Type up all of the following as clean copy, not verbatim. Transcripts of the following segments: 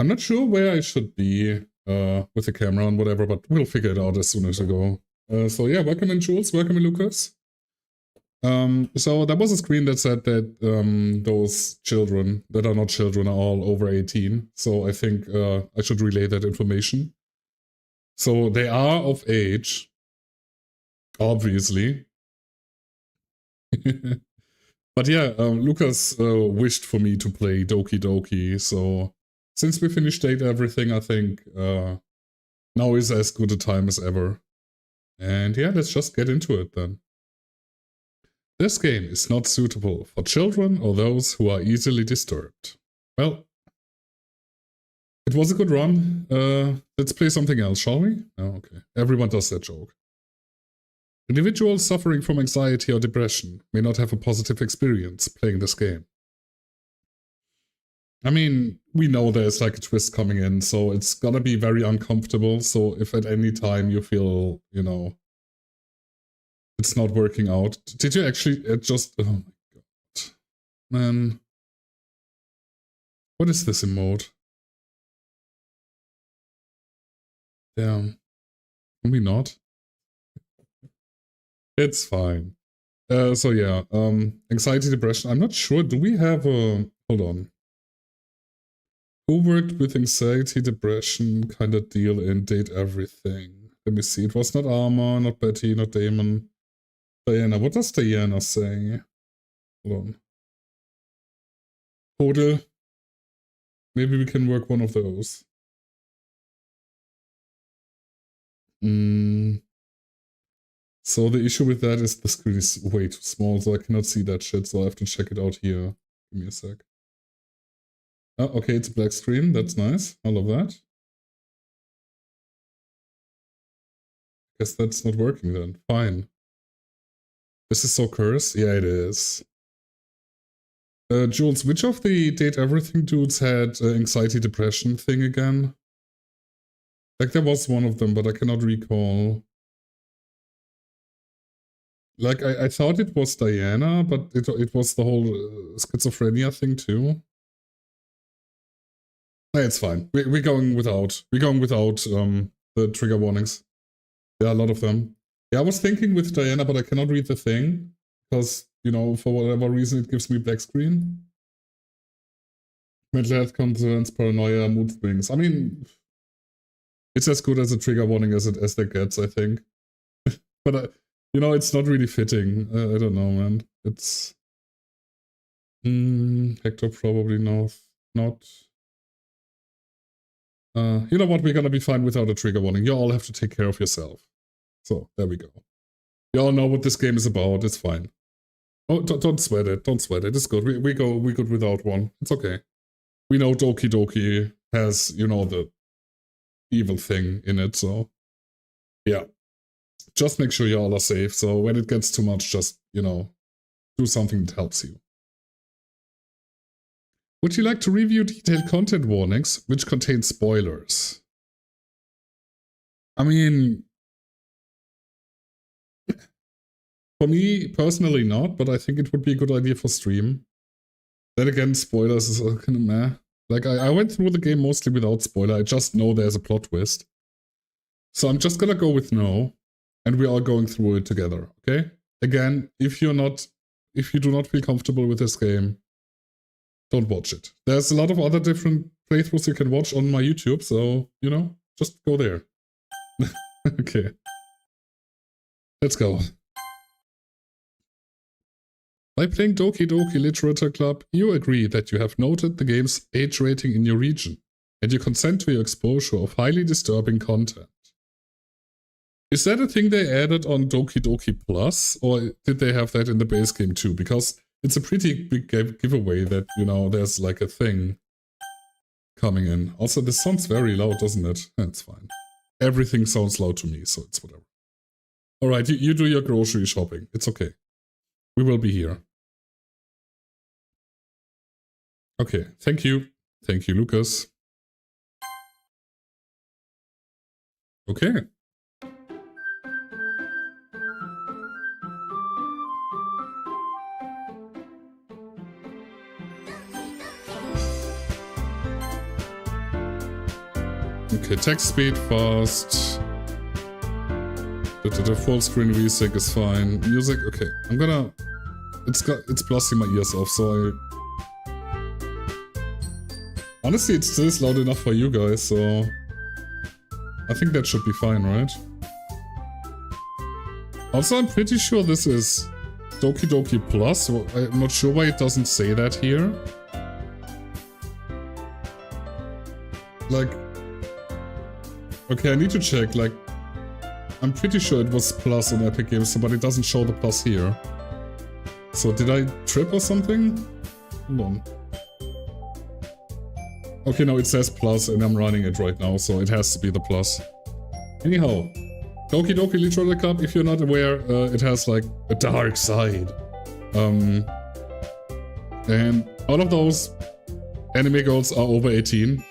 I'm not sure where I should be with the camera and whatever, but we'll figure it out as soon as I go. So yeah, welcome in Jules, welcome in Lucas. So there was a screen that said that those children that are not children are all over 18. So I think I should relay that information. So they are of age, obviously. But yeah, Lucas wished for me to play Doki Doki. So since we finished Date Everything, I think now is as good a time as ever. And yeah, let's just get into it then. This game is not suitable for children or those who are easily disturbed. Well, it was a good run. Let's play something else, shall we? Oh, okay. Everyone does that joke. Individuals suffering from anxiety or depression may not have a positive experience playing this game. I mean, we know there's like a twist coming in, so it's gonna be very uncomfortable. So if at any time you feel, you know, it's not working out. Did you actually just... Oh my god. Man. What is this emote? Damn. Can we not? It's fine. So yeah, anxiety, depression. I'm not sure. Do we have a... Hold on. Who worked with anxiety, depression kind of deal in Date Everything? Let me see. It was not Armor, not Betty, not Damon. Diana. What does Diana say? Hold on. Hodel. Maybe we can work one of those. So the issue with that is the screen is way too small, so I cannot see that shit, so I have to check it out here. Give me a sec. Oh, okay, it's a black screen. That's nice. I love that. Guess that's not working then. Fine. This is so cursed? Yeah, it is. Jules, which of the Date Everything dudes had anxiety depression thing again? Like there was one of them, but I cannot recall. Like I thought it was Diana, but it was the whole schizophrenia thing too. No, it's fine. We're going without. We're going without the trigger warnings. There are a lot of them. Yeah, I was thinking with Diana, but I cannot read the thing because, you know, for whatever reason, it gives me black screen. Mental health concerns, paranoia, mood swings. I mean, it's as good as a trigger warning as that gets, I think. But you know, it's not really fitting. I don't know, man. It's Hector probably not. You know what? We're gonna be fine without a trigger warning. You all have to take care of yourself. So there we go. You all know what this game is about. It's fine. Oh, don't sweat it. Don't sweat it. It's good. We good without one. It's okay. We know Doki Doki has, you know, the evil thing in it. So yeah, just make sure you all are safe. So when it gets too much, just, you know, do something that helps you. Would you like to review detailed content warnings, which contain spoilers? I mean, for me, personally not, but I think it would be a good idea for stream. Then again, spoilers is kind of meh. Like, I went through the game mostly without spoiler, I just know there's a plot twist. So I'm just gonna go with no, and we're all going through it together, okay? Again, if you do not feel comfortable with this game, don't watch it. There's a lot of other different playthroughs you can watch on my YouTube, so, you know, just go there. Okay. Let's go. By playing Doki Doki Literature Club, you agree that you have noted the game's age rating in your region, and you consent to your exposure of highly disturbing content. Is that a thing they added on Doki Doki Plus, or did they have that in the base game too? Because it's a pretty big giveaway that, you know, there's like a thing coming in. Also, this sounds very loud, doesn't it? That's fine. Everything sounds loud to me, so it's whatever. Alright, you do your grocery shopping. It's okay. We will be here. Okay, thank you. Thank you, Lucas. Okay. Okay, text speed fast. The full screen resync is fine. Music, okay. I'm gonna... It's blasting my ears off, so honestly, it's still loud enough for you guys, so... I think that should be fine, right? Also, I'm pretty sure this is Doki Doki Plus, so I'm not sure why it doesn't say that here. Like... Okay, I need to check, like... I'm pretty sure it was Plus on Epic Games, but it doesn't show the Plus here. So did I trip or something? Hold on. Okay, no, it says Plus and I'm running it right now, so it has to be the Plus. Anyhow, Doki Doki Literature Club, if you're not aware, it has like a dark side. And all of those anime girls are over 18.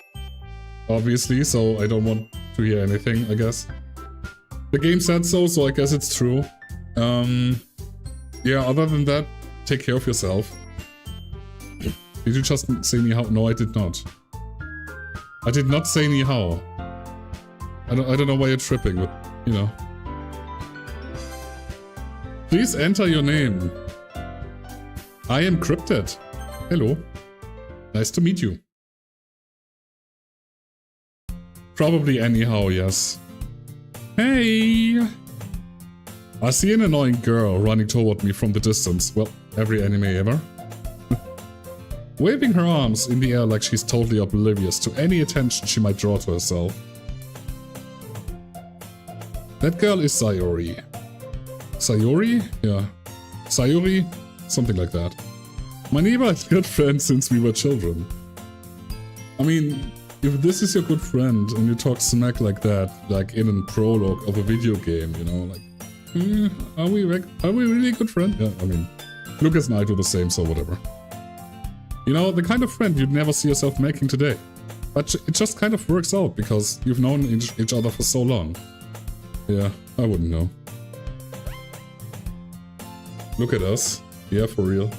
Obviously, so I don't want to hear anything, I guess. The game said so, so I guess it's true. Yeah, other than that, take care of yourself. Did you just say ni hao? No, I did not. I did not say ni hao. I don't know why you're tripping, but, you know. Please enter your name. I am Cryptid. Hello. Nice to meet you. Probably anyhow, yes. Hey! I see an annoying girl running toward me from the distance. Well, every anime ever. Waving her arms in the air like she's totally oblivious to any attention she might draw to herself. That girl is Sayori. Sayori? Yeah. Sayori? Something like that. My neighbor and good friend since we were children. I mean, if this is your good friend and you talk smack like that, like in a prologue of a video game, you know, like, are we really good friends? Yeah, I mean, Lucas and I do the same, so whatever. You know, the kind of friend you'd never see yourself making today. But it just kind of works out because you've known each other for so long. Yeah, I wouldn't know. Look at us. Yeah, for real.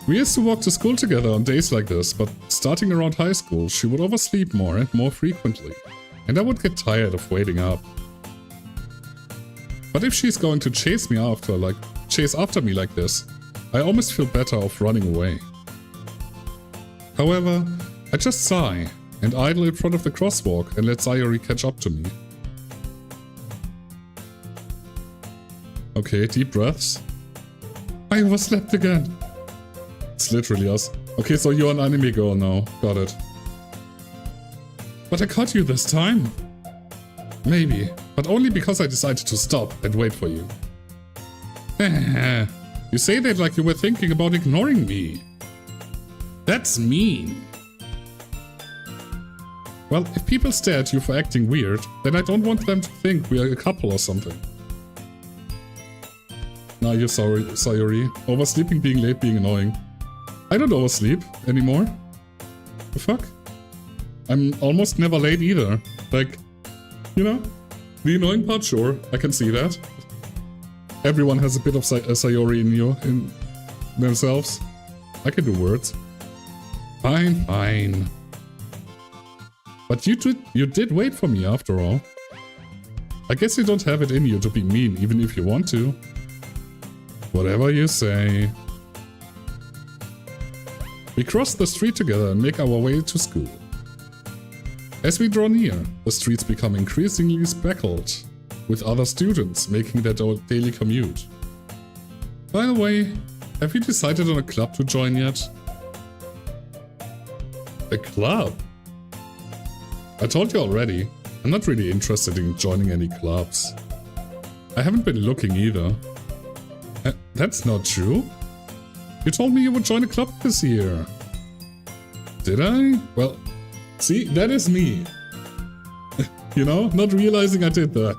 We used to walk to school together on days like this, but starting around high school, she would oversleep more and more frequently. And I would get tired of waiting up. But if she's going to chase after me like this, I almost feel better off running away. However, I just sigh and idle in front of the crosswalk and let Sayori catch up to me. Okay, deep breaths. I overslept again. It's literally us. Okay, so you're an anime girl now. Got it. But I caught you this time. Maybe, but only because I decided to stop and wait for you. You say that like you were thinking about ignoring me. That's mean. Well, if people stare at you for acting weird, then I don't want them to think we're a couple or something. Nah, you're sorry, Sayori. Oversleeping, being late, being annoying. I don't oversleep anymore. The fuck? I'm almost never late either. Like, you know? The annoying part, sure, I can see that. Everyone has a bit of Sayori in themselves. I can do words. Fine, fine. But you did wait for me after all. I guess you don't have it in you to be mean even if you want to. Whatever you say. We cross the street together and make our way to school. As we draw near, the streets become increasingly speckled, with other students making their daily commute. By the way, have you decided on a club to join yet? A club? I told you already, I'm not really interested in joining any clubs. I haven't been looking either. That's not true. You told me you would join a club this year. Did I? Well, see, that is me. You know, not realizing I did that.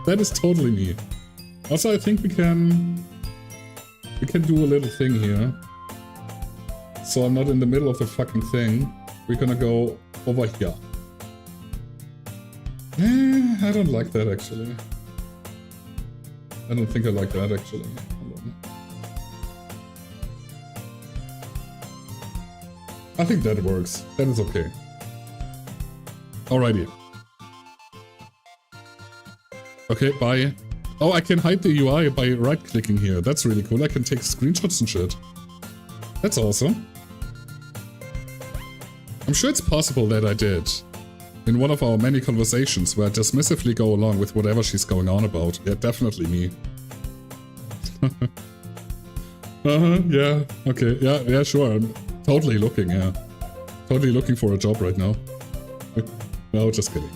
That is totally me. Also, I think we can do a little thing here. So I'm not in the middle of the fucking thing. We're gonna go over here. I don't like that actually. I don't think I like that actually. Hold on. I think that works. That is okay. Alrighty. Okay, bye. Oh, I can hide the UI by right-clicking here. That's really cool. I can take screenshots and shit. That's awesome. I'm sure it's possible that I did. In one of our many conversations where I dismissively go along with whatever she's going on about. Yeah, definitely me. Yeah. Okay, yeah, sure. I'm totally looking, yeah. Totally looking for a job right now. No, just kidding.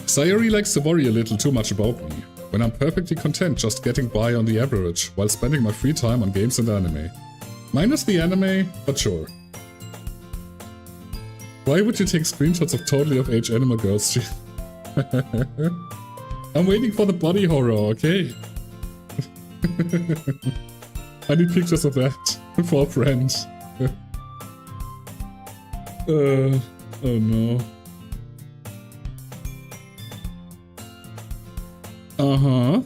Sayori likes to worry a little too much about me, when I'm perfectly content just getting by on the average, while spending my free time on games and anime. Minus the anime, but sure. Why would you take screenshots of totally of age anime girls? I'm waiting for the body horror, okay? I need pictures of that for a friend. Oh no. Uh-huh.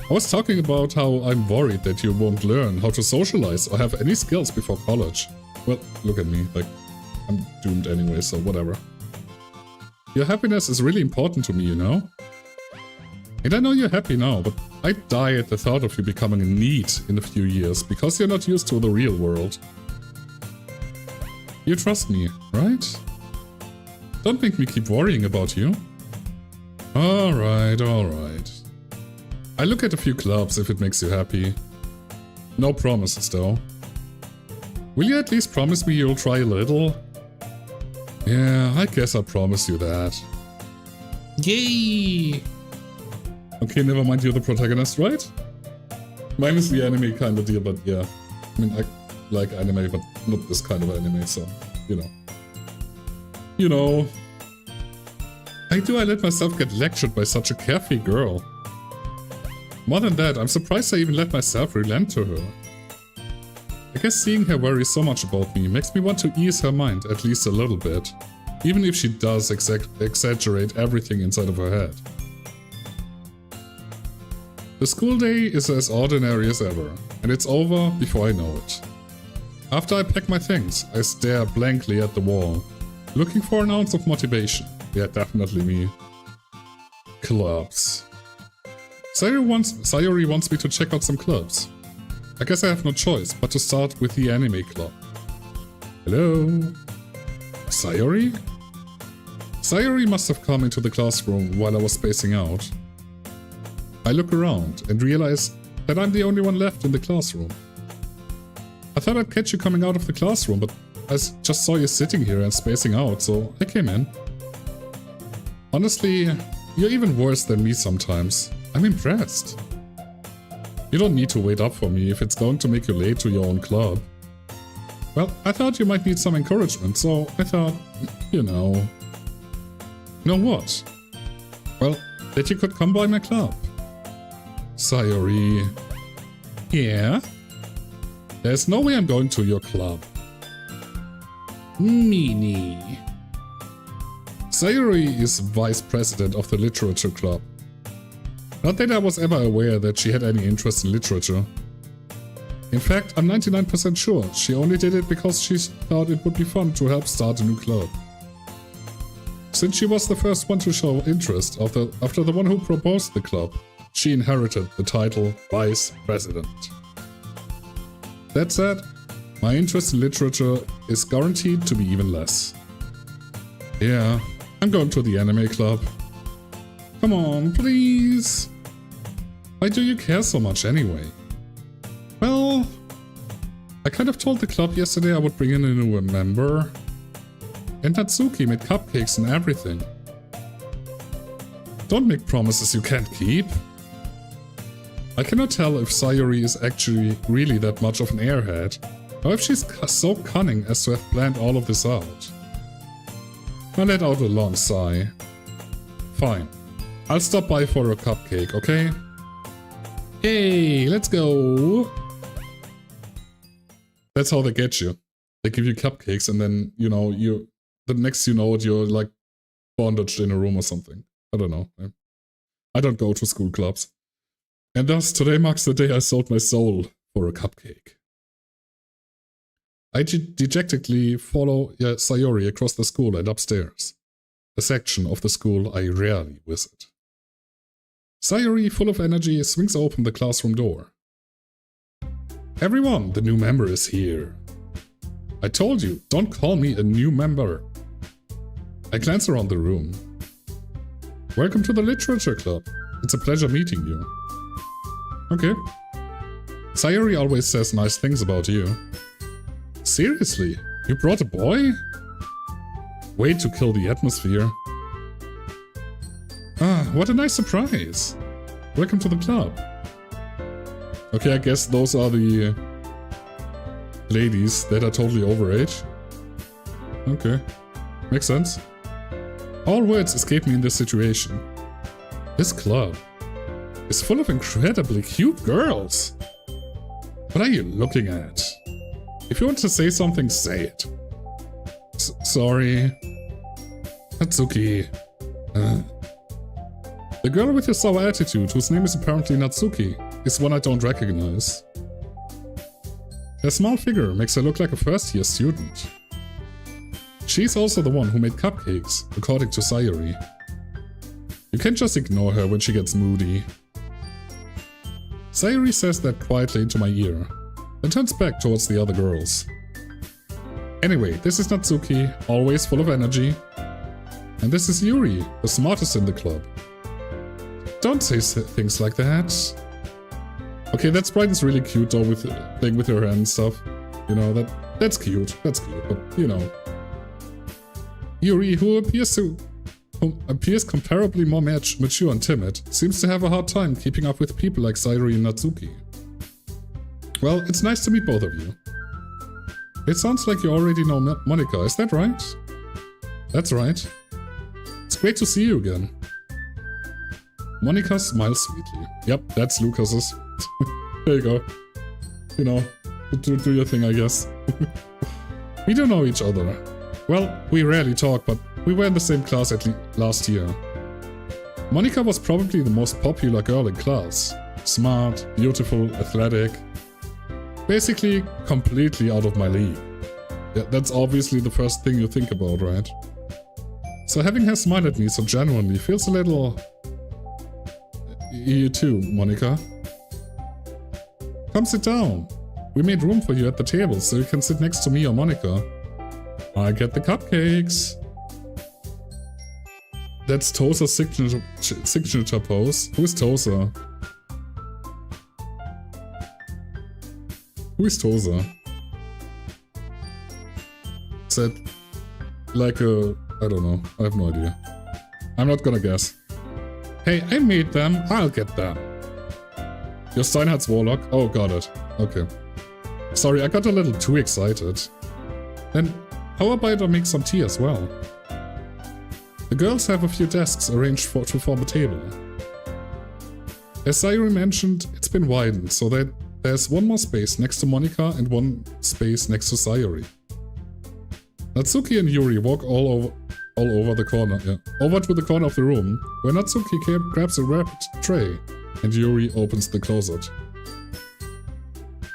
I was talking about how I'm worried that you won't learn how to socialize or have any skills before college. Well, look at me, like, I'm doomed anyway, so whatever. Your happiness is really important to me, you know? And I know you're happy now, but I'd die at the thought of you becoming a NEET in a few years, because you're not used to the real world. You trust me, right? Don't make me keep worrying about you. Alright, alright. I look at a few clubs if it makes you happy. No promises though. Will you at least promise me you'll try a little? Yeah, I guess I'll promise you that. Yay! Okay, never mind, you're the protagonist, right? Mine is the anime kind of deal, but yeah. I mean, I like anime, but not this kind of anime, so, you know. You know. Why do I let myself get lectured by such a carefree girl? More than that, I'm surprised I even let myself relent to her. I guess seeing her worry so much about me makes me want to ease her mind at least a little bit, even if she does exaggerate everything inside of her head. The school day is as ordinary as ever, and it's over before I know it. After I pack my things, I stare blankly at the wall, looking for an ounce of motivation. Yeah, definitely me. Clubs. Sayori wants me to check out some clubs. I guess I have no choice but to start with the anime club. Hello? Sayori? Sayori must have come into the classroom while I was spacing out. I look around and realize that I'm the only one left in the classroom. I thought I'd catch you coming out of the classroom, but I just saw you sitting here and spacing out, so I came in. Honestly, you're even worse than me sometimes. I'm impressed. You don't need to wait up for me if it's going to make you late to your own club. Well, I thought you might need some encouragement, so I thought, you know... Know what? Well, that you could come by my club. Sayori... Yeah? There's no way I'm going to your club. Meanie. Sayori is vice president of the literature club. Not that I was ever aware that she had any interest in literature. In fact, I'm 99% sure she only did it because she thought it would be fun to help start a new club. Since she was the first one to show interest after the one who proposed the club, she inherited the title Vice President. That said, my interest in literature is guaranteed to be even less. Yeah, I'm going to the anime club. Come on, please! Why do you care so much anyway? Well, I kind of told the club yesterday I would bring in a new member. And Natsuki made cupcakes and everything. Don't make promises you can't keep. I cannot tell if Sayori is actually really that much of an airhead, or if she's so cunning as to have planned all of this out. I let out a long sigh. Fine. I'll stop by for a cupcake, okay? Hey, let's go! That's how they get you. They give you cupcakes and then, you know, the next you know it, you're like bondaged in a room or something. I don't know. I don't go to school clubs. And thus, today marks the day I sold my soul for a cupcake. I dejectedly follow Sayori across the school and upstairs, a section of the school I rarely visit. Sayori, full of energy, swings open the classroom door. Everyone, the new member is here. I told you, don't call me a new member. I glance around the room. Welcome to the Literature Club. It's a pleasure meeting you. Okay. Sayori always says nice things about you. Seriously? You brought a boy? Way to kill the atmosphere. Ah, what a nice surprise. Welcome to the club. Okay, I guess those are the ladies that are totally overage. Okay, makes sense. All words escape me in this situation. This club is full of incredibly cute girls. What are you looking at? If you want to say something, say it. Sorry. Natsuki. The girl with your sour attitude, whose name is apparently Natsuki, is one I don't recognize. Her small figure makes her look like a first-year student. She's also the one who made cupcakes, according to Sayori. You can't just ignore her when she gets moody. Sayori says that quietly into my ear, then turns back towards the other girls. Anyway, this is Natsuki, always full of energy. And this is Yuri, the smartest in the club. Don't say things like that. Okay, that sprite is really cute though, with playing with her hair and stuff. You know, that's cute, but you know. Yuri, who appears comparably more mature and timid, seems to have a hard time keeping up with people like Sayori and Natsuki. Well, it's nice to meet both of you. It sounds like you already know Monika, is that right? That's right. It's great to see you again. Monika smiles sweetly. Yep, that's Lucas's. There you go. You know, do your thing, I guess. We don't know each other. Well, we rarely talk, but we were in the same class at last year. Monika was probably the most popular girl in class. Smart, beautiful, athletic. Basically, completely out of my league. Yeah, that's obviously the first thing you think about, right? So having her smile at me so genuinely feels a little... You too, Monika. Come sit down. We made room for you at the table, so you can sit next to me or Monika. I get the cupcakes. That's Tosa's signature pose. Who's Tosa? Who is Tosa? Is that like a... I don't know. I have no idea. I'm not gonna guess. Hey, I made them. I'll get them. Your Steinhardt's Warlock? Oh, got it. Okay. Sorry, I got a little too excited. Then, how about I make some tea as well? The girls have a few desks arranged to form a table. As Sayori mentioned, it's been widened so that there's one more space next to Monika and one space next to Sayori. Natsuki and Yuri walk all over the corner, over to the corner of the room, where Natsuki grabs a wrapped tray and Yuri opens the closet.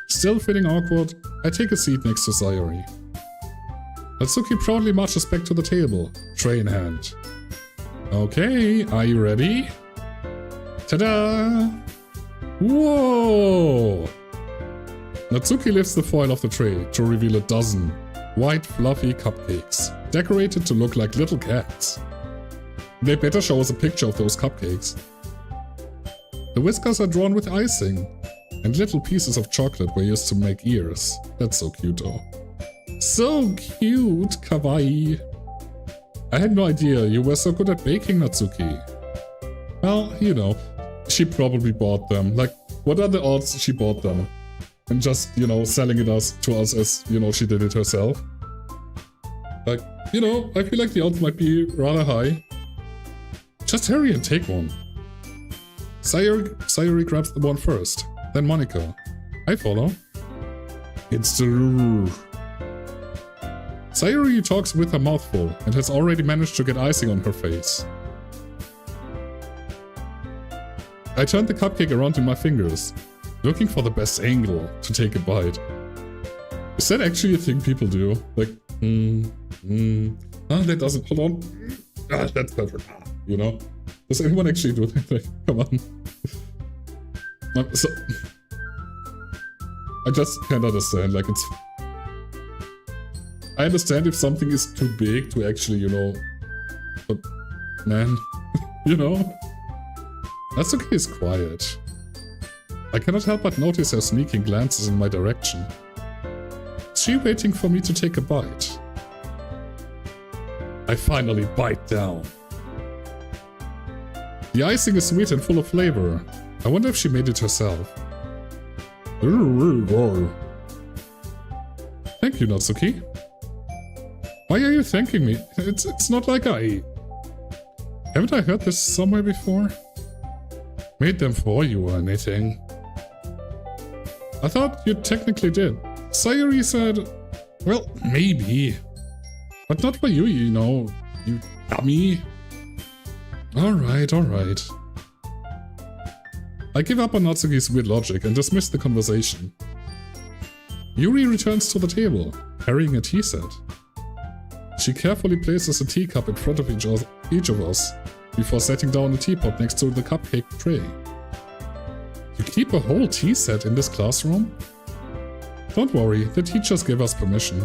Still feeling awkward, I take a seat next to Sayori. Natsuki proudly marches back to the table, tray in hand. Okay, are you ready? Ta-da! Whoa! Natsuki lifts the foil off the tray to reveal a dozen white fluffy cupcakes, decorated to look like little cats. They better show us a picture of those cupcakes. The whiskers are drawn with icing, and little pieces of chocolate were used to make ears. That's so cute though. So cute, kawaii. I had no idea you were so good at baking, Natsuki. Well, you know, she probably bought them. Like, what are the odds she bought them? And just, you know, selling it to us as, you know, she did it herself. Like, you know, I feel like the odds might be rather high. Just hurry and take one. Sayori grabs the one first, then Monika. I follow. It's the... Sayori talks with her mouth full and has already managed to get icing on her face. I turned the cupcake around in my fingers, looking for the best angle to take a bite. Is that actually a thing people do? Like, ah, that doesn't, hold on. Ah, that's perfect. You know? Does anyone actually do that? Like, come on. So, I just can't understand, like, it's... I understand if something is too big to actually, you know... But, man, you know? Natsuki is quiet. I cannot help but notice her sneaking glances in my direction. Is she waiting for me to take a bite? I finally bite down. The icing is sweet and full of flavor. I wonder if she made it herself. Thank you, Natsuki. Why are you thanking me? It's not like I... Haven't I heard this somewhere before? Made them for you or anything. I thought you technically did. Sayuri said... Well, maybe. But not for you, you know. You dummy. Alright, alright. I give up on Natsuki's weird logic and dismiss the conversation. Yuri returns to the table, carrying a tea set. She carefully places a teacup in front of each of us, before setting down a teapot next to the cupcake tray. You keep a whole tea set in this classroom? Don't worry, the teachers gave us permission.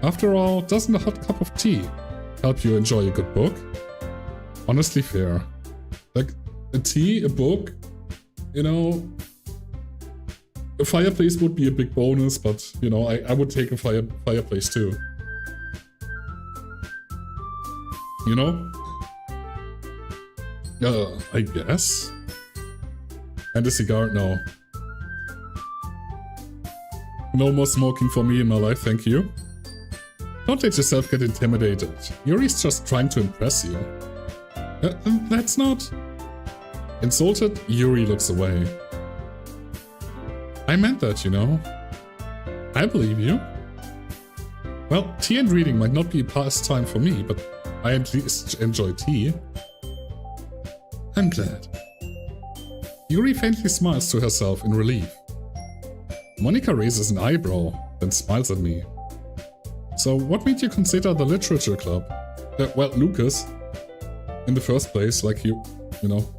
After all, doesn't a hot cup of tea help you enjoy a good book? Honestly fair. Like, a tea, a book, you know... A fireplace would be a big bonus, but, you know, I would take a fireplace too. You know? I guess? And a cigar? No. No more smoking for me in my life, thank you. Don't let yourself get intimidated. Yuri's just trying to impress you. That's not... Insulted, Yuri looks away. I meant that, you know. I believe you. Well, tea and reading might not be a pastime for me, but I at least enjoy tea. I'm glad. Yuri faintly smiles to herself in relief. Monika raises an eyebrow, then smiles at me. So, what made you consider the literature club? Well, Lucas. In the first place, like you know.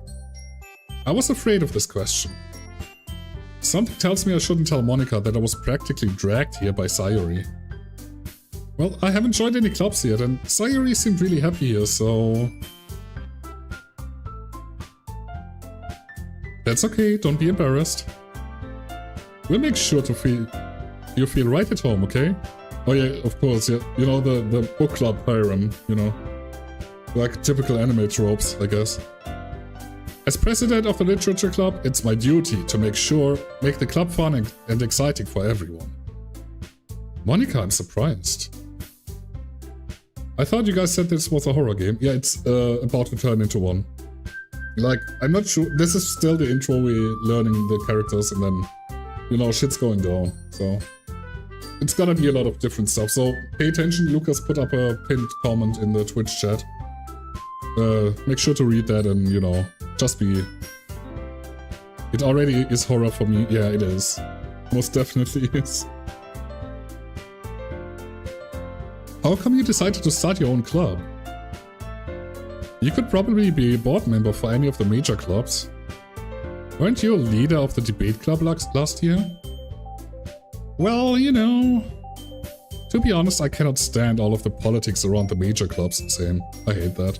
I was afraid of this question. Something tells me I shouldn't tell Monika that I was practically dragged here by Sayuri. Well, I haven't joined any clubs yet, and Sayuri seemed really happy here, so... That's okay, don't be embarrassed. We'll make sure to you feel right at home, okay? Oh yeah, of course, yeah. You know, the book club harem, you know. Like typical anime tropes, I guess. As president of the literature club, it's my duty to make the club fun and exciting for everyone. Monika, I'm surprised. I thought you guys said this was a horror game. Yeah, it's about to turn into one. Like, I'm not sure. This is still the intro, we're learning the characters and then, you know, shit's going down. So, it's gonna be a lot of different stuff. So, pay attention. Lucas put up a pinned comment in the Twitch chat. Make sure to read that and, you know, just be... It already is horror for me. Yeah, it is. Most definitely is. How come you decided to start your own club? You could probably be a board member for any of the major clubs. Weren't you a leader of the debate club last year? Well, you know... To be honest, I cannot stand all of the politics around the major clubs. Same. I hate that.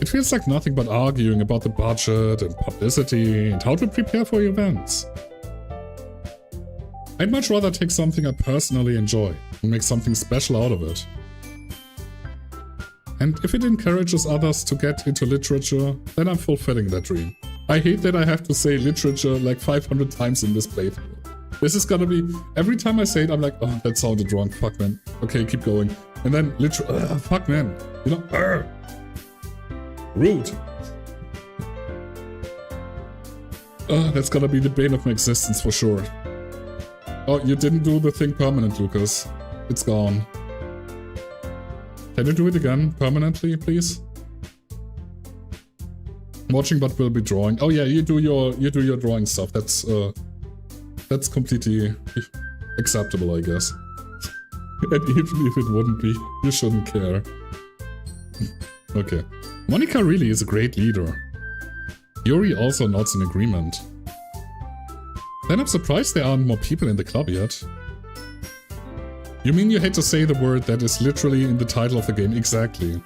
It feels like nothing but arguing about the budget and publicity and how to prepare for events. I'd much rather take something I personally enjoy and make something special out of it. And if it encourages others to get into literature, then I'm fulfilling that dream. I hate that I have to say literature like 500 times in this playthrough. This is gonna be... Every time I say it, I'm like, oh, that sounded wrong, fuck man. Okay, keep going. And then literature, fuck man. You know, rude. That's gonna be the bane of my existence for sure. Oh, you didn't do the thing permanent, Lucas. It's gone. Can you do it again, permanently, please? Watching but will be drawing. Oh yeah, you do your drawing stuff. That's completely... acceptable, I guess. And even if it wouldn't be, you shouldn't care. Okay. Monika really is a great leader. Yuri also nods in agreement. Then I'm surprised there aren't more people in the club yet. You mean you hate to say the word that is literally in the title of the game? Exactly.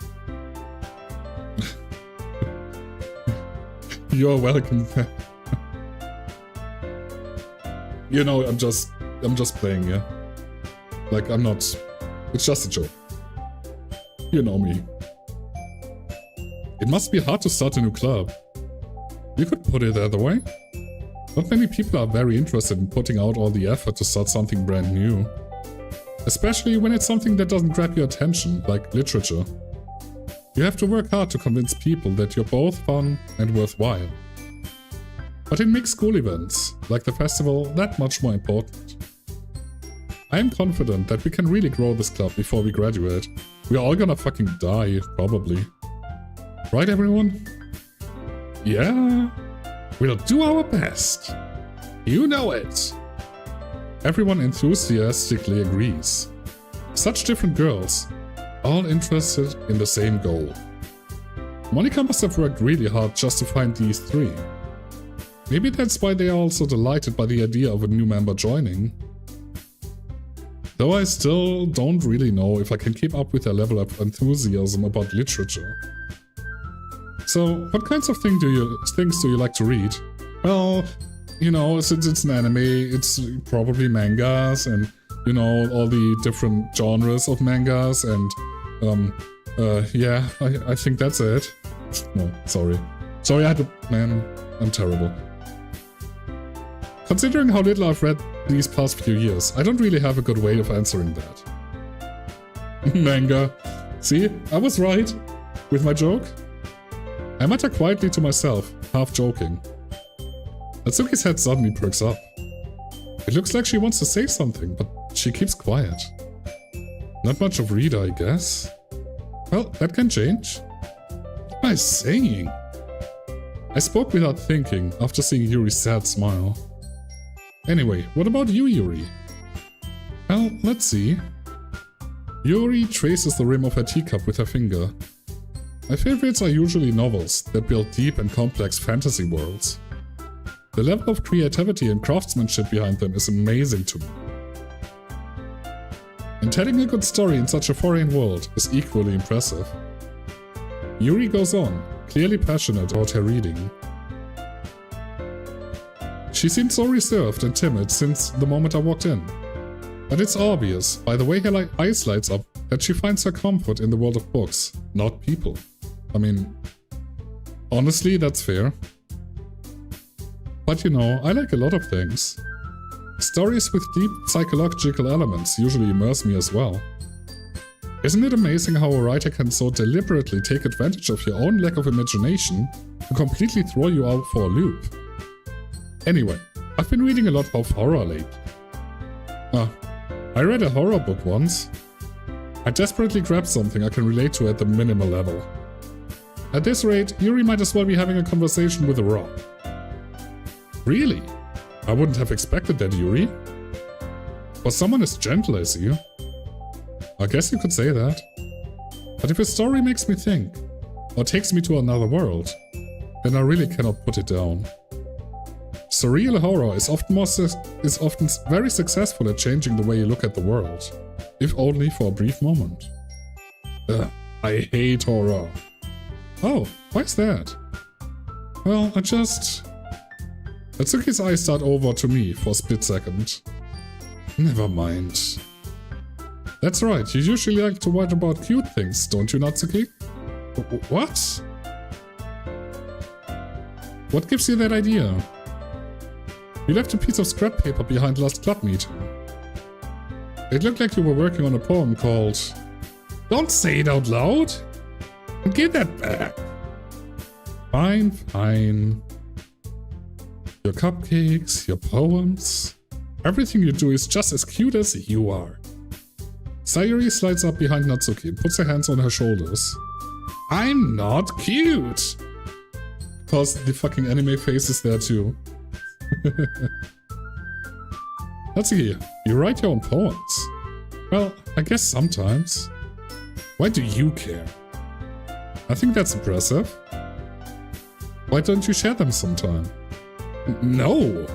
You're welcome. You know, I'm just playing, yeah? Like, I'm not... It's just a joke. You know me. It must be hard to start a new club. You could put it the other way. Not many people are very interested in putting out all the effort to start something brand new. Especially when it's something that doesn't grab your attention, like literature. You have to work hard to convince people that you're both fun and worthwhile. But it makes school events, like the festival, that much more important. I am confident that we can really grow this club before we graduate. We are all gonna fucking die, probably. Right, everyone? Yeah, we'll do our best. You know it. Everyone enthusiastically agrees. Such different girls, all interested in the same goal. Monika must have worked really hard just to find these three. Maybe that's why they are also delighted by the idea of a new member joining. Though I still don't really know if I can keep up with their level of enthusiasm about literature. So, what kinds of things do you like to read? Well, you know, since it's an anime, it's probably mangas and, you know, all the different genres of mangas and, yeah, I think that's it. No, sorry. Sorry, I had to... Man, I'm terrible. Considering how little I've read these past few years, I don't really have a good way of answering that. Manga. See, I was right. With my joke? I mutter quietly to myself, half joking. Natsuki's head suddenly perks up. It looks like she wants to say something, but she keeps quiet. Not much of reader, I guess. Well, that can change. What am I saying? I spoke without thinking, after seeing Yuri's sad smile. Anyway, what about you, Yuri? Well, let's see. Yuri traces the rim of her teacup with her finger. My favorites are usually novels that build deep and complex fantasy worlds. The level of creativity and craftsmanship behind them is amazing to me. And telling a good story in such a foreign world is equally impressive. Yuri goes on, clearly passionate about her reading. She seemed so reserved and timid since the moment I walked in. But it's obvious, by the way her eyes lights up, that she finds her comfort in the world of books, not people. I mean, honestly, that's fair. But you know, I like a lot of things. Stories with deep psychological elements usually immerse me as well. Isn't it amazing how a writer can so deliberately take advantage of your own lack of imagination to completely throw you out for a loop? Anyway, I've been reading a lot of horror lately. I read a horror book once. I desperately grabbed something I can relate to at the minimal level. At this rate, Yuri might as well be having a conversation with a rock. Really? I wouldn't have expected that, Yuri. For someone as gentle as you. I guess you could say that. But if a story makes me think, or takes me to another world, then I really cannot put it down. Surreal horror is often very successful at changing the way you look at the world, if only for a brief moment. Ugh, I hate horror. Oh, why's that? Well, Natsuki's eyes start over to me for a split second. Never mind. That's right, you usually like to write about cute things, don't you, Natsuki? What? What gives you that idea? You left a piece of scrap paper behind last club meeting. It looked like you were working on a poem called... Don't say it out loud! And give that back! Fine, fine. Your cupcakes, your poems... Everything you do is just as cute as you are. Sayuri slides up behind Natsuki and puts her hands on her shoulders. I'm not cute! Of course, the fucking anime face is there too. Natsuki, You write your own poems? Well, I guess sometimes. Why do you care? I think that's impressive. Why don't you share them sometime? No!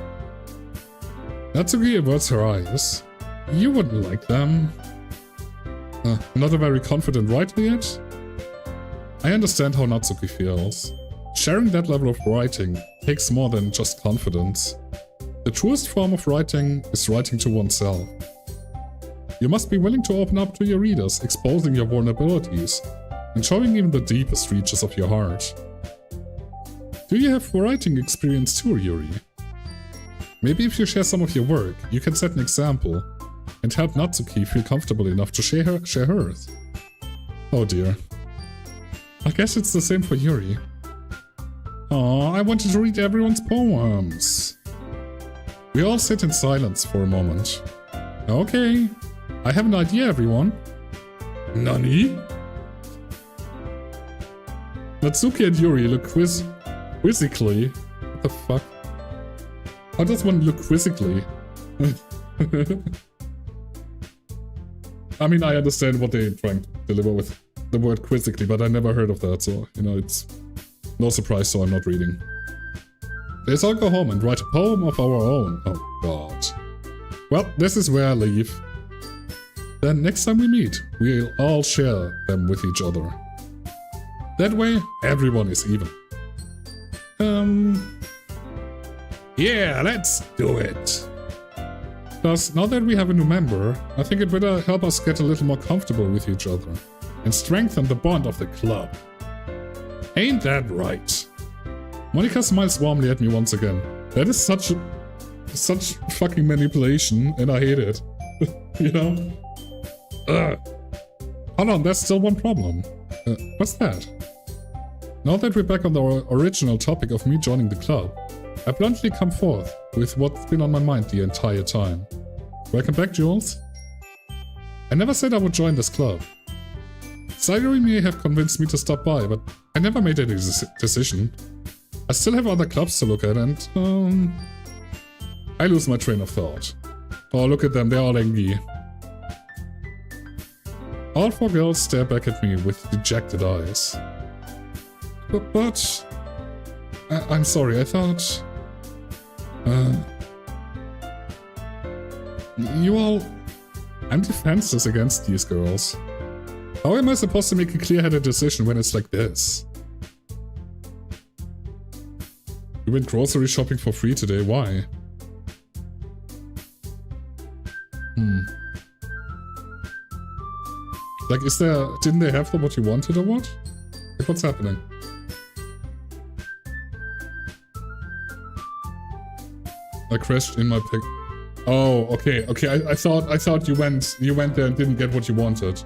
Natsuki averts her eyes. You wouldn't like them. Not a very confident writer yet? I understand how Natsuki feels. Sharing that level of writing takes more than just confidence. The truest form of writing is writing to oneself. You must be willing to open up to your readers, exposing your vulnerabilities, and showing even the deepest reaches of your heart. Do you have writing experience too, Yuri? Maybe if you share some of your work, you can set an example and help Natsuki feel comfortable enough to share hers. Oh dear. I guess it's the same for Yuri. Aw, I wanted to read everyone's poems. We all sit in silence for a moment. Okay, I have an idea, everyone. Nani? Natsuki and Yuri look quizzically. What the fuck? How does one look quizzically? I mean, I understand what they're trying to deliver with the word quizzically, but I never heard of that, so, you know, it's no surprise, so I'm not reading. Let's all go home and write a poem of our own. Oh god. Well, this is where I leave. Then next time we meet, we'll all share them with each other. That way, everyone is even. Yeah, let's do it. Plus, now that we have a new member, I think it would help us get a little more comfortable with each other and strengthen the bond of the club. Ain't that right? Monika smiles warmly at me once again. That is such fucking manipulation, and I hate it. You know? Hold on, there's still one problem. What's that? Now that we're back on the original topic of me joining the club, I bluntly come forth with what's been on my mind the entire time. Welcome back, Jules. I never said I would join this club. Sayuri may have convinced me to stop by, but I never made any decision. I still have other clubs to look at and, I lose my train of thought. Oh, look at them, they're all angry. All four girls stare back at me with dejected eyes. But I'm sorry, I thought... you all... I'm defenseless against these girls. How am I supposed to make a clear-headed decision when it's like this? You went grocery shopping for free today, why? Like, didn't they have what you wanted or what? Like, what's happening? I crashed in my pick. Oh, okay. I thought you went there and didn't get what you wanted.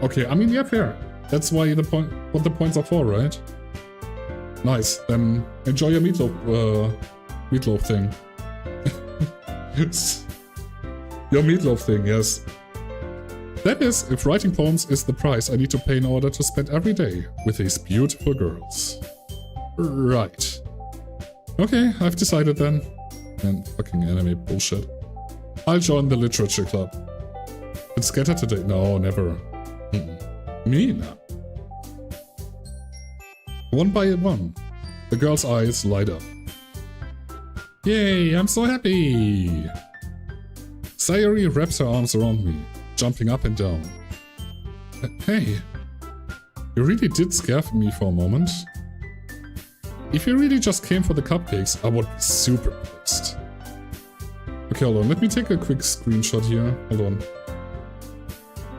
Okay, I mean, yeah, fair. That's why what the points are for, right? Nice. Then enjoy your meatloaf thing. Your meatloaf thing, yes. That is, if writing poems is the price I need to pay in order to spend every day with these beautiful girls. Right. Okay, I've decided then. And fucking anime bullshit. I'll join the literature club. Been scattered today? No, never. Me? No. One by one, the girl's eyes light up. Yay, I'm so happy! Sayuri wraps her arms around me, jumping up and down. Hey, you really did scare me for a moment. If you really just came for the cupcakes, I would be super pissed. Okay, hold on, let me take a quick screenshot here. Hold on.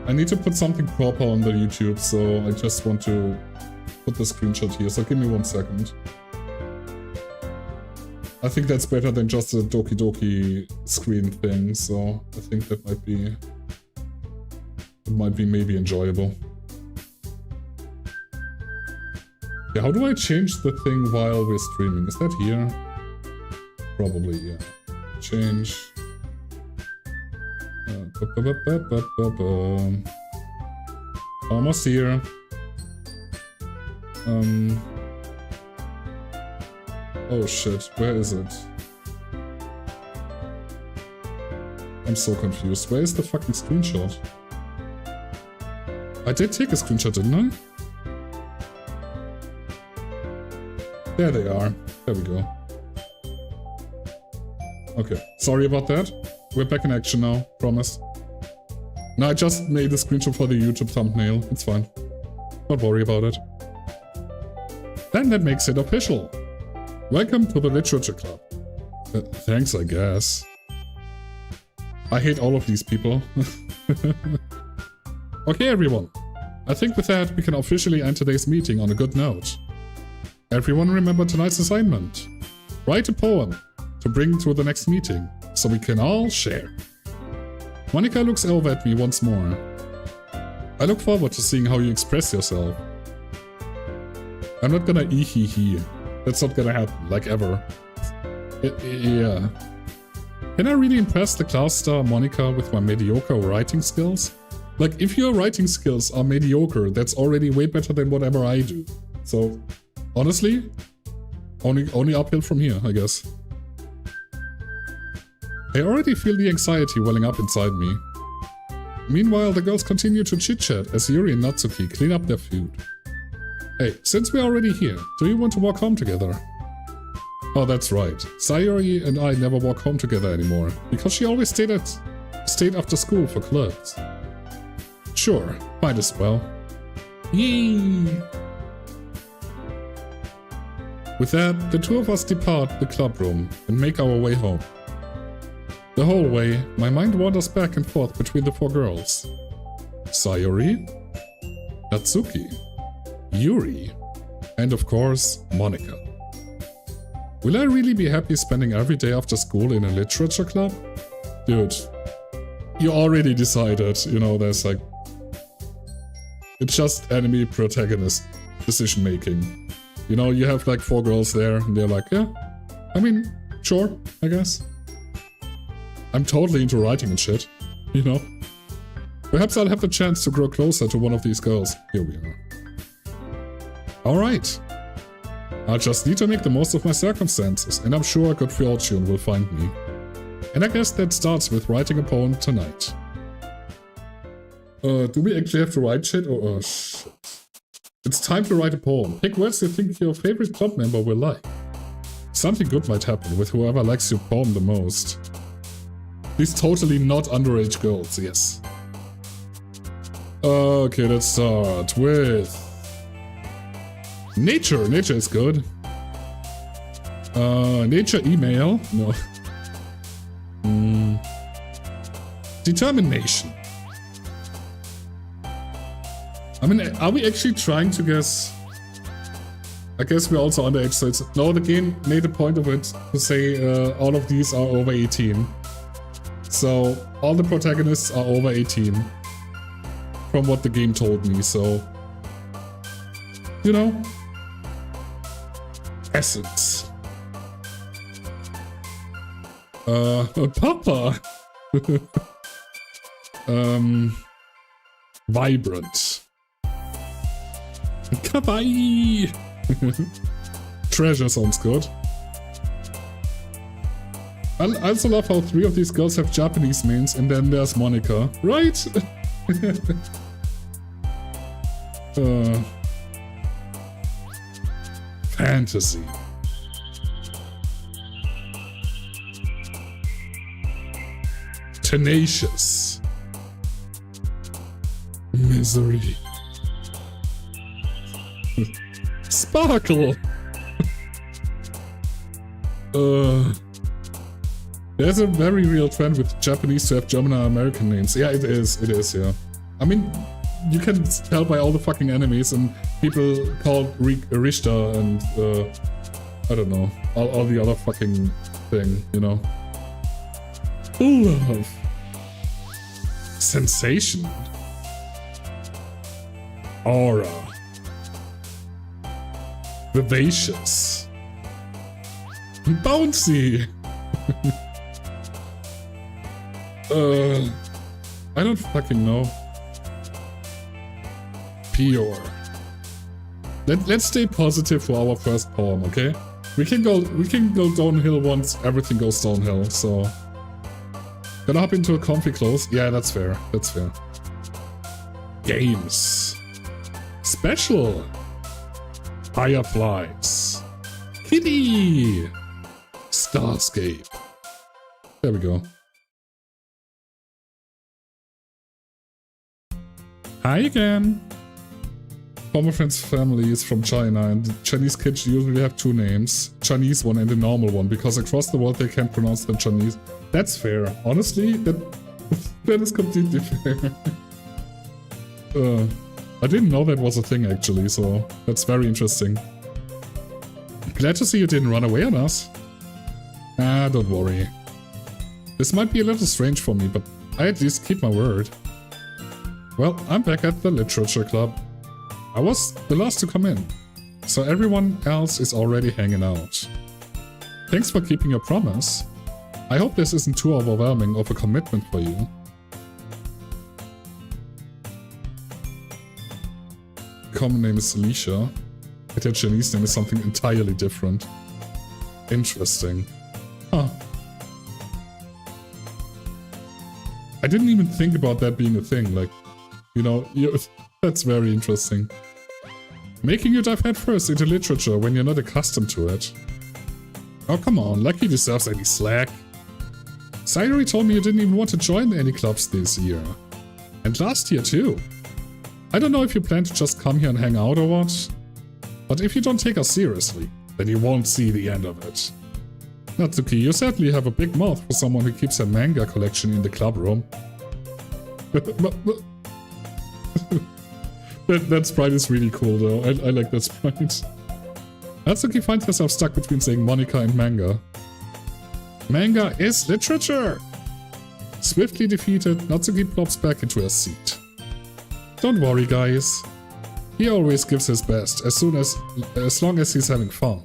I need to put something proper on the YouTube, so I just want to put the screenshot here, so give me 1 second. I think that's better than just a Doki Doki screen thing, so I think that might be maybe enjoyable. Yeah, how do I change the thing while we're streaming? Is that here? Probably, yeah. Change. Almost here. Oh shit, where is it? I'm so confused. Where is the fucking screenshot? I did take a screenshot, didn't I? There they are. There we go. Okay, sorry about that. We're back in action now, promise. No, I just made a screenshot for the YouTube thumbnail. It's fine. Don't worry about it. Then that makes it official. Welcome to the Literature Club. Thanks, I guess. I hate all of these people. Okay, everyone. I think with that, we can officially end today's meeting on a good note. Everyone remember tonight's assignment. Write a poem to bring to the next meeting, so we can all share. Monika looks over at me once more. I look forward to seeing how you express yourself. I'm not gonna ee-hee-hee. That's not gonna happen, like ever. Yeah. Can I really impress the class star Monika with my mediocre writing skills? Like, if your writing skills are mediocre, that's already way better than whatever I do. So, honestly, only uphill from here, I guess. I already feel the anxiety welling up inside me. Meanwhile, the girls continue to chit-chat as Yuri and Natsuki clean up their food. Hey, since we're already here, do you want to walk home together? Oh, that's right. Sayori and I never walk home together anymore, because she always stayed after school for clubs. Sure, might as well. Yay! With that, the two of us depart the club room and make our way home. The whole way, my mind wanders back and forth between the four girls. Sayori, Natsuki, Yuri, and of course, Monika. Will I really be happy spending every day after school in a literature club? Dude, you already decided, you know, there's like... It's just enemy protagonist decision making. You know, you have like four girls there and they're like, yeah, I mean, sure, I guess. I'm totally into writing and shit, you know. Perhaps I'll have the chance to grow closer to one of these girls. Here we are. Alright. I'll just need to make the most of my circumstances, and I'm sure a good fortune will find me. And I guess that starts with writing a poem tonight. Do we actually have to write shit? Oh, shit. It's time to write a poem. Pick words you think your favorite club member will like. Something good might happen with whoever likes your poem the most. These totally not underage girls, yes. Okay, let's start with... Nature. Nature is good. Nature email. No. Determination. I mean, are we actually trying to guess... I guess we're also underage, so it's... No, the game made a point of it to say all of these are over 18. So, all the protagonists are over 18. From what the game told me, so... You know... Essence. Papa! Vibrant. Kawaii! Treasure sounds good. I also love how 3 of these girls have Japanese names, and then there's Monika, right? Fantasy. Tenacious. Misery. Sparkle. There's a very real trend with Japanese to have German and American names. Yeah, it is, yeah. I mean, you can tell by all the fucking enemies and people called Richter and, I don't know, all the other fucking thing, you know. Love. Sensation. Aura. Vivacious. Bouncy. I don't fucking know. Pure. Let's stay positive for our first poem, okay? We can go downhill once everything goes downhill, so... Gonna hop into a comfy clothes. Yeah, that's fair. That's fair. Games. Special. Fireflies. Kitty. Starscape. There we go. Hi again. Former friend's family is from China, and the Chinese kids usually have two names. Chinese one and the normal one, because across the world they can't pronounce them Chinese. That's fair. Honestly, that is completely fair. I didn't know that was a thing actually, so that's very interesting. Glad to see you didn't run away on us. Ah, don't worry. This might be a little strange for me, but I at least keep my word. Well, I'm back at the Literature Club. I was the last to come in, so everyone else is already hanging out. Thanks for keeping your promise. I hope this isn't too overwhelming of a commitment for you. Common name is Alicia, but her Chinese name is something entirely different. Interesting. Huh. I didn't even think about that being a thing, like, you know, that's very interesting. Making you dive headfirst into literature when you're not accustomed to it. Oh, come on, like he deserves any slack. Sayuri told me you didn't even want to join any clubs this year. And last year too. I don't know if you plan to just come here and hang out or what, but if you don't take us seriously, then you won't see the end of it. Natsuki, you certainly have a big mouth for someone who keeps a manga collection in the club room. That sprite is really cool though, I like that sprite. Natsuki finds herself stuck between saying Monica and manga. Manga is literature! Swiftly defeated, Natsuki plops back into her seat. Don't worry guys, he always gives his best as long as he's having fun.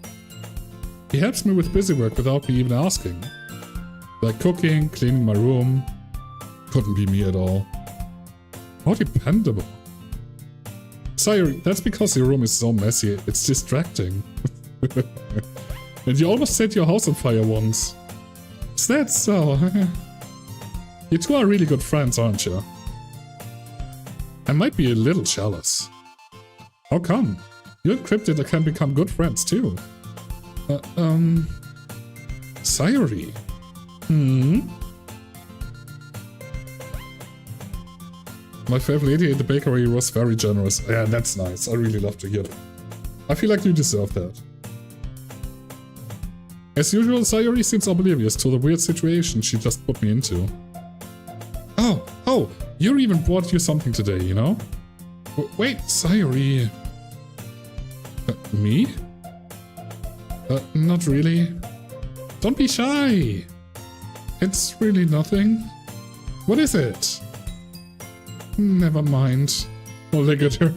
He helps me with busy work without me even asking. Like cooking, cleaning my room. Couldn't be me at all. How dependable. Sayuri, that's because your room is so messy, it's distracting. And you almost set your house on fire once. Is that so? You two are really good friends, aren't you? I might be a little jealous. How come? You and Cryptid can become good friends too. Sayuri. My favorite lady at the bakery was very generous. Yeah, that's nice. I really love to hear that. I feel like you deserve that. As usual, Sayuri seems oblivious to the weird situation she just put me into. Oh, Yuri even brought you something today, you know? Wait, Sayuri. Me? Not really. Don't be shy. It's really nothing. What is it? Never mind. Oh, look at her.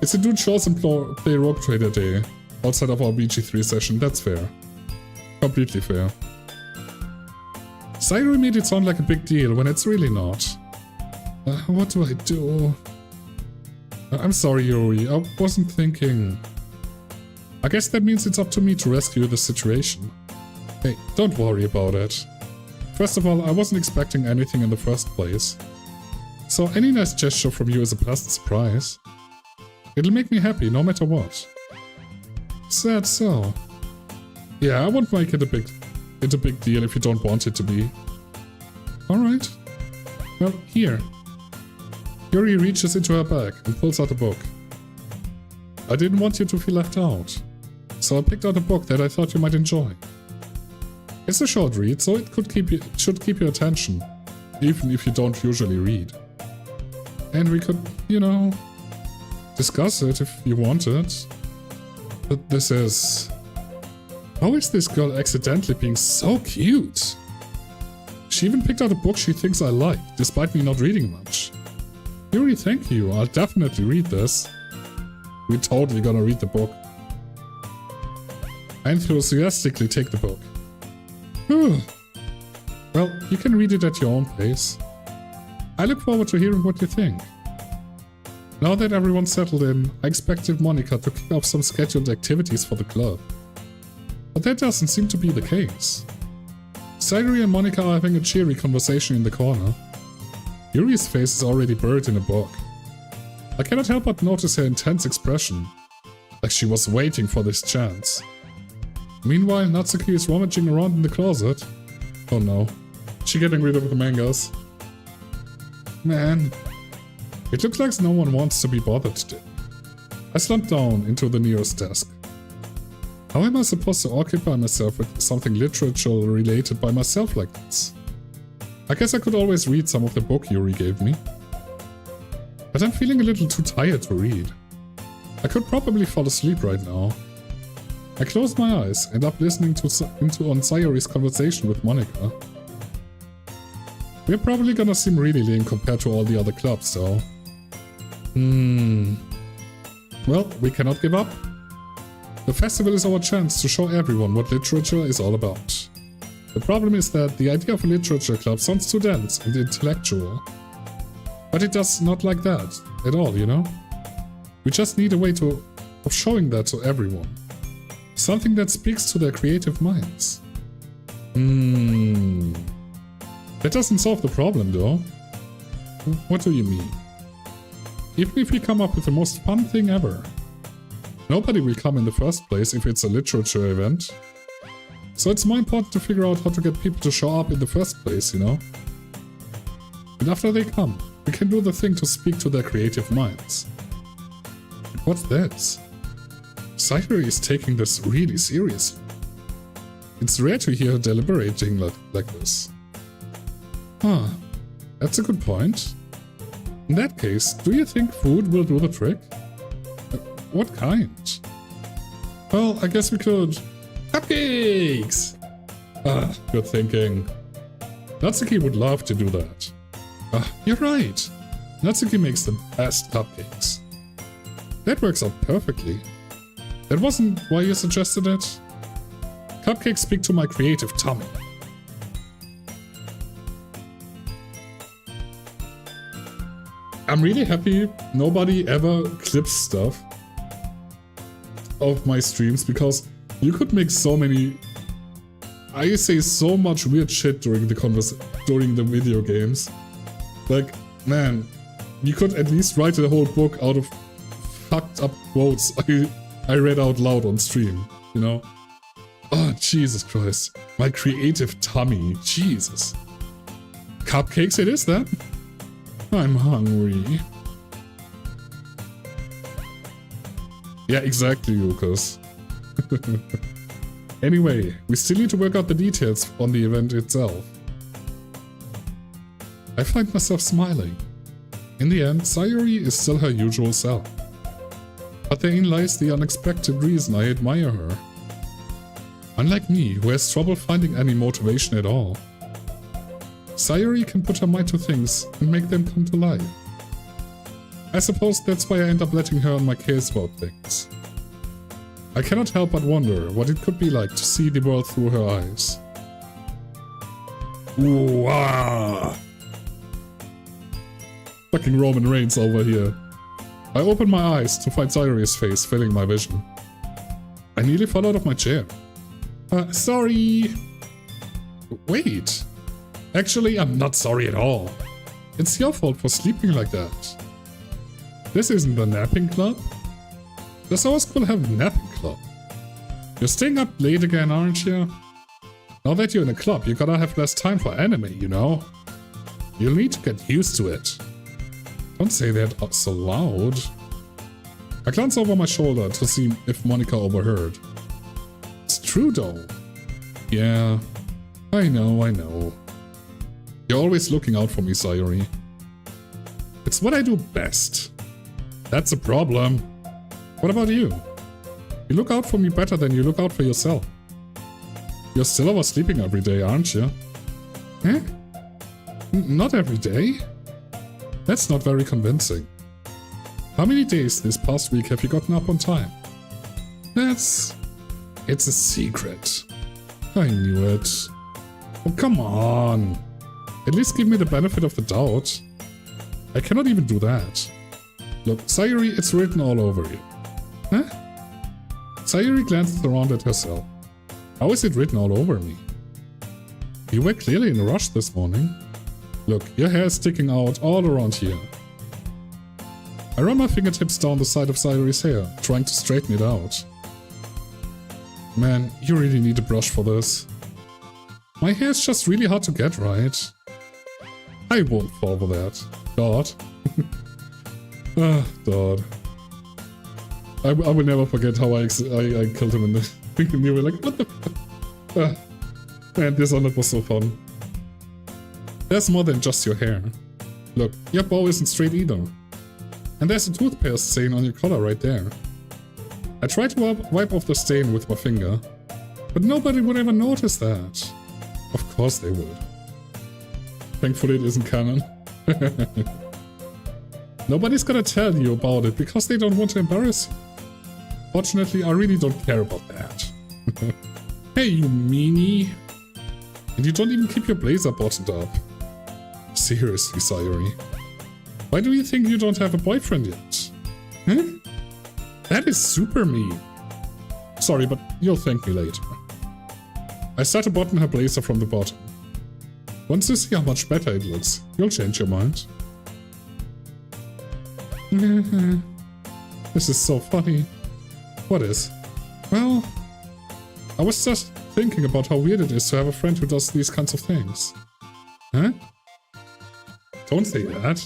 It's a dude shows and play Rogue Trader Day outside of our BG3 session. That's fair. Completely fair. Sayuri made it sound like a big deal when it's really not. What do I do? I'm sorry, Yuri. I wasn't thinking. I guess that means it's up to me to rescue the situation. Hey, don't worry about it. First of all, I wasn't expecting anything in the first place. So any nice gesture from you is a pleasant surprise. It'll make me happy no matter what. Is that so? Yeah, I won't make it a big deal if you don't want it to be. Alright. Well, here. Yuri reaches into her bag and pulls out a book. I didn't want you to feel left out, so I picked out a book that I thought you might enjoy. It's a short read, so it should keep your attention, even if you don't usually read. And we could, you know, discuss it if you wanted. But this is... How is this girl accidentally being so cute? She even picked out a book she thinks I like, despite me not reading much. Yuri, thank you. I'll definitely read this. We're totally gonna read the book. I enthusiastically take the book. Well, you can read it at your own pace. I look forward to hearing what you think. Now that everyone's settled in, I expected Monica to kick off some scheduled activities for the club. But that doesn't seem to be the case. Sayuri and Monica are having a cheery conversation in the corner. Yuri's face is already buried in a book. I cannot help but notice her intense expression, like she was waiting for this chance. Meanwhile, Natsuki is rummaging around in the closet. Oh no, she getting rid of the mangas. Man, it looks like no one wants to be bothered today. I slumped down into the nearest desk. How am I supposed to occupy myself with something literature related by myself like this? I guess I could always read some of the book Yuri gave me. But I'm feeling a little too tired to read. I could probably fall asleep right now. I closed my eyes and up listening on Sayuri's conversation with Monica. We're probably gonna seem really lame compared to all the other clubs though. Well, we cannot give up. The festival is our chance to show everyone what literature is all about. The problem is that the idea of a literature club sounds too dense and intellectual. But it does not like that at all, you know? We just need a way of showing that to everyone. Something that speaks to their creative minds. That doesn't solve the problem though. What do you mean? Even if we come up with the most fun thing ever, nobody will come in the first place if it's a literature event. So it's more important to figure out how to get people to show up in the first place, you know? And after they come, we can do the thing to speak to their creative minds. What's this? Sayuri is taking this really seriously. It's rare to hear her deliberating like this. Huh, that's a good point. In that case, do you think food will do the trick? What kind? Well, I guess we could... Cupcakes! Good thinking. Natsuki would love to do that. You're right. Natsuki makes the best cupcakes. That works out perfectly. That wasn't why you suggested it? Cupcakes speak to my creative tummy. I'm really happy nobody ever clips stuff of my streams, because you could make so many... I say so much weird shit during the video games. Like, man, you could at least write a whole book out of fucked up quotes I read out loud on stream, you know? Oh, Jesus Christ. My creative tummy. Jesus. Cupcakes it is then? I'm hungry. Yeah, exactly, Lucas. Anyway, we still need to work out the details on the event itself. I find myself smiling. In the end, Sayuri is still her usual self. But therein lies the unexpected reason I admire her. Unlike me, who has trouble finding any motivation at all, Sayuri can put her mind to things and make them come to life. I suppose that's why I end up letting her on my case about things. I cannot help but wonder what it could be like to see the world through her eyes. Ooh, ah! Fucking Roman Reigns over here. I open my eyes to find Sayuri's face filling my vision. I nearly fell out of my chair. Sorry. Wait. Actually, I'm not sorry at all. It's your fault for sleeping like that. This isn't the napping club. Does our school have a napping club? You're staying up late again, aren't you? Now that you're in a club, you gotta have less time for anime, you know? You'll need to get used to it. Don't say that so loud. I glance over my shoulder to see if Monica overheard. It's true though. Yeah, I know. You're always looking out for me, Sayuri. It's what I do best. That's a problem. What about you? You look out for me better than you look out for yourself. You're still oversleeping every day, aren't you? Eh? Not every day? That's not very convincing. How many days this past week have you gotten up on time? It's a secret. I knew it. Oh, come on. At least give me the benefit of the doubt. I cannot even do that. Look, Sayuri, it's written all over you. Huh? Sayuri glances around at herself. How is it written all over me? You were clearly in a rush this morning. Look, your hair is sticking out all around here. I run my fingertips down the side of Sayori's hair, trying to straighten it out. Man, you really need a brush for this. My hair is just really hard to get right. I won't fall for that. God. God. I will never forget how I killed him in the thing, and you were like, what the fuck? Man, Dishonored was so fun. There's more than just your hair. Look, your bow isn't straight either. And there's a toothpaste stain on your collar right there. I tried to wipe off the stain with my finger, but nobody would ever notice that. Of course they would. Thankfully it isn't canon. Nobody's gonna tell you about it because they don't want to embarrass you. Fortunately, I really don't care about that. Hey, you meanie! And you don't even keep your blazer buttoned up. Seriously, Sayori. Why do you think you don't have a boyfriend yet? Huh? That is super mean. Sorry, but you'll thank me later. I start to button her blazer from the bottom. Once you see how much better it looks, you'll change your mind. This is so funny. What is? Well, I was just thinking about how weird it is to have a friend who does these kinds of things. Huh? Don't say that.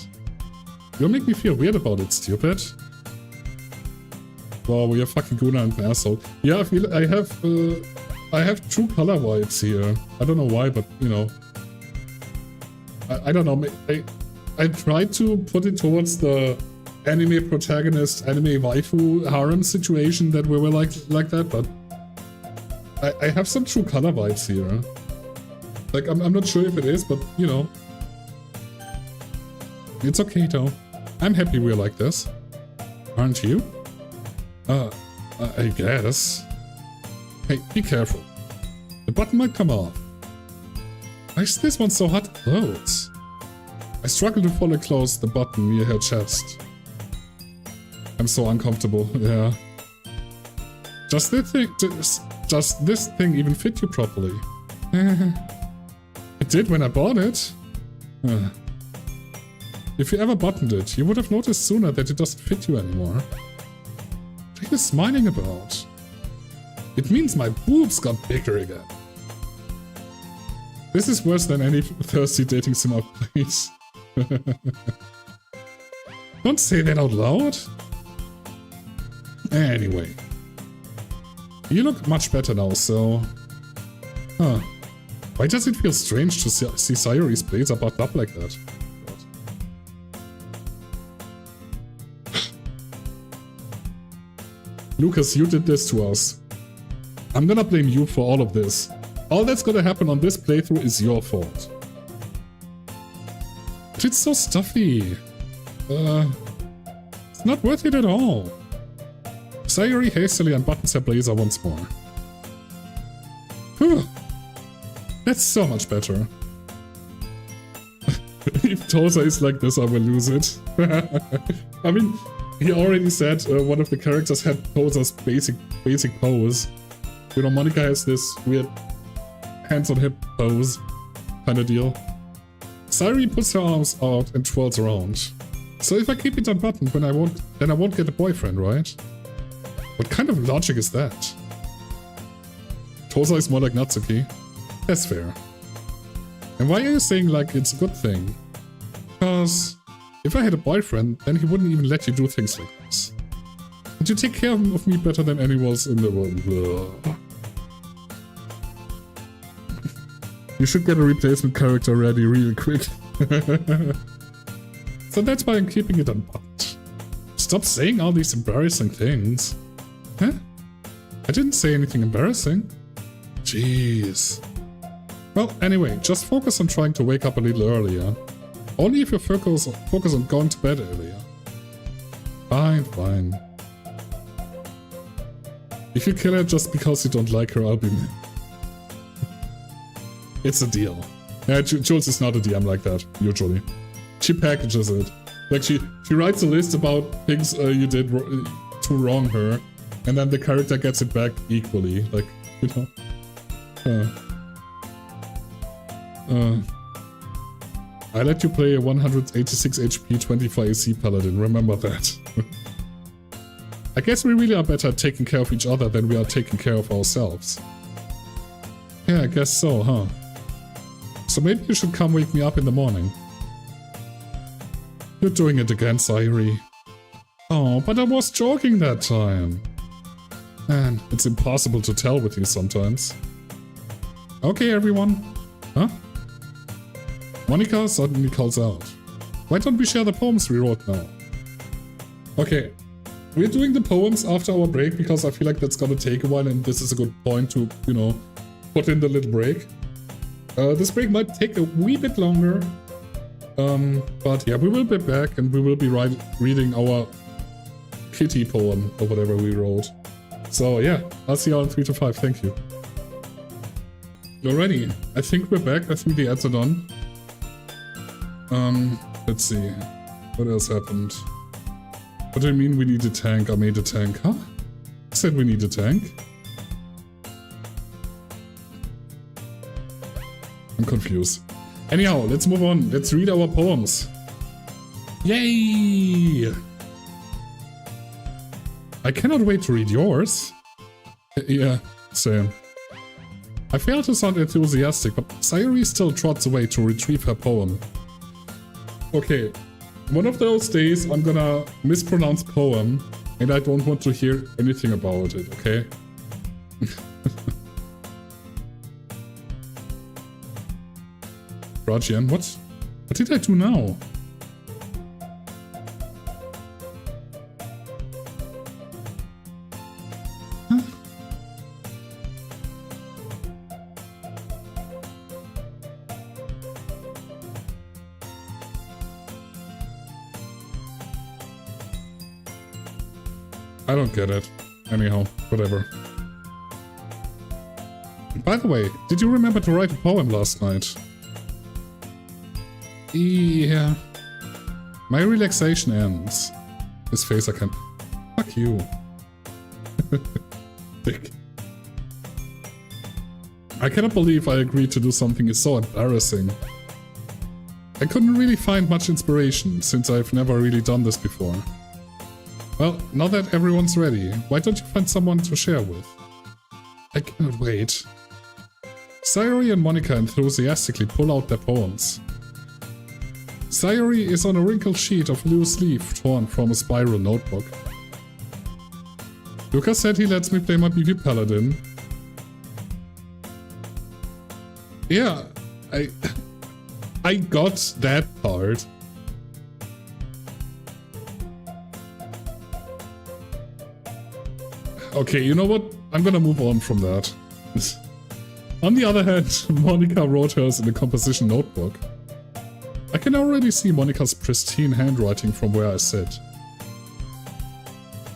You'll make me feel weird about it, stupid. Wow, you're fucking Guna and an asshole. Yeah, I have true color vibes here. I don't know why, but you know. I don't know. I tried to put it towards the anime protagonist, anime waifu harem situation that we were like that, but I have some true color vibes here. Like I'm not sure if it is, but you know. It's okay though. I'm happy we're like this. Aren't you? I guess. Hey, be careful. The button might come off. Why is this one so hard to close? I struggle to fully close the button near her chest. I'm so uncomfortable, yeah. Does this thing even fit you properly? It did when I bought it. If you ever buttoned it, you would have noticed sooner that it doesn't fit you anymore. What are you smiling about? It means my boobs got bigger again. This is worse than any thirsty dating sim I've played. Don't say that out loud. Anyway. You look much better now, so... Huh. Why does it feel strange to see Sayori's blazer buttoned up like that? Lucas, you did this to us. I'm gonna blame you for all of this. All that's gonna happen on this playthrough is your fault. But it's so stuffy. It's not worth it at all. Sayori hastily unbuttons her blazer once more. Whew. That's so much better. If Tosa is like this, I will lose it. I mean, he already said one of the characters had Tosa's basic pose. You know, Monica has this weird hands on hip pose kind of deal. Sayori puts her arms out and twirls around. So if I keep it unbuttoned, then I won't get a boyfriend, right? What kind of logic is that? Tosa is more like Natsuki. That's fair. And why are you saying like it's a good thing? Because if I had a boyfriend, then he wouldn't even let you do things like this. And you take care of me better than anyone else in the world. Blah. You should get a replacement character ready really quick. So that's why I'm keeping it unbuttoned. Stop saying all these embarrassing things. Huh? I didn't say anything embarrassing. Jeez. Well, anyway, just focus on trying to wake up a little earlier. Only if you focus on going to bed earlier. Fine, fine. If you kill her just because you don't like her, I'll be... It's a deal. Yeah, Jules is not a DM like that, usually. She packages it. Like, she writes a list about things you did to wrong her, and then the character gets it back equally. Like, you know. I let you play a 186 HP 25 AC paladin, remember that. I guess we really are better at taking care of each other than we are taking care of ourselves. Yeah, I guess so, huh? So maybe you should come wake me up in the morning. You're doing it again, Sayuri. Oh, but I was joking that time. Man, it's impossible to tell with you sometimes. Okay, everyone. Huh? Monika suddenly calls out. Why don't we share the poems we wrote now? Okay, we're doing the poems after our break because I feel like that's gonna take a while and this is a good point to, you know, put in the little break. This break might take a wee bit longer. But yeah, we will be back and we will be reading our kitty poem or whatever we wrote. So yeah, I'll see you all in 3 to 5, thank you. Alrighty, I think we're back, I think the ads are done. Let's see, what else happened? What do you mean we need a tank? I made a tank, huh? I said we need a tank. I'm confused. Anyhow, let's move on, let's read our poems. Yay! I cannot wait to read yours. Yeah, same. I fail to sound enthusiastic, but Sayuri still trots away to retrieve her poem. Okay, one of those days I'm gonna mispronounce poem, and I don't want to hear anything about it, okay? Rajian, what did I do now? Huh? I don't get it. Anyhow, whatever. By the way, did you remember to write a poem last night? Yeah. My relaxation ends. His face I can... Fuck you. Dick. I cannot believe I agreed to do something is so embarrassing. I couldn't really find much inspiration, since I've never really done this before. Well, now that everyone's ready, why don't you find someone to share with? I cannot wait. Sayuri and Monika enthusiastically pull out their poems. Sayuri is on a wrinkled sheet of loose leaf torn from a spiral notebook. Lucas said he lets me play my BB Paladin. Yeah, I got that part. Okay, you know what? I'm gonna move on from that. On the other hand, Monika wrote hers in a composition notebook. I can already see Monika's pristine handwriting from where I sit.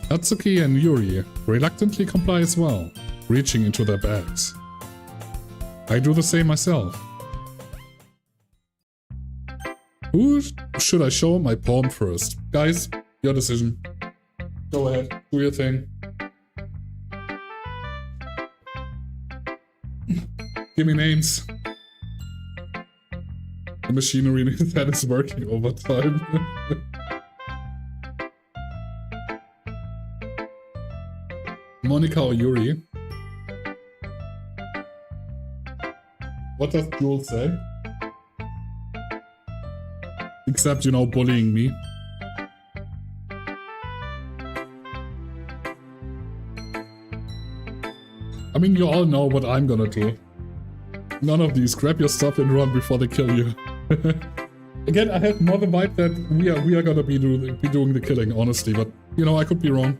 Natsuki and Yuri reluctantly comply as well, reaching into their bags. I do the same myself. Who should I show my poem first? Guys, your decision. Go ahead, do your thing. Give me names. The machinery that is working overtime. Monika or Yuri? What does Jules say? Except, you know, bullying me. I mean, you all know what I'm gonna do. None of these. Grab your stuff and run before they kill you. Again, I have more the vibe that we are gonna be doing the killing, honestly, but you know, I could be wrong.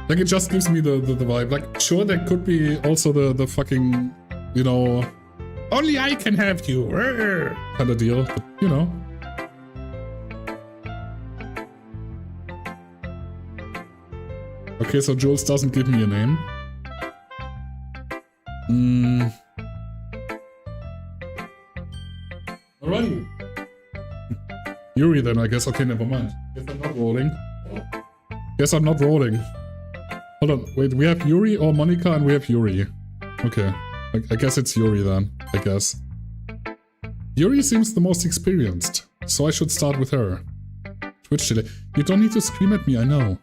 Like, it just gives me the vibe. Like, sure, there could be also the fucking, you know, only I can have you kind of deal, but you know. Okay, so Jules doesn't give me a name. Alrighty. Yuri then, I guess. Okay, never mind. Guess I'm not rolling. Guess I'm not rolling. Hold on, wait, we have Yuri or Monika and we have Yuri. Okay, I guess it's Yuri then. I guess. Yuri seems the most experienced, so I should start with her. Twitch delay. You don't need to scream at me, I know.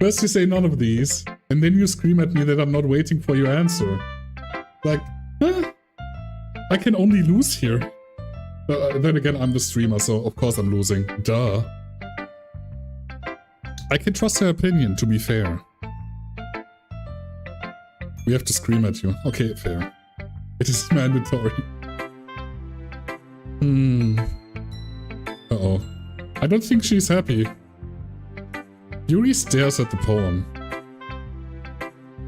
First you say none of these, and then you scream at me that I'm not waiting for your answer. Like, huh? I can only lose here. Then again, I'm the streamer, so of course I'm losing. Duh. I can trust her opinion, to be fair. We have to scream at you. Okay, fair. It is mandatory. Uh-oh. I don't think she's happy. Yuri stares at the poem.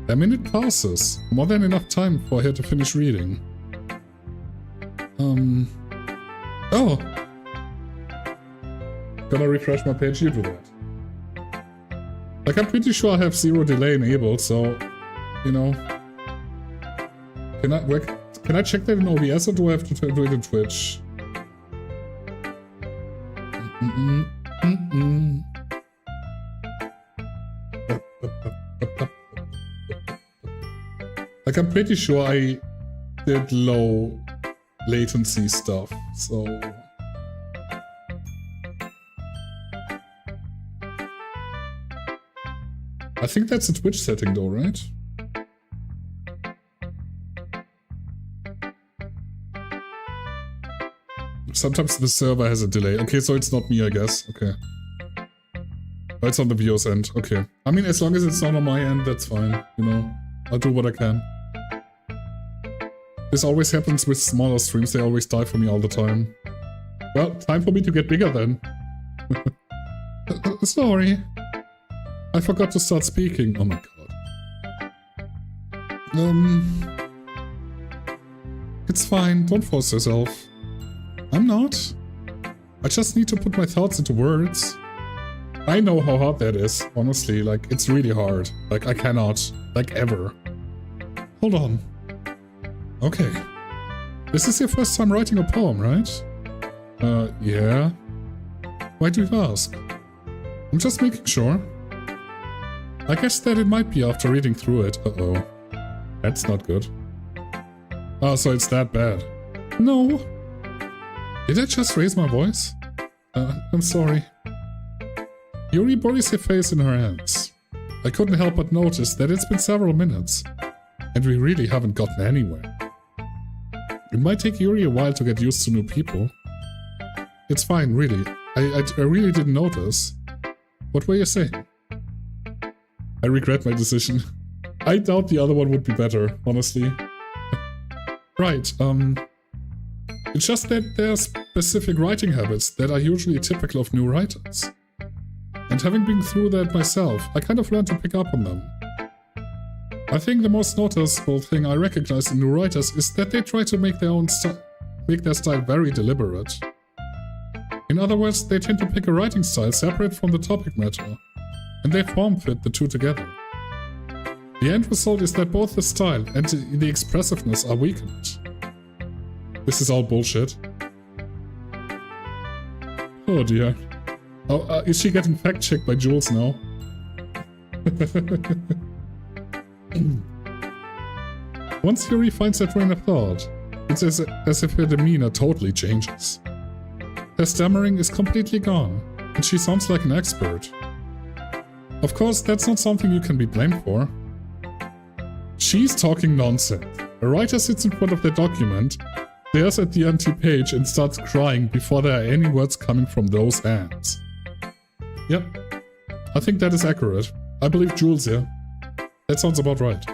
A minute passes. More than enough time for her to finish reading. Oh! Gonna refresh my page, you do that. Like, I'm pretty sure I have 0 delay enabled, so... You know... Can I check that in OBS or do I have to do it in Twitch? Like, I'm pretty sure I did low latency stuff, so... I think that's a Twitch setting though, right? Sometimes the server has a delay. Okay, so it's not me, I guess. Okay. Oh, it's on the viewer's end. Okay. I mean, as long as it's not on my end, that's fine. You know, I'll do what I can. This always happens with smaller streams. They always die for me all the time. Well, time for me to get bigger then. Sorry. I forgot to start speaking. Oh my god. It's fine. Don't force yourself. I'm not. I just need to put my thoughts into words. I know how hard that is, honestly. Like, it's really hard. Like, I cannot. Like, ever. Hold on. Okay. This is your first time writing a poem, right? Yeah. Why do you ask? I'm just making sure. I guess that it might be after reading through it. Uh-oh. That's not good. Oh, so it's that bad. No. Did I just raise my voice? I'm sorry. Yuri buries her face in her hands. I couldn't help but notice that it's been several minutes, and we really haven't gotten anywhere. It might take Yuri a while to get used to new people. It's fine, really. I really didn't notice. What were you saying? I regret my decision. I doubt the other one would be better, honestly. Right, it's just that there are specific writing habits that are usually typical of new writers. And having been through that myself, I kind of learned to pick up on them. I think the most noticeable thing I recognize in new writers is that they try to make their style very deliberate. In other words, they tend to pick a writing style separate from the topic matter, and they form fit the two together. The end result is that both the style and the expressiveness are weakened. This is all bullshit. Oh dear. Oh, is she getting fact-checked by Jules now? Once Yuri finds her train of thought, it's as if her demeanor totally changes. Her stammering is completely gone, and she sounds like an expert. Of course, that's not something you can be blamed for. She's talking nonsense. A writer sits in front of their document, stares at the empty page and starts crying before there are any words coming from those hands. Yep, I think that is accurate. I believe Jules here. That sounds about right.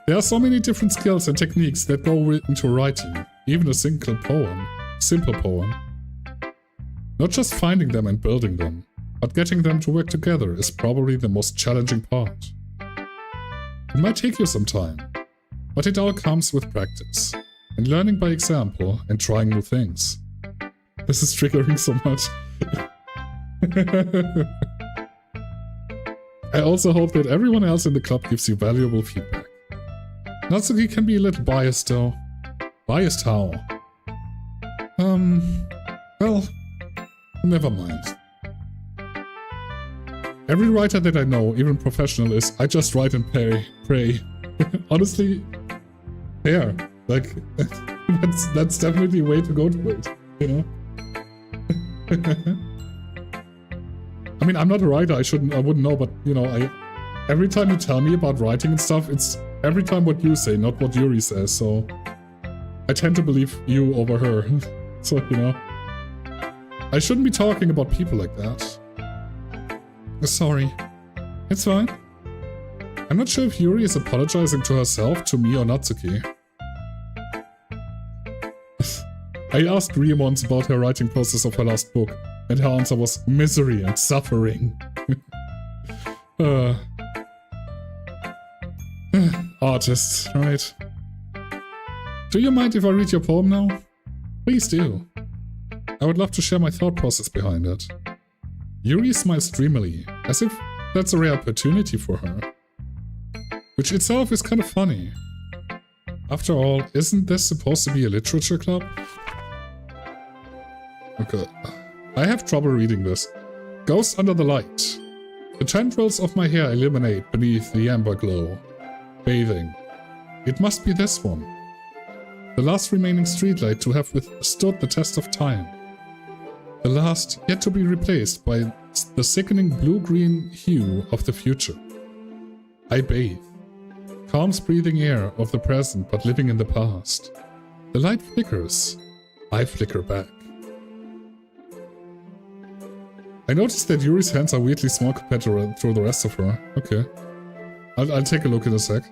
There are so many different skills and techniques that go into writing, even a simple poem. Not just finding them and building them, but getting them to work together is probably the most challenging part. It might take you some time, but it all comes with practice, and learning by example and trying new things. This is triggering so much. I also hope that everyone else in the club gives you valuable feedback. Natsuki can be a little biased though. Biased how? Well, never mind. Every writer that I know, even professional, is I just write and pray. honestly, fair. Like, that's definitely a way to go to it, you know? I mean, I'm not a writer, I wouldn't know, but, you know, every time you tell me about writing and stuff, it's every time what you say, not what Yuri says, so I tend to believe you over her. So, you know, I shouldn't be talking about people like that. Sorry. It's fine. I'm not sure if Yuri is apologizing to herself, to me, or Natsuki. I asked Rie once about her writing process of her last book, and her answer was misery and suffering. Artists, right? Do you mind if I read your poem now? Please do. I would love to share my thought process behind it. Yuri smiles dreamily, as if that's a rare opportunity for her. Which itself is kind of funny. After all, isn't this supposed to be a literature club? Okay. I have trouble reading this. Ghost under the light. The tendrils of my hair illuminate beneath the amber glow. Bathing. It must be this one. The last remaining streetlight to have withstood the test of time. The last yet to be replaced by the sickening blue-green hue of the future. I bathe. Calm breathing air of the present but living in the past. The light flickers. I flicker back. I noticed that Yuri's hands are weirdly small compared to the rest of her. Okay. I'll take a look in a sec.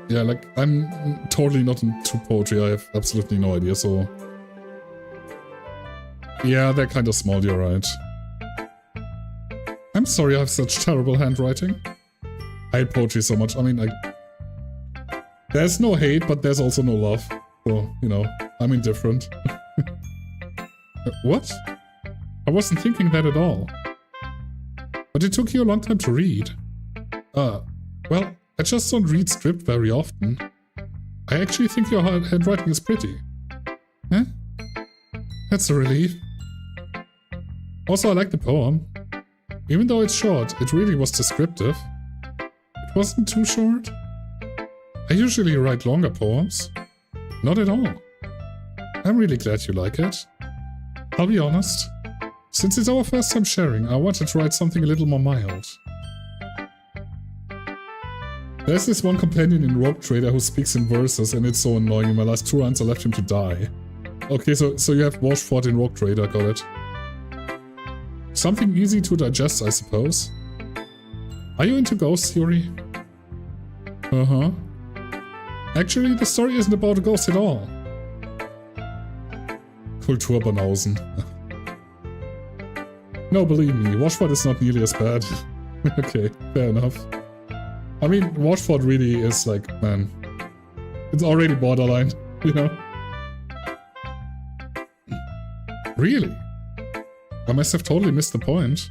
Yeah, like, I'm totally not into poetry, I have absolutely no idea, so... Yeah, they're kind of small, you're right. I'm sorry I have such terrible handwriting. I hate poetry so much, I mean, there's no hate, but there's also no love. So, you know, I'm indifferent. What? I wasn't thinking that at all. But it took you a long time to read. Well, I just don't read script very often. I actually think your handwriting is pretty. Eh? That's a relief. Also, I like the poem. Even though it's short, it really was descriptive. It wasn't too short. I usually write longer poems. Not at all. I'm really glad you like it. I'll be honest. Since it's our first time sharing, I wanted to write something a little more mild. There's this one companion in Rogue Trader who speaks in verses and it's so annoying. In my last 2 rounds I left him to die. Okay, so you have Washford in Rogue Trader, got it. Something easy to digest, I suppose. Are you into ghosts, Yuri? Uh-huh. Actually, the story isn't about a ghost at all. Kulturbanausen. No, believe me, Washford is not nearly as bad. Okay, fair enough. I mean, Washford really is like, man, it's already borderline, you know? Really? I must have totally missed the point.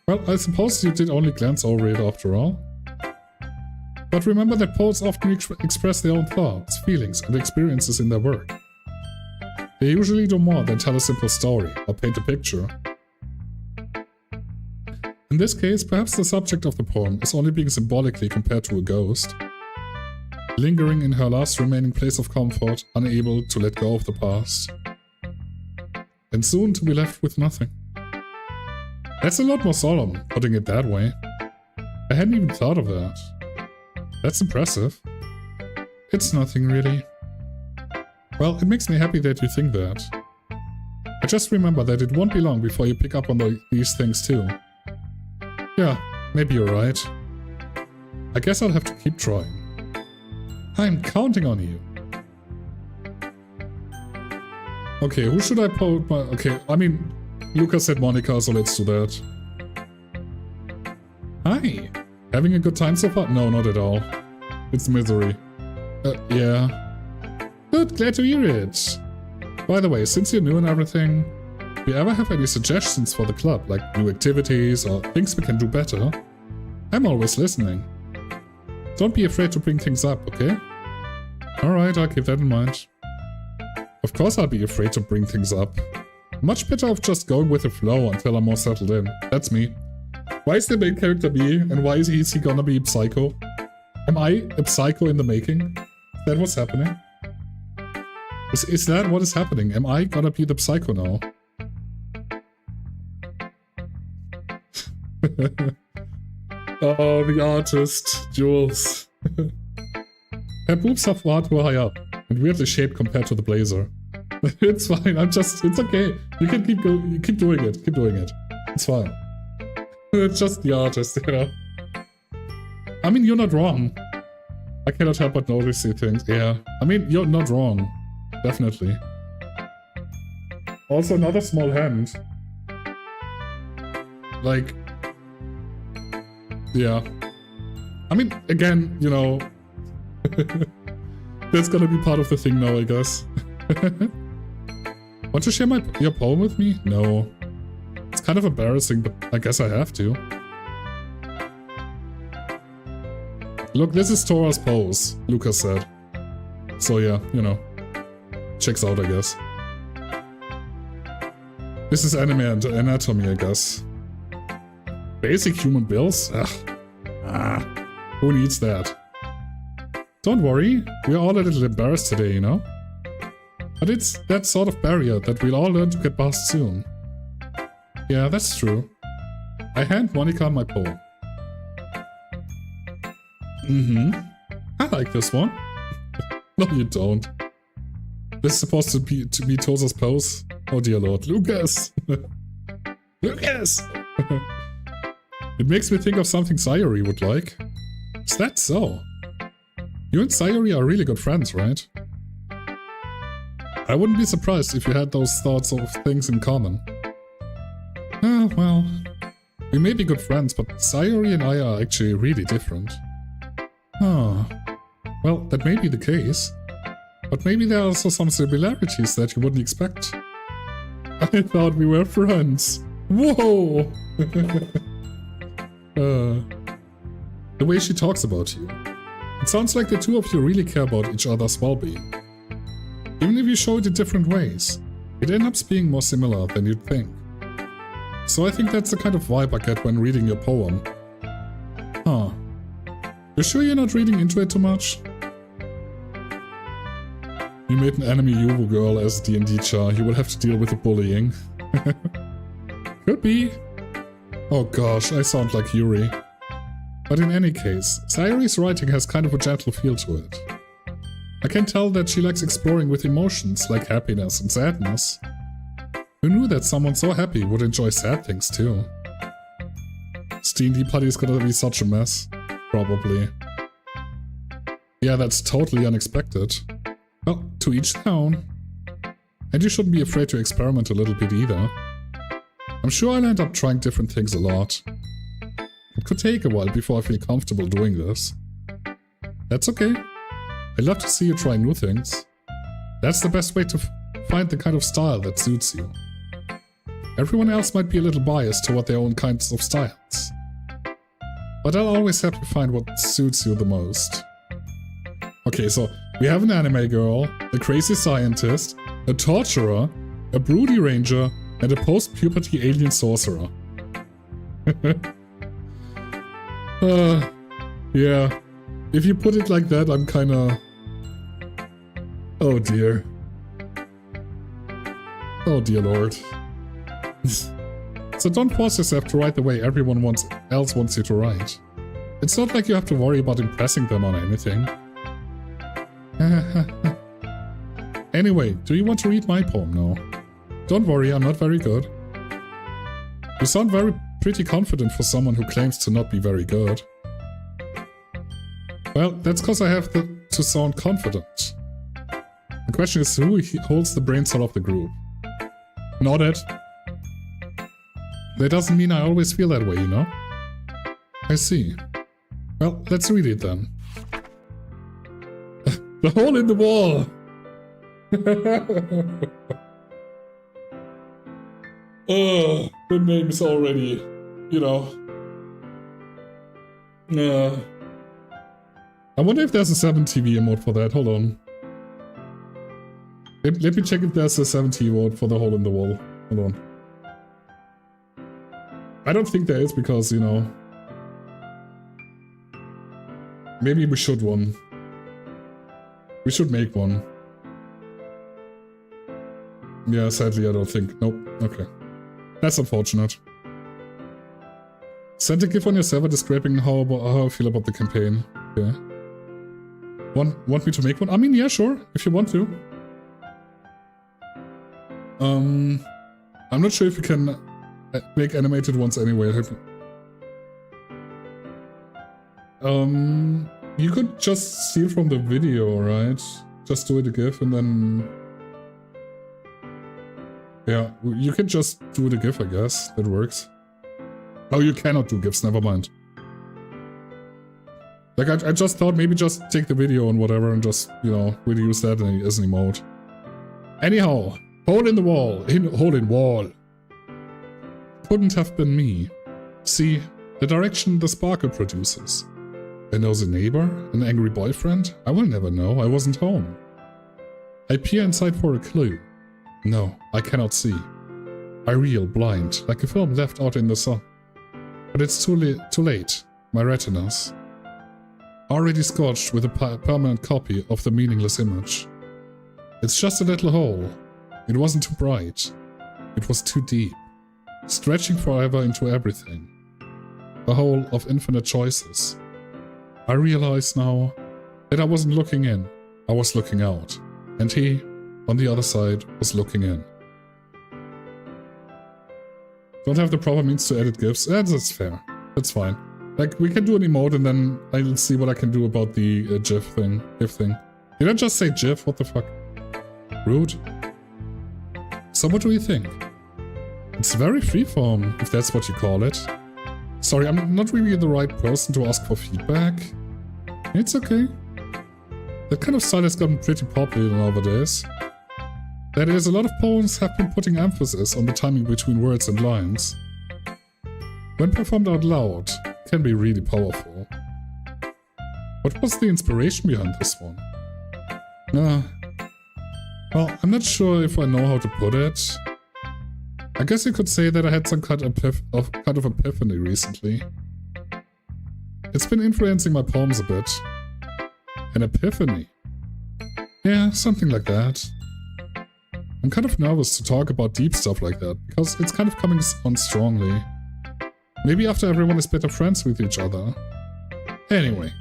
Well, I suppose you did only glance over it after all. But remember that poets often express their own thoughts, feelings, and experiences in their work. They usually do more than tell a simple story or paint a picture. In this case, perhaps the subject of the poem is only being symbolically compared to a ghost, lingering in her last remaining place of comfort, unable to let go of the past, and soon to be left with nothing. That's a lot more solemn, putting it that way. I hadn't even thought of that. That's impressive. It's nothing, really. Well, it makes me happy that you think that. I just remember that it won't be long before you pick up on these things too. Yeah, maybe you're right. I guess I'll have to keep trying. I'm counting on you. Okay, who should I post my... Okay, I mean, Lucas said Monica, so let's do that. Hi! Having a good time so far? No, not at all. It's misery. Yeah. Good, glad to hear it. By the way, since you're new and everything, if you ever have any suggestions for the club, like new activities or things we can do better, I'm always listening. Don't be afraid to bring things up, okay? Alright, I'll keep that in mind. Of course I'll be afraid to bring things up. Much better off just going with the flow until I'm more settled in. That's me. Why is the main character me, and why is he gonna be psycho? Am I a psycho in the making? Is that what's happening? Is that what is happening? Am I gonna be the psycho now? Oh, the artist, Jules. Her boobs are far too high up, and weirdly shaped compared to the blazer. It's fine, it's okay. You can keep doing it, It's fine. It's just the artist, you know. I mean, you're not wrong. I cannot help but notice these things, yeah. I mean, you're not wrong. Definitely. Also, another small hand. Like... yeah. I mean, again, you know... that's gonna be part of the thing now, I guess. Want to share your poem with me? No. It's kind of embarrassing, but I guess I have to. Look, this is Tora's pose, Lucas said. So yeah, you know. Checks out, I guess. This is anime and anatomy, I guess. Basic human bills? Ugh. Who needs that? Don't worry, we're all a little embarrassed today, you know? But it's that sort of barrier that we'll all learn to get past soon. Yeah, that's true. I hand Monica my poem. I like this one. No, you don't. This is supposed to be Tosa's pose. Oh dear lord. Lucas! Lucas! It makes me think of something Sayuri would like. Is that so? You and Sayuri are really good friends, right? I wouldn't be surprised if you had those sorts of things in common. Well, we may be good friends, but Sayuri and I are actually really different. Well, that may be the case. But maybe there are also some similarities that you wouldn't expect. I thought we were friends. Whoa! The way she talks about you. It sounds like the two of you really care about each other's well-being. Even if you show it in different ways, it ends up being more similar than you'd think. So I think that's the kind of vibe I get when reading your poem. You sure you're not reading into it too much? You made an enemy Yuvu girl as a D&D char, you will have to deal with the bullying. Could be. Oh gosh, I sound like Yuri. But in any case, Sayuri's writing has kind of a gentle feel to it. I can tell that she likes exploring with emotions like happiness and sadness. Who knew that someone so happy would enjoy sad things too? This D&D party is gonna be such a mess. Probably. Yeah, that's totally unexpected. Well, to each their own. And you shouldn't be afraid to experiment a little bit either. I'm sure I'll end up trying different things a lot. It could take a while before I feel comfortable doing this. That's okay. I'd love to see you try new things. That's the best way to find the kind of style that suits you. Everyone else might be a little biased toward their own kinds of styles. But I'll always have to find what suits you the most. Okay, so we have an anime girl, a crazy scientist, a torturer, a broody ranger, and a post-puberty alien sorcerer. Yeah. If you put it like that, I'm kinda... oh dear. Oh dear lord. So don't force yourself to write the way everyone else wants you to write. It's not like you have to worry about impressing them on anything. Anyway, do you want to read my poem now? Don't worry, I'm not very good. You sound pretty confident for someone who claims to not be very good. Well, that's because I have to sound confident. The question is who holds the brain cell of the group. Not it. That doesn't mean I always feel that way, you know? I see. Well, let's read it then. The hole in the wall! Oh, the name is already, you know. I wonder if there's a 7TV emote for that, hold on. Let me check if there's a 7TV emote for the hole in the wall. Hold on. I don't think there is because, you know... Maybe we should one. We should make one. Yeah, sadly I don't think. Nope. Okay. That's unfortunate. Send a GIF on your server describing how I feel about the campaign. Okay. Want me to make one? I mean, yeah, sure. If you want to. I'm not sure if you can make animated ones anyway. You could just steal from the video, right? Just do it a GIF and then... Yeah, you can just do the GIF, I guess. That works. Oh, you cannot do GIFs, never mind. Like, I just thought maybe just take the video and whatever and just, you know, really use that as an emote. Anyhow, hole in the wall. Hole in wall. Couldn't have been me. See, the direction the sparkle produces. A nosy neighbor? An angry boyfriend? I will never know, I wasn't home. I peer inside for a clue. No, I cannot see. I reel blind, like a film left out in the sun. But it's too late, my retinas. Already scorched with a permanent copy of the meaningless image. It's just a little hole. It wasn't too bright. It was too deep. Stretching forever into everything. A hole of infinite choices. I realize now that I wasn't looking in, I was looking out. And he, on the other side, was looking in. Don't have the proper means to edit GIFs. That's fair. That's fine. Like, we can do an emote and then I'll see what I can do about the GIF thing. Did I just say GIF? What the fuck? Rude. So what do you think? It's very freeform, if that's what you call it. Sorry, I'm not really the right person to ask for feedback. It's okay. That kind of style has gotten pretty popular nowadays. That is, a lot of poems have been putting emphasis on the timing between words and lines. When performed out loud, it can be really powerful. What was the inspiration behind this one? Well, I'm not sure if I know how to put it. I guess you could say that I had some kind of epiphany recently. It's been influencing my poems a bit. An epiphany? Yeah, something like that. I'm kind of nervous to talk about deep stuff like that, because it's kind of coming on strongly. Maybe after everyone is better friends with each other. Anyway,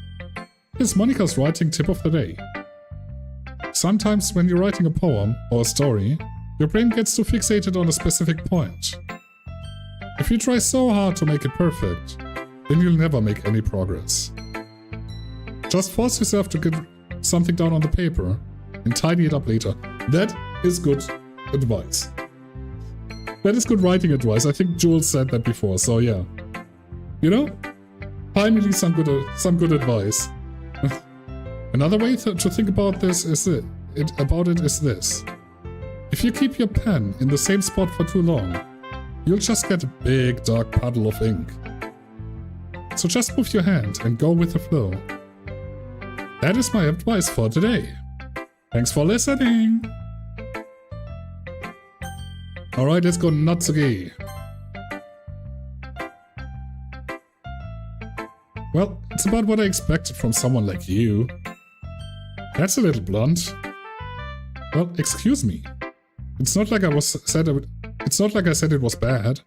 here's Monica's writing tip of the day. Sometimes when you're writing a poem or a story, your brain gets too fixated on a specific point. If you try so hard to make it perfect, then you'll never make any progress. Just force yourself to get something down on the paper and tidy it up later. That is good advice. That is good writing advice. I think Jules said that before, so yeah. You know? Finally some good advice. Another way to think about this is this. If you keep your pen in the same spot for too long, you'll just get a big dark puddle of ink. So just move your hand and go with the flow. That is my advice for today. Thanks for listening! Alright, let's go Natsuki. Well, it's about what I expected from someone like you. That's a little blunt. Well, excuse me. It's not like I said it was bad.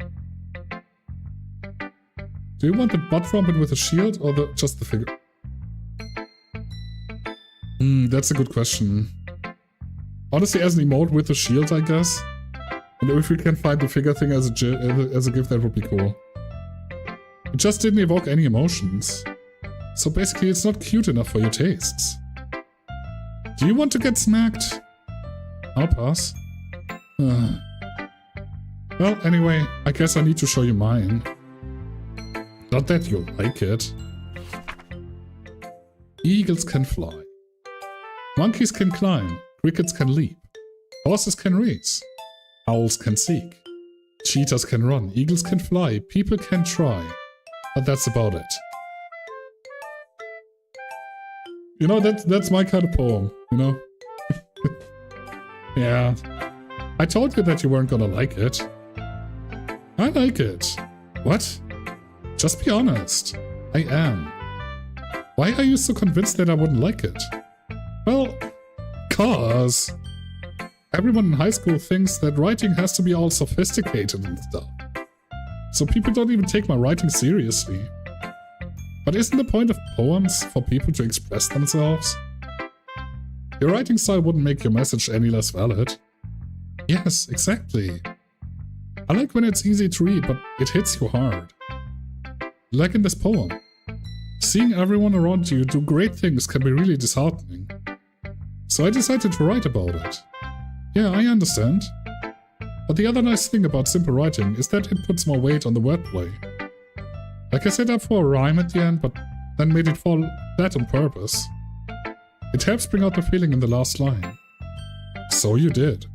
Do you want the butt trumpet with a shield or just the figure? That's a good question. Honestly, as an emote with a shield, I guess. And if we can find the figure thing as a gift, that would be cool. It just didn't evoke any emotions. So basically, it's not cute enough for your tastes. Do you want to get smacked? I'll pass. Well, anyway, I guess I need to show you mine. Not that you'll like it. Eagles can fly. Monkeys can climb. Crickets can leap. Horses can race. Owls can seek. Cheetahs can run. Eagles can fly. People can try. But that's about it. You know, that's my kind of poem, you know? Yeah. I told you that you weren't gonna like it. I like it. What? Just be honest. I am. Why are you so convinced that I wouldn't like it? Well, 'cause everyone in high school thinks that writing has to be all sophisticated and stuff. So people don't even take my writing seriously. But isn't the point of poems for people to express themselves? Your writing style wouldn't make your message any less valid. Yes, exactly. I like when it's easy to read, but it hits you hard. Like in this poem. Seeing everyone around you do great things can be really disheartening. So I decided to write about it. Yeah, I understand. But the other nice thing about simple writing is that it puts more weight on the wordplay. Like I set up for a rhyme at the end, but then made it fall flat on purpose. It helps bring out the feeling in the last line. So you did.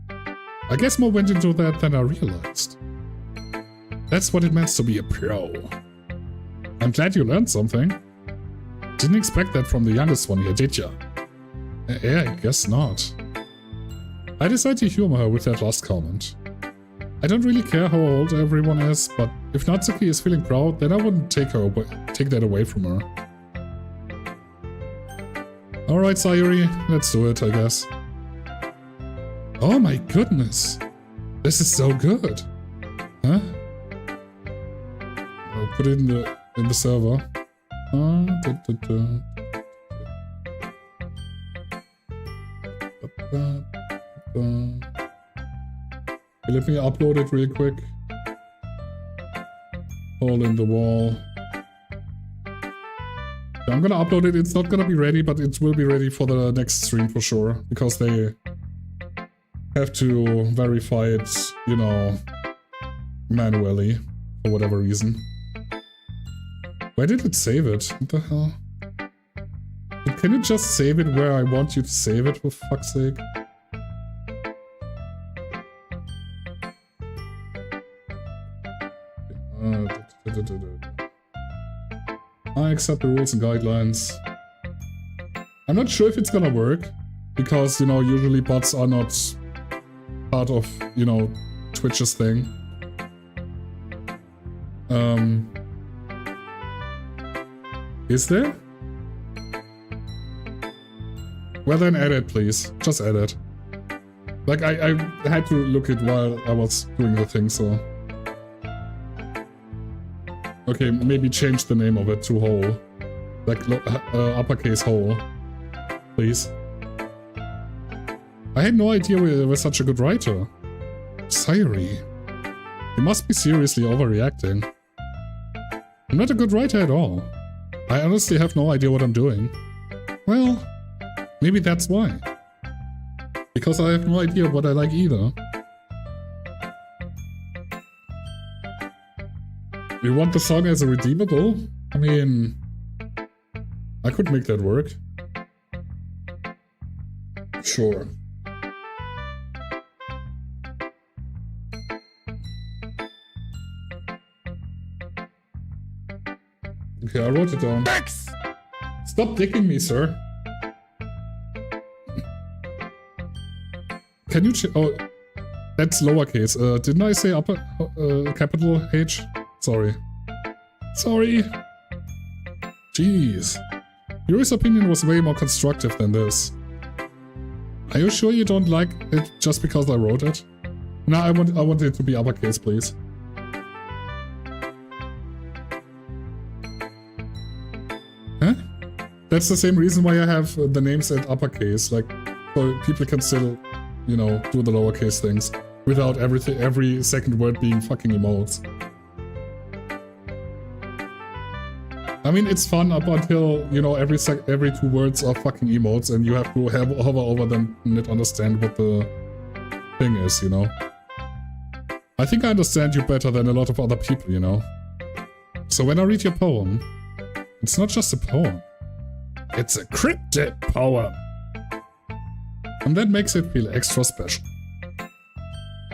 I guess more went into that than I realized. That's what it means to be a pro. I'm glad you learned something. Didn't expect that from the youngest one here, did ya? Yeah, I guess not. I decided to humor her with that last comment. I don't really care how old everyone is, but if Natsuki is feeling proud, then I wouldn't take that away from her. Alright, Sayuri, let's do it, I guess. Oh my goodness! This is so good! Huh? I'll put it in the server. Okay, let me upload it real quick. Hole in the wall. I'm gonna upload it. It's not gonna be ready, but it will be ready for the next stream for sure. Because they have to verify it, you know, manually. For whatever reason. Where did it save it? What the hell? Can it just save it where I want you to save it, for fuck's sake? I accept the rules and guidelines. I'm not sure if it's gonna work, because, you know, usually bots are not part of, you know, Twitch's thing. Is there? Well then add it, please. Just add it. Like, I had to look it while I was doing the thing, so... Okay, maybe change the name of it to Whole. Like, uppercase Whole. Please. I had no idea we were such a good writer. Sayuri. You must be seriously overreacting. I'm not a good writer at all. I honestly have no idea what I'm doing. Well, maybe that's why. Because I have no idea what I like either. You want the song as a redeemable? I mean, I could make that work. Sure. Okay, I wrote it down. X! Stop dicking me, sir. Can you oh, that's lowercase. Didn't I say upper capital H? Sorry. Sorry. Jeez. Yuri's opinion was way more constructive than this. Are you sure you don't like it just because I wrote it? No, I want it to be uppercase, please. Huh? That's the same reason why I have the names at uppercase, like, so people can still, you know, do the lowercase things without every second word being fucking emotes. I mean, it's fun up until, you know, every 2 words are fucking emotes and you have to hover over them and not understand what the thing is, you know. I think I understand you better than a lot of other people, you know. So when I read your poem, it's not just a poem. It's a cryptic poem. And that makes it feel extra special.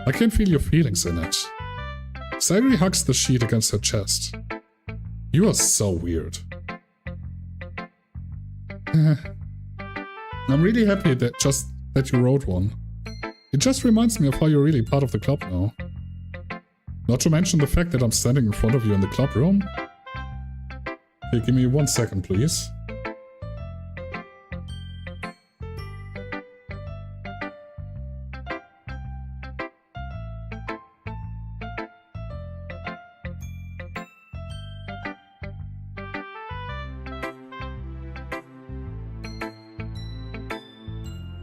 I can feel your feelings in it. Sayuri hugs the sheet against her chest. You are so weird. I'm really happy that you wrote one. It just reminds me of how you're really part of the club now. Not to mention the fact that I'm standing in front of you in the club room. Okay, give me 1 second, please.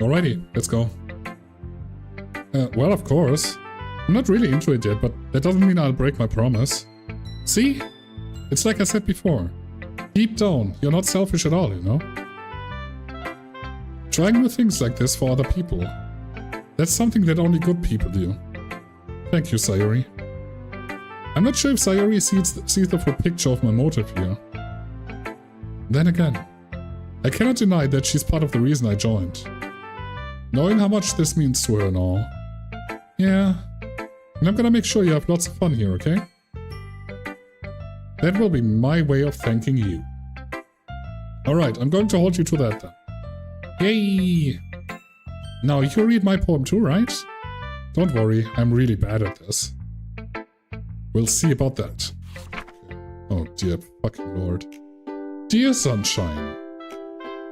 Alrighty, let's go. Well, of course. I'm not really into it yet, but that doesn't mean I'll break my promise. See? It's like I said before. Deep down, you're not selfish at all, you know? Trying new things like this for other people. That's something that only good people do. Thank you, Sayori. I'm not sure if Sayori sees the full picture of my motive here. Then again, I cannot deny that she's part of the reason I joined. Knowing how much this means to her and all. Yeah. And I'm gonna make sure you have lots of fun here, okay? That will be my way of thanking you. Alright, I'm going to hold you to that then. Yay! Now you read my poem too, right? Don't worry, I'm really bad at this. We'll see about that. Oh dear fucking lord. Dear sunshine.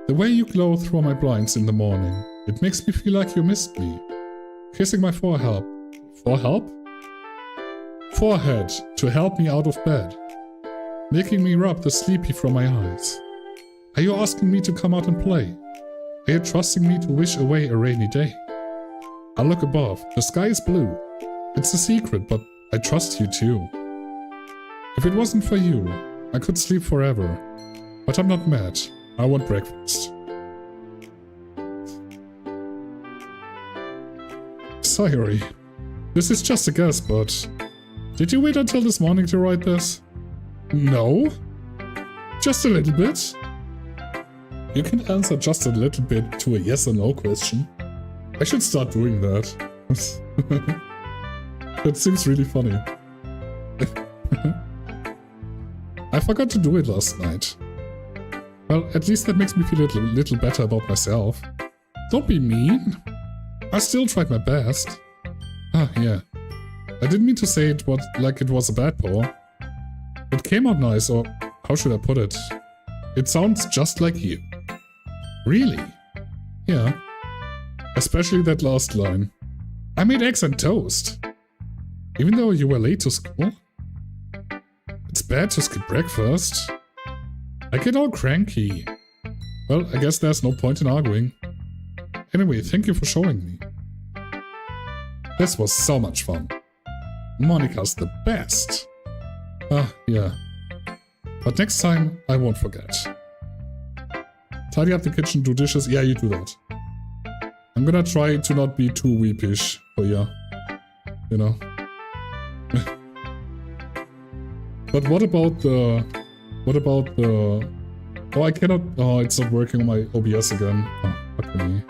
The way you glow through my blinds in the morning, it makes me feel like you missed me. Kissing my forehead. Forehead to help me out of bed. Making me rub the sleepy from my eyes. Are you asking me to come out and play? Are you trusting me to wish away a rainy day? I look above. The sky is blue. It's a secret, but I trust you too. If it wasn't for you, I could sleep forever. But I'm not mad. I want breakfast. Sayori, this is just a guess, but did you wait until this morning to write this? No? Just a little bit? You can answer just a little bit to a yes or no question. I should start doing that. That seems really funny. I forgot to do it last night. Well, at least that makes me feel a little better about myself. Don't be mean. I still tried my best. Ah, yeah. I didn't mean to say it like it was a bad poem. It came out nice, or how should I put it? It sounds just like you. Really? Yeah. Especially that last line. I made eggs and toast. Even though you were late to school? It's bad to skip breakfast. I get all cranky. Well, I guess there's no point in arguing. Anyway, thank you for showing me. This was so much fun. Monika's the best. Ah, yeah. But next time, I won't forget. Tidy up the kitchen, do dishes. Yeah, you do that. I'm gonna try to not be too weepish for you. You know. But what about the... Oh, I cannot... Oh, it's not working on my OBS again. Oh, fuck me.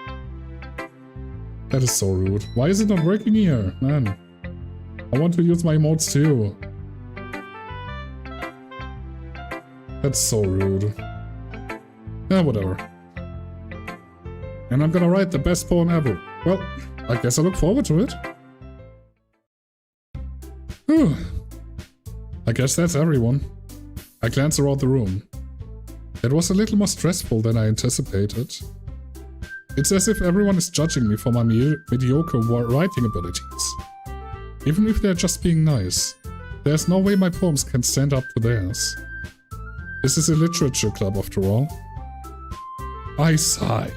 That is so rude. Why is it not working here? Man. I want to use my emotes too. That's so rude. Yeah, whatever. And I'm gonna write the best poem ever. Well, I guess I look forward to it. Whew. I guess that's everyone. I glance around the room. It was a little more stressful than I anticipated. It's as if everyone is judging me for my mediocre writing abilities. Even if they're just being nice, there's no way my poems can stand up to theirs. This is a literature club after all. I sigh.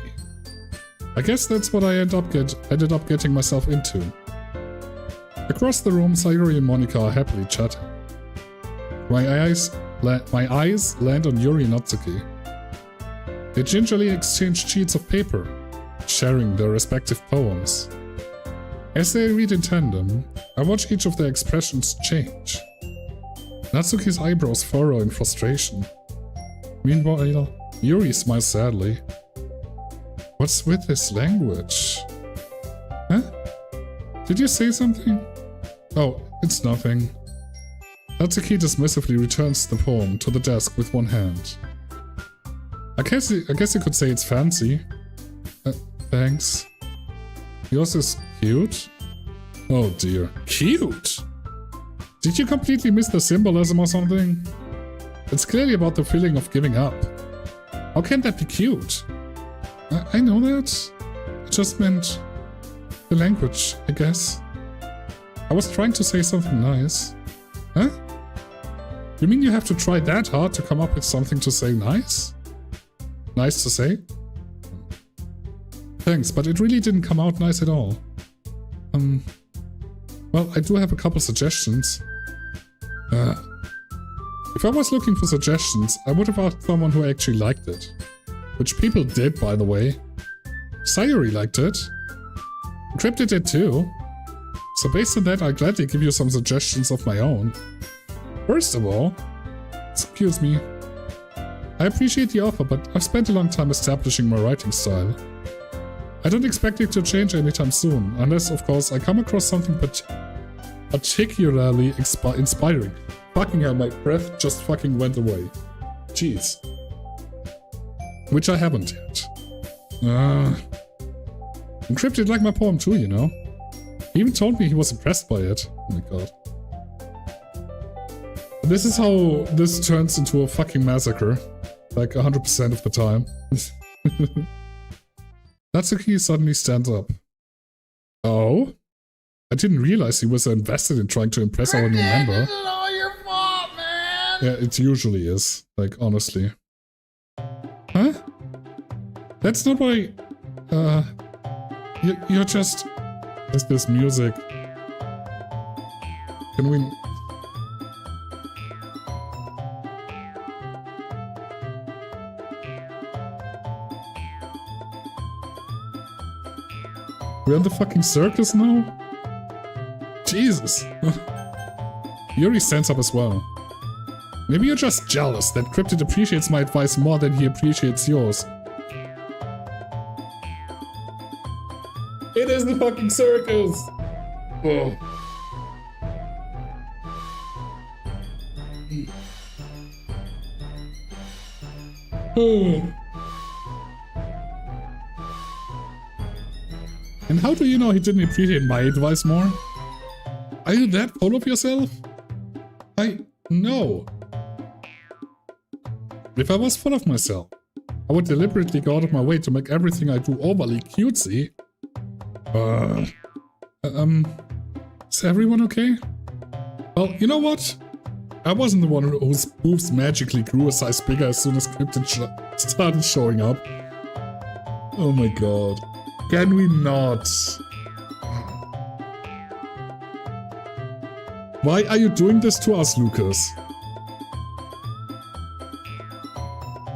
I guess that's what I ended up getting myself into. Across the room, Sayori and Monika are happily chatting. My eyes land on Yuri and Natsuki. They gingerly exchange sheets of paper, sharing their respective poems. As they read in tandem, I watch each of their expressions change. Natsuki's eyebrows furrow in frustration. Meanwhile, Yuri smiles sadly. What's with this language? Huh? Did you say something? Oh, it's nothing. Natsuki dismissively returns the poem to the desk with one hand. I guess you could say it's fancy. Thanks. Yours is Cute? Oh dear. Cute? Did you completely miss the symbolism or something? It's clearly about the feeling of giving up. How can that be cute? I know that. I just meant the language, I guess. I was trying to say something nice. Huh? You mean you have to try that hard to come up with something to say nice? Nice to say? Thanks, but it really didn't come out nice at all. Well, I do have a couple suggestions. If I was looking for suggestions, I would have asked someone who actually liked it. Which people did, by the way. Sayuri liked it. Cryptid did too. So based on that, I'll gladly give you some suggestions of my own. First of all, excuse me. I appreciate the offer, but I've spent a long time establishing my writing style. I don't expect it to change anytime soon, unless, of course, I come across something particularly inspiring. Fucking hell, my breath just fucking went away. Jeez. Which I haven't yet. Encrypted liked my poem too, you know. He even told me he was impressed by it. Oh my god. This is how this turns into a fucking massacre. Like 100% of the time. Natsuki suddenly stands up. Oh? I didn't realize he was invested in trying to impress our new member. This is all your fault, man! Yeah, it usually is. Like, honestly. Huh? That's not why... You're just... There's this music. Can we... We're in the fucking circus now? Jesus. Yuri stands up as well. Maybe you're just jealous that Cryptid appreciates my advice more than he appreciates yours. It is the fucking circus! Oh. Oh. And how do you know he didn't appreciate my advice more? Are you that full of yourself? No. If I was full of myself, I would deliberately go out of my way to make everything I do overly cutesy. Is everyone okay? Well, you know what? I wasn't the one whose boobs magically grew a size bigger as soon as Cryptid started showing up. Oh my god. Can we not? Why are you doing this to us, Lucas?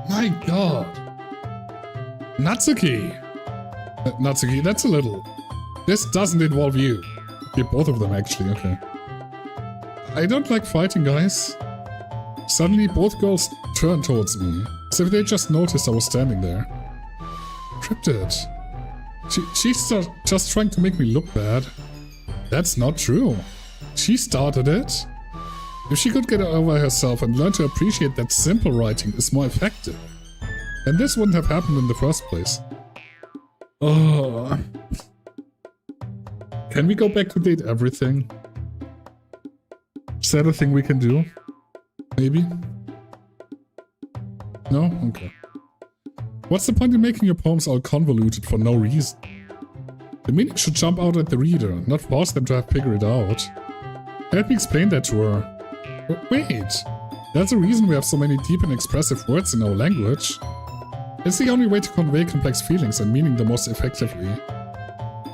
My god. Natsuki. Natsuki, that's a little... This doesn't involve you. Okay, both of them actually, okay. I don't like fighting, guys. Suddenly both girls turned towards me, as if they just noticed I was standing there. Cryptid. She's just trying to make me look bad. That's not true. She started it. If she could get over herself and learn to appreciate that simple writing is more effective, then this wouldn't have happened in the first place. Oh. Can we go back to date everything? Is that a thing we can do? Maybe? No? Okay. What's the point in making your poems all convoluted for no reason? The meaning should jump out at the reader, not force them to have figured it out. Help me explain that to her. Wait! That's the reason we have so many deep and expressive words in our language. It's the only way to convey complex feelings and meaning the most effectively.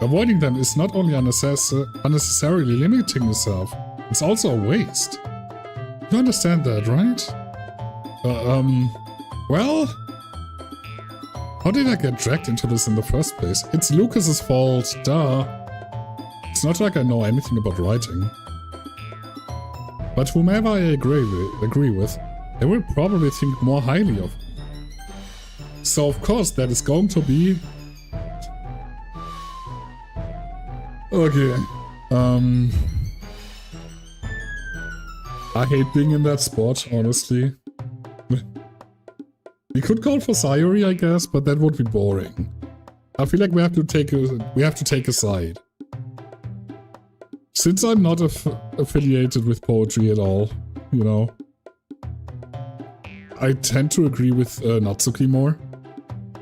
Avoiding them is not only unnecessarily limiting yourself, it's also a waste. You understand that, right? Well... How did I get dragged into this in the first place? It's Lucas's fault, duh. It's not like I know anything about writing. But whomever I agree with, they will probably think more highly of me. So of course that is going to be... Okay. I hate being in that spot, honestly. We could call for Sayuri, I guess, but that would be boring. I feel like we have to take a side. Since I'm not affiliated with poetry at all, you know, I tend to agree with Natsuki more.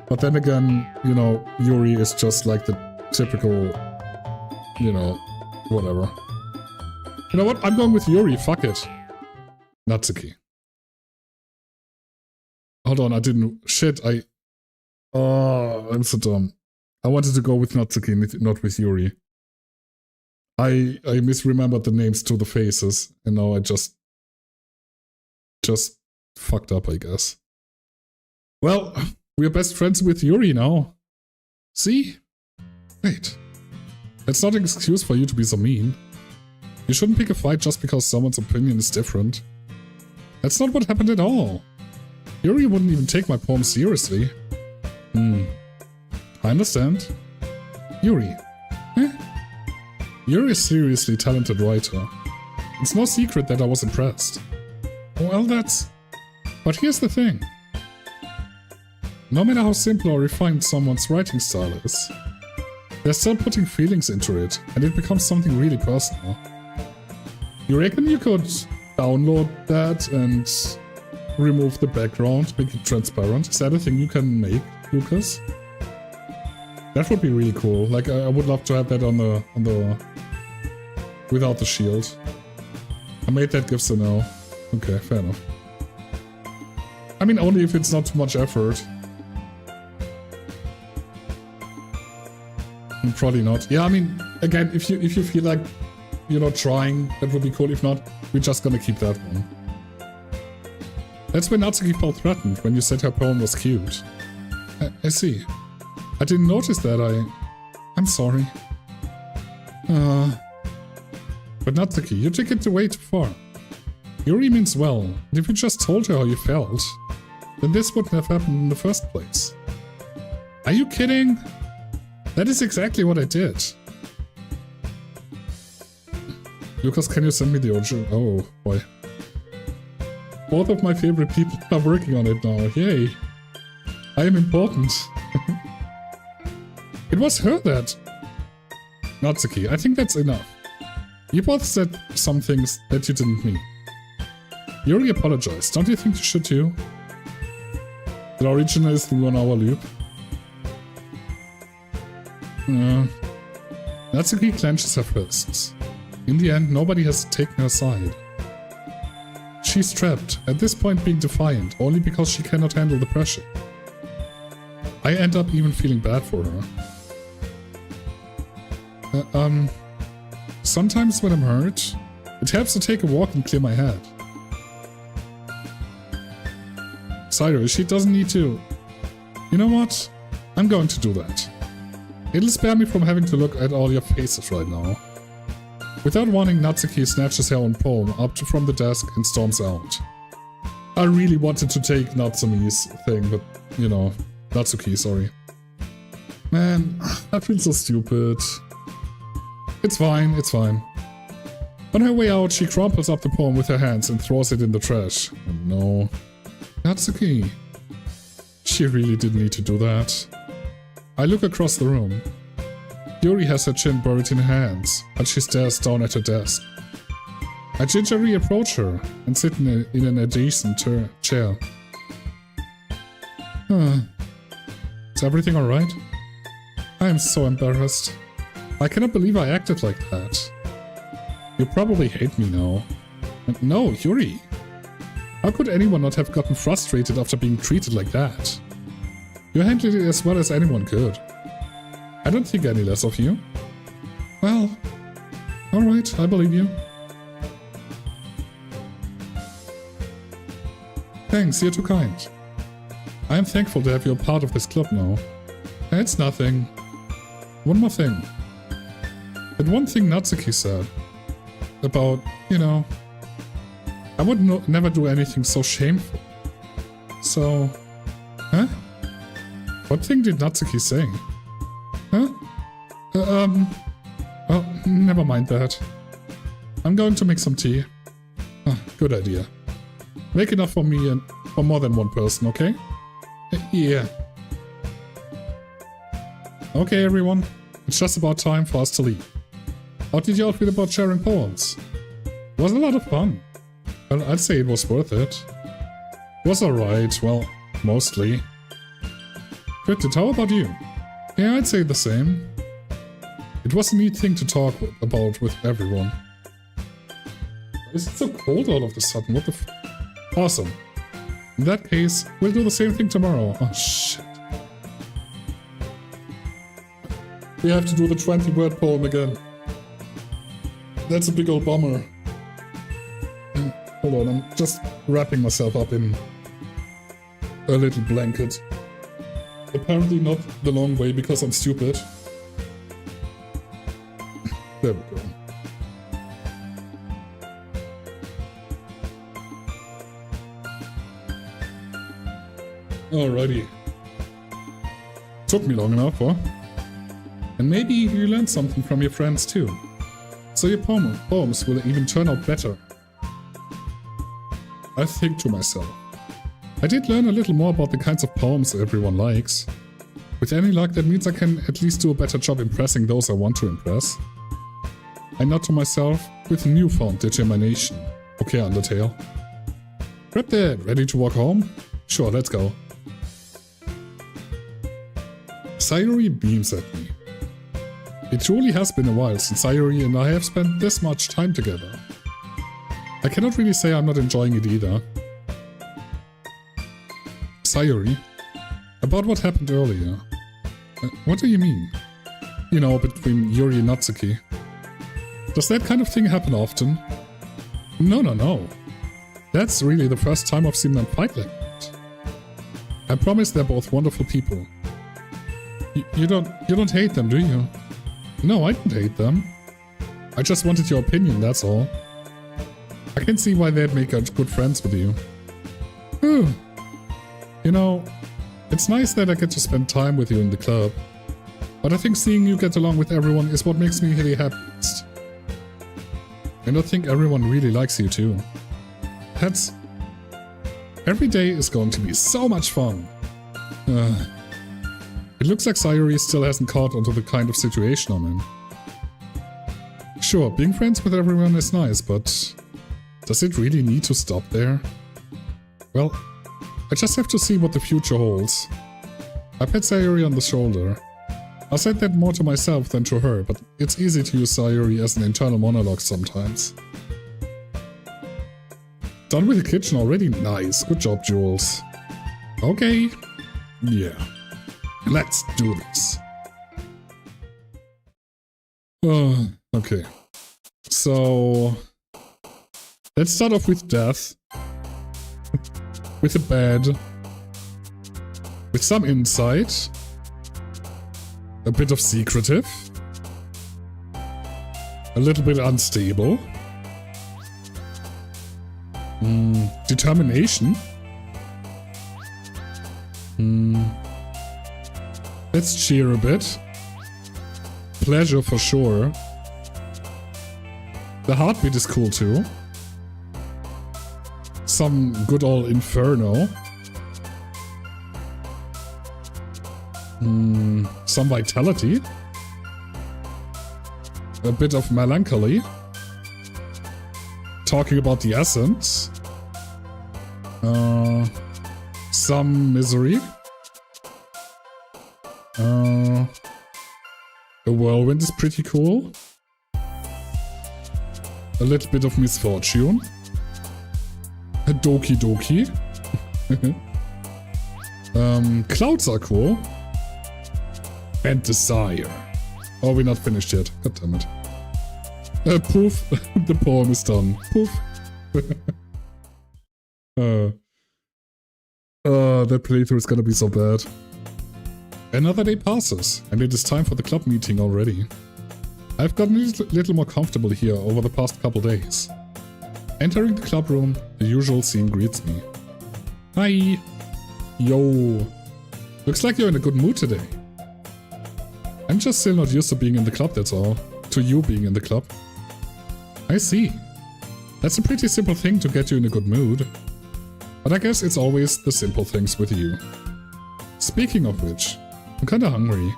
But then again, you know, Yuri is just like the typical, you know, whatever. You know what? I'm going with Yuri. Fuck it. Natsuki. Hold on, I didn't... Shit, Oh, I'm so dumb. I wanted to go with Natsuki, not with Yuri. I misremembered the names to the faces, and now I just fucked up, I guess. Well, we're best friends with Yuri now. See? Wait. That's not an excuse for you to be so mean. You shouldn't pick a fight just because someone's opinion is different. That's not what happened at all. Yuri wouldn't even take my poem seriously. I understand. Yuri. Eh? You're a seriously talented writer. It's no secret that I was impressed. Well, but here's the thing. No matter how simple or refined someone's writing style is, they're still putting feelings into it, and it becomes something really personal. You reckon you could download that and remove the background, make it transparent? Is that a thing you can make, Lucas? That would be really cool. Like, I would love to have that on the without the shield. I made that GIF, so no. Okay, fair enough. I mean, only if it's not too much effort. Probably not. Yeah, I mean, again, if you feel like, you know, trying, that would be cool. If not, we're just gonna keep that one. That's when Natsuki felt threatened, when you said her poem was cute. I see. I didn't notice that. I'm sorry. But Natsuki, you took it way too far. Yuri means well, and if you just told her how you felt, then this wouldn't have happened in the first place. Are you kidding? That is exactly what I did. Lucas, can you send me the audio? Oh, boy. Both of my favorite people are working on it now. Yay. I am important. It was her that... Natsuki, I think that's enough. You both said some things that you didn't mean. Yuri apologized. Don't you think you should too? The original is the 1 hour loop. Natsuki clenches her fists. In the end, nobody has taken her side. She's trapped, at this point being defiant, only because she cannot handle the pressure. I end up even feeling bad for her. Sometimes when I'm hurt, it helps to take a walk and clear my head. Sairo, she doesn't need to... You know what? I'm going to do that. It'll spare me from having to look at all your faces right now. Without warning, Natsuki snatches her own poem up from the desk and storms out. I really wanted to take Natsumi's thing, but, you know, Natsuki, sorry. Man, I feel so stupid. It's fine, it's fine. On her way out, she crumples up the poem with her hands and throws it in the trash. Oh no. Natsuki. She really didn't need to do that. I look across the room. Yuri has her chin buried in her hands, but she stares down at her desk. I gingerly approach her and sit in an adjacent chair. Is everything alright? I am so embarrassed. I cannot believe I acted like that. You probably hate me now. And no, Yuri. How could anyone not have gotten frustrated after being treated like that? You handled it as well as anyone could. I don't think any less of you. Well, alright, I believe you. Thanks, you're too kind. I am thankful to have you a part of this club now. It's nothing. One more thing. That one thing Natsuki said. About, you know... I would never do anything so shameful. So... Huh? What thing did Natsuki say? Huh? Well, never mind that. I'm going to make some tea. Good idea. Make enough for me and for more than one person, okay? Yeah. Okay, everyone. It's just about time for us to leave. How did y'all feel about sharing poems? It was a lot of fun. Well, I'd say it was worth it. It was alright, well, mostly. Cricket, how about you? Yeah, I'd say the same. It was a neat thing to talk about with everyone. Is it so cold all of a sudden? What the f... Awesome. In that case, we'll do the same thing tomorrow. Oh, shit. We have to do the 20-word poem again. That's a big old bummer. Hold on, I'm just wrapping myself up in a little blanket. Apparently not the long way because I'm stupid. There we go. Alrighty. Took me long enough, huh? And maybe you learned something from your friends too. So your poems will even turn out better. I think to myself. I did learn a little more about the kinds of poems everyone likes. With any luck, that means I can at least do a better job impressing those I want to impress. I nod to myself with newfound determination. Okay, Undertale. Grab that, ready to walk home? Sure, let's go. Sayuri beams at me. It truly has been a while since Sayuri and I have spent this much time together. I cannot really say I'm not enjoying it either. Sayuri, about what happened earlier. What do you mean? You know, between Yuri and Natsuki. Does that kind of thing happen often? No. That's really the first time I've seen them fight like that. I promise they're both wonderful people. You don't hate them, do you? No, I don't hate them. I just wanted your opinion, that's all. I can see why they'd make good friends with you. Whew. You know, it's nice that I get to spend time with you in the club. But I think seeing you get along with everyone is what makes me really happiest. And I think everyone really likes you too. Every day is going to be so much fun. It looks like Sayuri still hasn't caught onto the kind of situation I'm in. Sure, being friends with everyone is nice, but does it really need to stop there? Well, I just have to see what the future holds. I pat Sayuri on the shoulder. I said that more to myself than to her, but it's easy to use Sayuri as an internal monologue sometimes. Done with the kitchen already? Nice. Good job, Jules. Okay. Yeah. Let's do this. Okay. So... let's start off with death. With a bed. With some insight. A bit of secretive. A little bit unstable. Determination. Let's cheer a bit. Pleasure for sure. The heartbeat is cool too. Some good old inferno. Some vitality. A bit of melancholy. Talking about the essence. Some misery. A whirlwind is pretty cool. A little bit of misfortune. A Doki Doki. Clouds are cool. And desire. Oh, we're not finished yet. God damn it. Poof. The poem is done. Poof. That playthrough is gonna be so bad. Another day passes, and it is time for the club meeting already. I've gotten a little more comfortable here over the past couple days. Entering the club room, the usual scene greets me. Hi! Yo! Looks like you're in a good mood today. I'm just still not used to being in the club, that's all. To you being in the club. I see. That's a pretty simple thing to get you in a good mood. But I guess it's always the simple things with you. Speaking of which, I'm kinda hungry.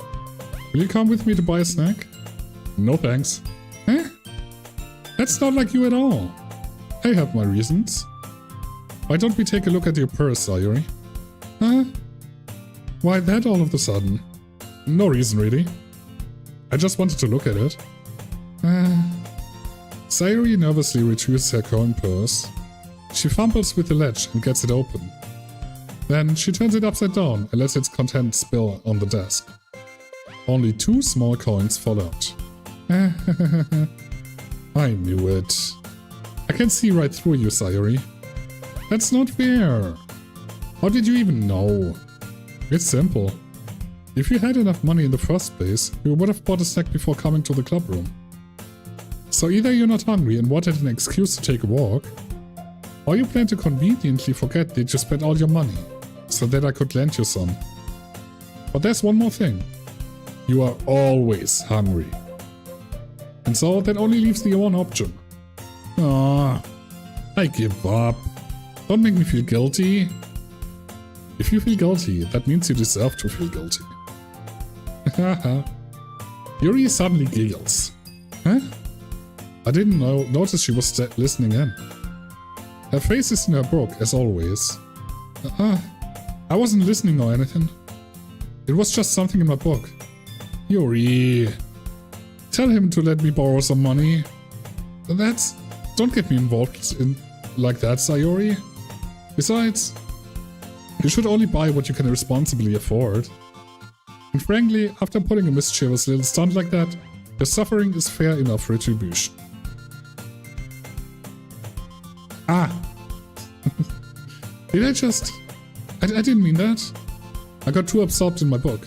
Will you come with me to buy a snack? No thanks. Eh? That's not like you at all. I have my reasons. Why don't we take a look at your purse, Sayuri? Huh? Why that all of a sudden? No reason, really. I just wanted to look at it. Sayuri nervously retrieves her coin purse. She fumbles with the latch and gets it open. Then she turns it upside down and lets its contents spill on the desk. Only 2 small coins fall out. I knew it. I can see right through you, Sayuri. That's not fair. How did you even know? It's simple. If you had enough money in the first place, you would have bought a snack before coming to the club room. So either you're not hungry and wanted an excuse to take a walk, or you plan to conveniently forget that you spent all your money, so that I could lend you some. But there's one more thing. You are always hungry. And so that only leaves the one option. Ah, I give up. Don't make me feel guilty. If you feel guilty, that means you deserve to feel guilty. Haha. Yuri suddenly giggles. Huh? I didn't notice she was listening in. Her face is in her book, as always. I wasn't listening or anything. It was just something in my book. Yuri. Tell him to let me borrow some money. Don't get me involved in like that, Sayuri. Besides, you should only buy what you can responsibly afford. And frankly, after pulling a mischievous little stunt like that, your suffering is fair enough retribution. Ah! Did I just... I didn't mean that. I got too absorbed in my book.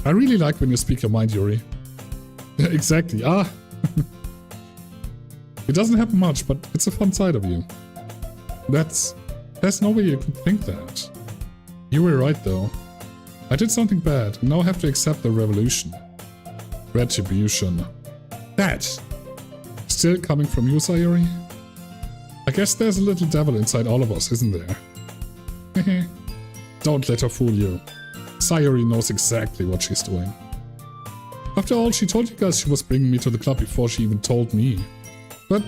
I really like when you speak your mind, Yuri. Exactly, ah! It doesn't happen much, but it's a fun side of you. There's no way you could think that. You were right, though. I did something bad, and now I have to accept the revolution. Retribution. That! Still coming from you, Sayuri? I guess there's a little devil inside all of us, isn't there? Don't let her fool you. Sayuri knows exactly what she's doing. After all, she told you guys she was bringing me to the club before she even told me. But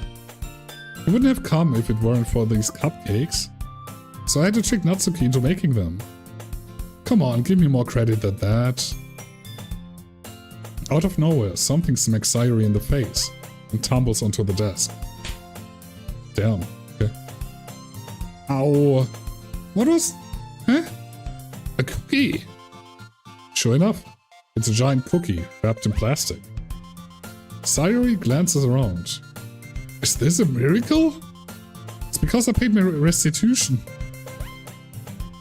you wouldn't have come if it weren't for these cupcakes. So I had to trick Natsuki into making them. Come on, give me more credit than that. Out of nowhere, something smacks Sayuri in the face and tumbles onto the desk. Damn, okay. Ow. What was... Huh? A cookie! Sure enough, it's a giant cookie wrapped in plastic. Sayuri glances around. Is this a miracle? It's because I paid my restitution.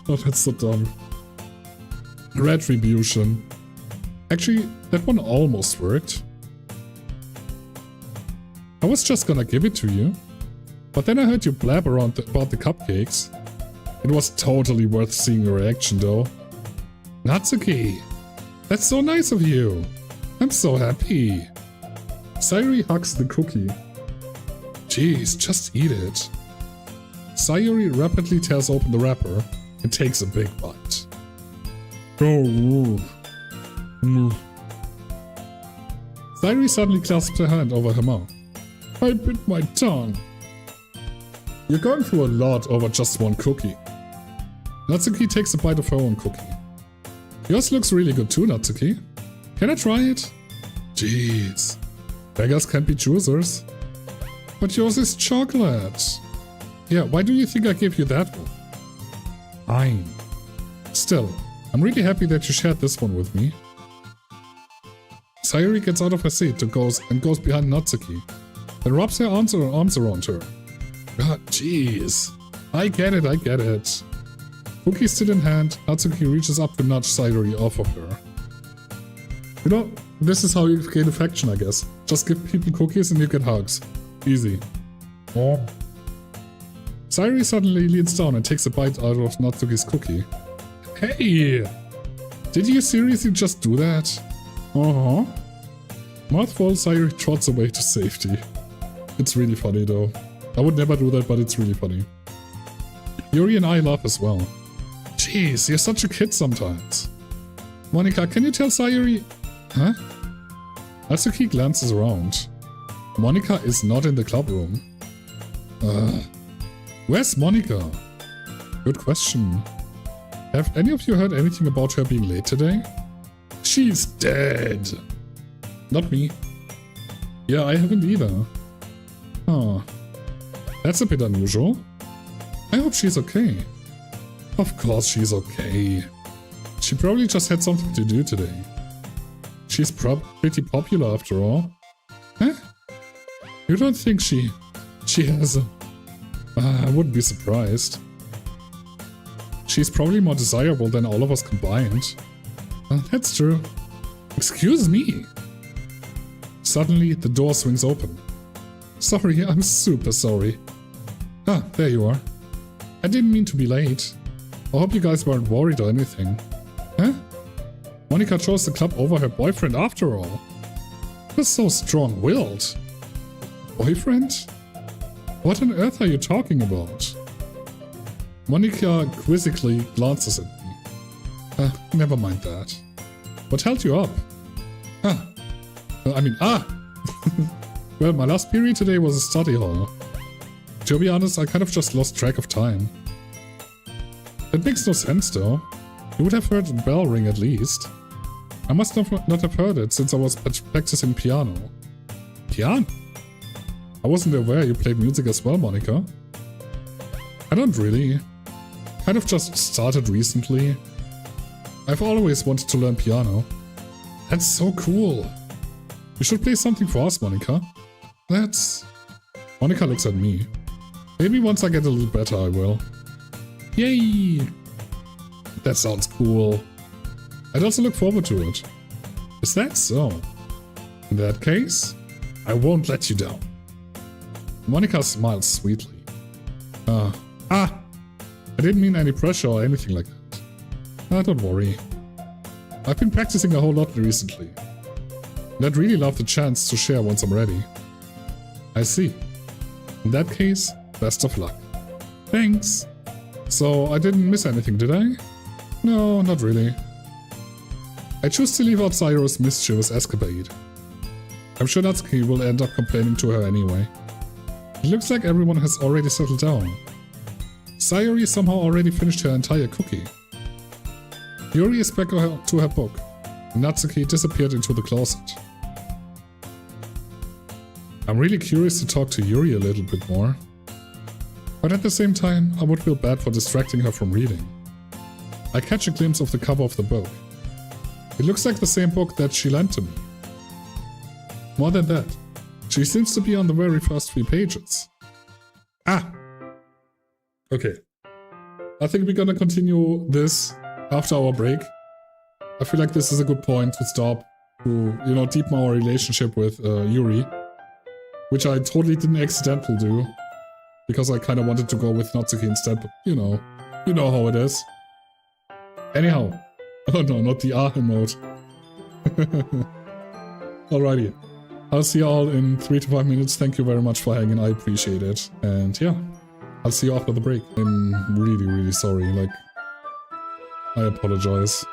Oh, that's so dumb. Retribution. Actually, that one almost worked. I was just gonna give it to you. But then I heard you blab around about the cupcakes. It was totally worth seeing your reaction, though. Natsuki! That's so nice of you! I'm so happy! Sayuri hugs the cookie. Jeez, just eat it. Sayuri rapidly tears open the wrapper and takes a big bite. Oh. Sayuri suddenly clasps her hand over her mouth. I bit my tongue. You're going through a lot over just one cookie. Natsuki takes a bite of her own cookie. Yours looks really good too, Natsuki. Can I try it? Jeez. Beggars can't be choosers. But yours is chocolate. Yeah, why do you think I gave you that one? Fine. Still, I'm really happy that you shared this one with me. Sayuri gets out of her seat and goes behind Natsuki, then rubs her arms around her. God, jeez. I get it. Cookie still in hand, Natsuki reaches up to nudge Sayuri off of her. You know, this is how you gain affection, I guess. Just give people cookies and you get hugs. Easy. Oh. Sayuri suddenly leans down and takes a bite out of Natsuki's cookie. Hey! Did you seriously just do that? Uh-huh. Mouthful, Sayuri trots away to safety. It's really funny though. I would never do that, but it's really funny. Yuri and I laugh as well. Jeez, you're such a kid sometimes. Monika, can you tell Sayuri... Huh? Natsuki glances around. Monika is not in the club room. Where's Monika? Good question. Have any of you heard anything about her being late today? She's dead. Not me. Yeah, I haven't either. Oh. That's a bit unusual. I hope she's okay. Of course she's okay. She probably just had something to do today. She's pretty popular after all. Huh? You don't think she has a... I wouldn't be surprised. She's probably more desirable than all of us combined. That's true. Excuse me. Suddenly, the door swings open. Sorry, I'm super sorry. Ah, there you are. I didn't mean to be late. I hope you guys weren't worried or anything. Huh? Monika chose the club over her boyfriend after all. You're so strong-willed. Boyfriend? What on earth are you talking about? Monika quizzically glances at me. Never mind that. What held you up? Well, my last period today was a study hall. To be honest, I kind of just lost track of time. That makes no sense though. You would have heard the bell ring at least. I must not have heard it since I was practicing piano. Piano? I wasn't aware you played music as well, Monika. I don't really. Kind of just started recently. I've always wanted to learn piano. That's so cool. You should play something for us, Monika. Monika looks at me. Maybe once I get a little better I will. Yay! That sounds cool. I'd also look forward to it. Is that so? In that case, I won't let you down. Monika smiles sweetly. I didn't mean any pressure or anything like that. Don't worry. I've been practicing a whole lot recently. And I'd really love the chance to share once I'm ready. I see. In that case, best of luck. Thanks. So, I didn't miss anything, did I? No, not really. I choose to leave out Sayori's mischievous escapade. I'm sure Natsuki will end up complaining to her anyway. It looks like everyone has already settled down. Sayori somehow already finished her entire cookie. Yuri is back to her book, and Natsuki disappeared into the closet. I'm really curious to talk to Yuri a little bit more. But at the same time, I would feel bad for distracting her from reading. I catch a glimpse of the cover of the book. It looks like the same book that she lent to me. More than that, she seems to be on the very first 3 pages. Okay. I think we're gonna continue this after our break. I feel like this is a good point to stop, to, deepen our relationship with Yuri. Which I totally didn't accidentally do. Because I kind of wanted to go with Natsuki instead, but you know how it is. Anyhow. Oh no, not the emote. Alrighty. I'll see you all in 3 to 5 minutes. Thank you very much for hanging, I appreciate it. And yeah, I'll see you after the break. I'm really, really sorry, I apologize.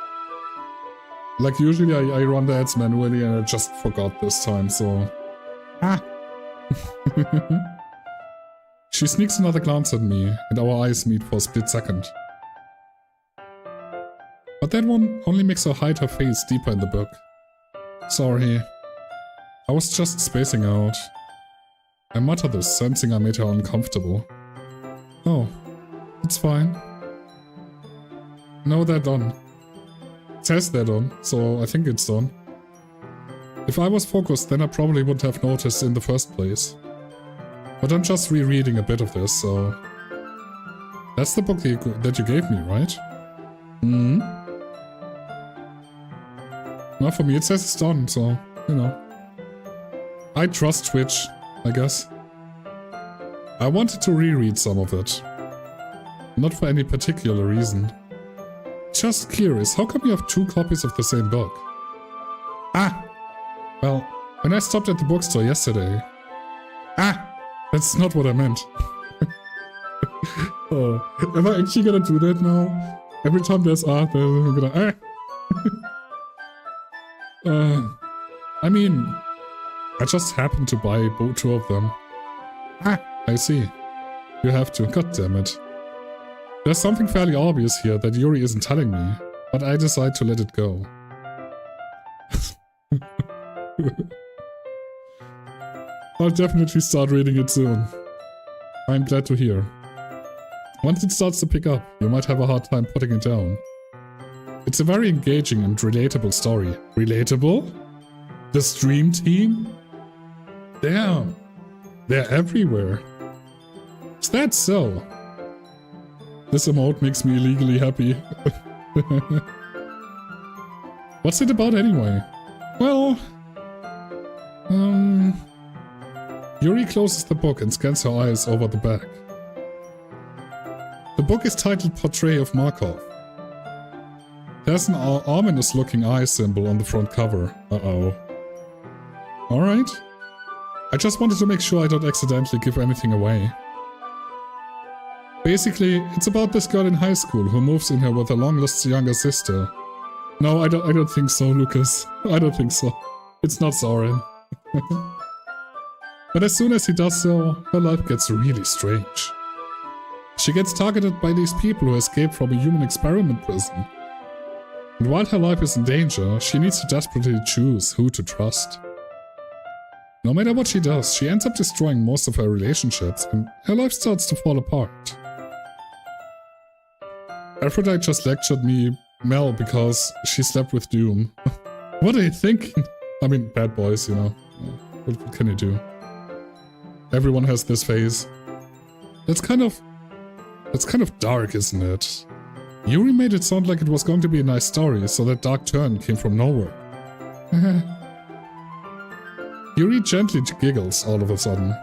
Usually I run the ads manually and I just forgot this time, so... She sneaks another glance at me, and our eyes meet for a split second. But that one only makes her hide her face deeper in the book. Sorry. I was just spacing out. I mutter this, sensing I made her uncomfortable. Oh, it's fine. No, they're done. It says they're done, so I think it's done. If I was focused, then I probably wouldn't have noticed in the first place. But I'm just rereading a bit of this, so... That's the book that you gave me, right? Well, for me it says it's done, so, I trust Twitch, I guess. I wanted to reread some of it. Not for any particular reason. Just curious, how come you have 2 copies of the same book? Well, when I stopped at the bookstore yesterday... That's not what I meant. Oh, am I actually gonna do that now? Every time there's art, I'm gonna... I mean, I just happened to buy two of them. Ah, I see. You have to. God damn it. There's something fairly obvious here that Yuri isn't telling me, but I decide to let it go. I'll definitely start reading it soon. I'm glad to hear. Once it starts to pick up, you might have a hard time putting it down. It's a very engaging and relatable story. Relatable? The stream team? Damn. They're everywhere. Is that so? This emote makes me illegally happy. What's it about anyway? Well... Yuri closes the book and scans her eyes over the back. The book is titled Portrait of Markov. There's an ominous-looking eye symbol on the front cover. Uh-oh. Alright. I just wanted to make sure I don't accidentally give anything away. Basically, it's about this girl in high school who moves in here with her long-lost younger sister. No, I don't think so, Lucas. I don't think so. It's not Zoran. But as soon as he does so, her life gets really strange. She gets targeted by these people who escaped from a human experiment prison. And while her life is in danger, she needs to desperately choose who to trust. No matter what she does, she ends up destroying most of her relationships, and her life starts to fall apart. Aphrodite just lectured me, Mel, because she slept with Doom. What are you thinking? I mean, bad boys, you know. What can you do? Everyone has this phase. That's kind of dark, isn't it? Yuri made it sound like it was going to be a nice story, so that dark turn came from nowhere. Yuri gently giggles all of a sudden.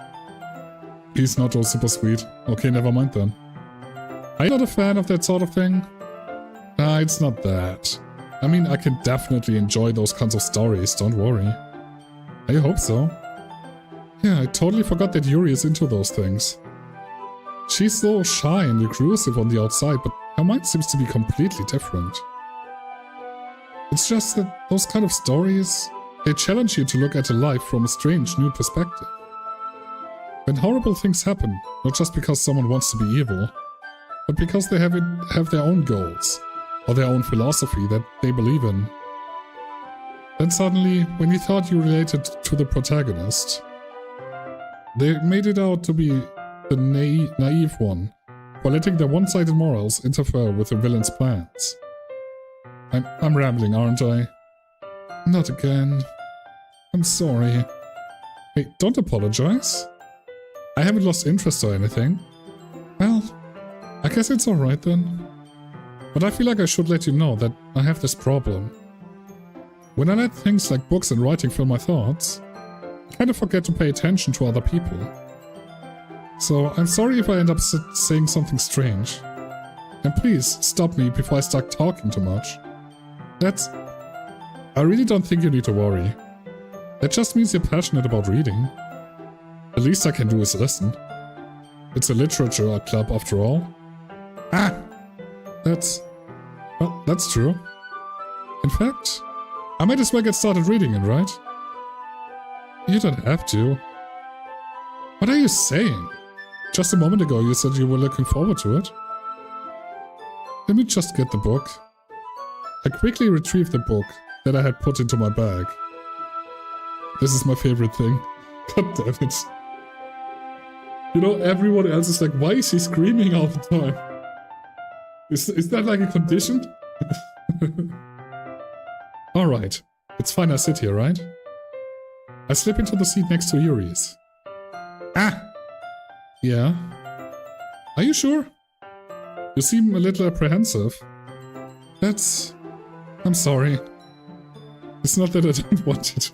He's not all super sweet. Okay, never mind then. Are you not a fan of that sort of thing? Nah, it's not that. I mean, I can definitely enjoy those kinds of stories, don't worry. I hope so. Yeah, I totally forgot that Yuri is into those things. She's so shy and reclusive on the outside, but her mind seems to be completely different. It's just that those kind of stories, they challenge you to look at a life from a strange new perspective. When horrible things happen, not just because someone wants to be evil, but because they have their own goals, or their own philosophy that they believe in. Then suddenly, when you thought you related to the protagonist, they made it out to be the naive one, for letting their one-sided morals interfere with the villain's plans. I'm rambling, aren't I? Not again. I'm sorry. Hey, don't apologize. I haven't lost interest or anything. Well, I guess it's alright then. But I feel like I should let you know that I have this problem. When I let things like books and writing fill my thoughts, I kind of forget to pay attention to other people. So I'm sorry if I end up saying something strange. And please stop me before I start talking too much. I really don't think you need to worry. That just means you're passionate about reading. The least I can do is listen. It's a literature club after all. Ah! That's true. In fact, I might as well get started reading it, right? You don't have to. What are you saying? Just a moment ago you said you were looking forward to it. Let me just get the book. I quickly retrieved the book that I had put into my bag. This is my favorite thing. God damn it. You know, everyone else is like, why is he screaming all the time? Is that like a condition? Alright, it's fine I sit here, right? I slip into the seat next to Yuri's. Ah! Yeah? Are you sure? You seem a little apprehensive. I'm sorry. It's not that I don't want it.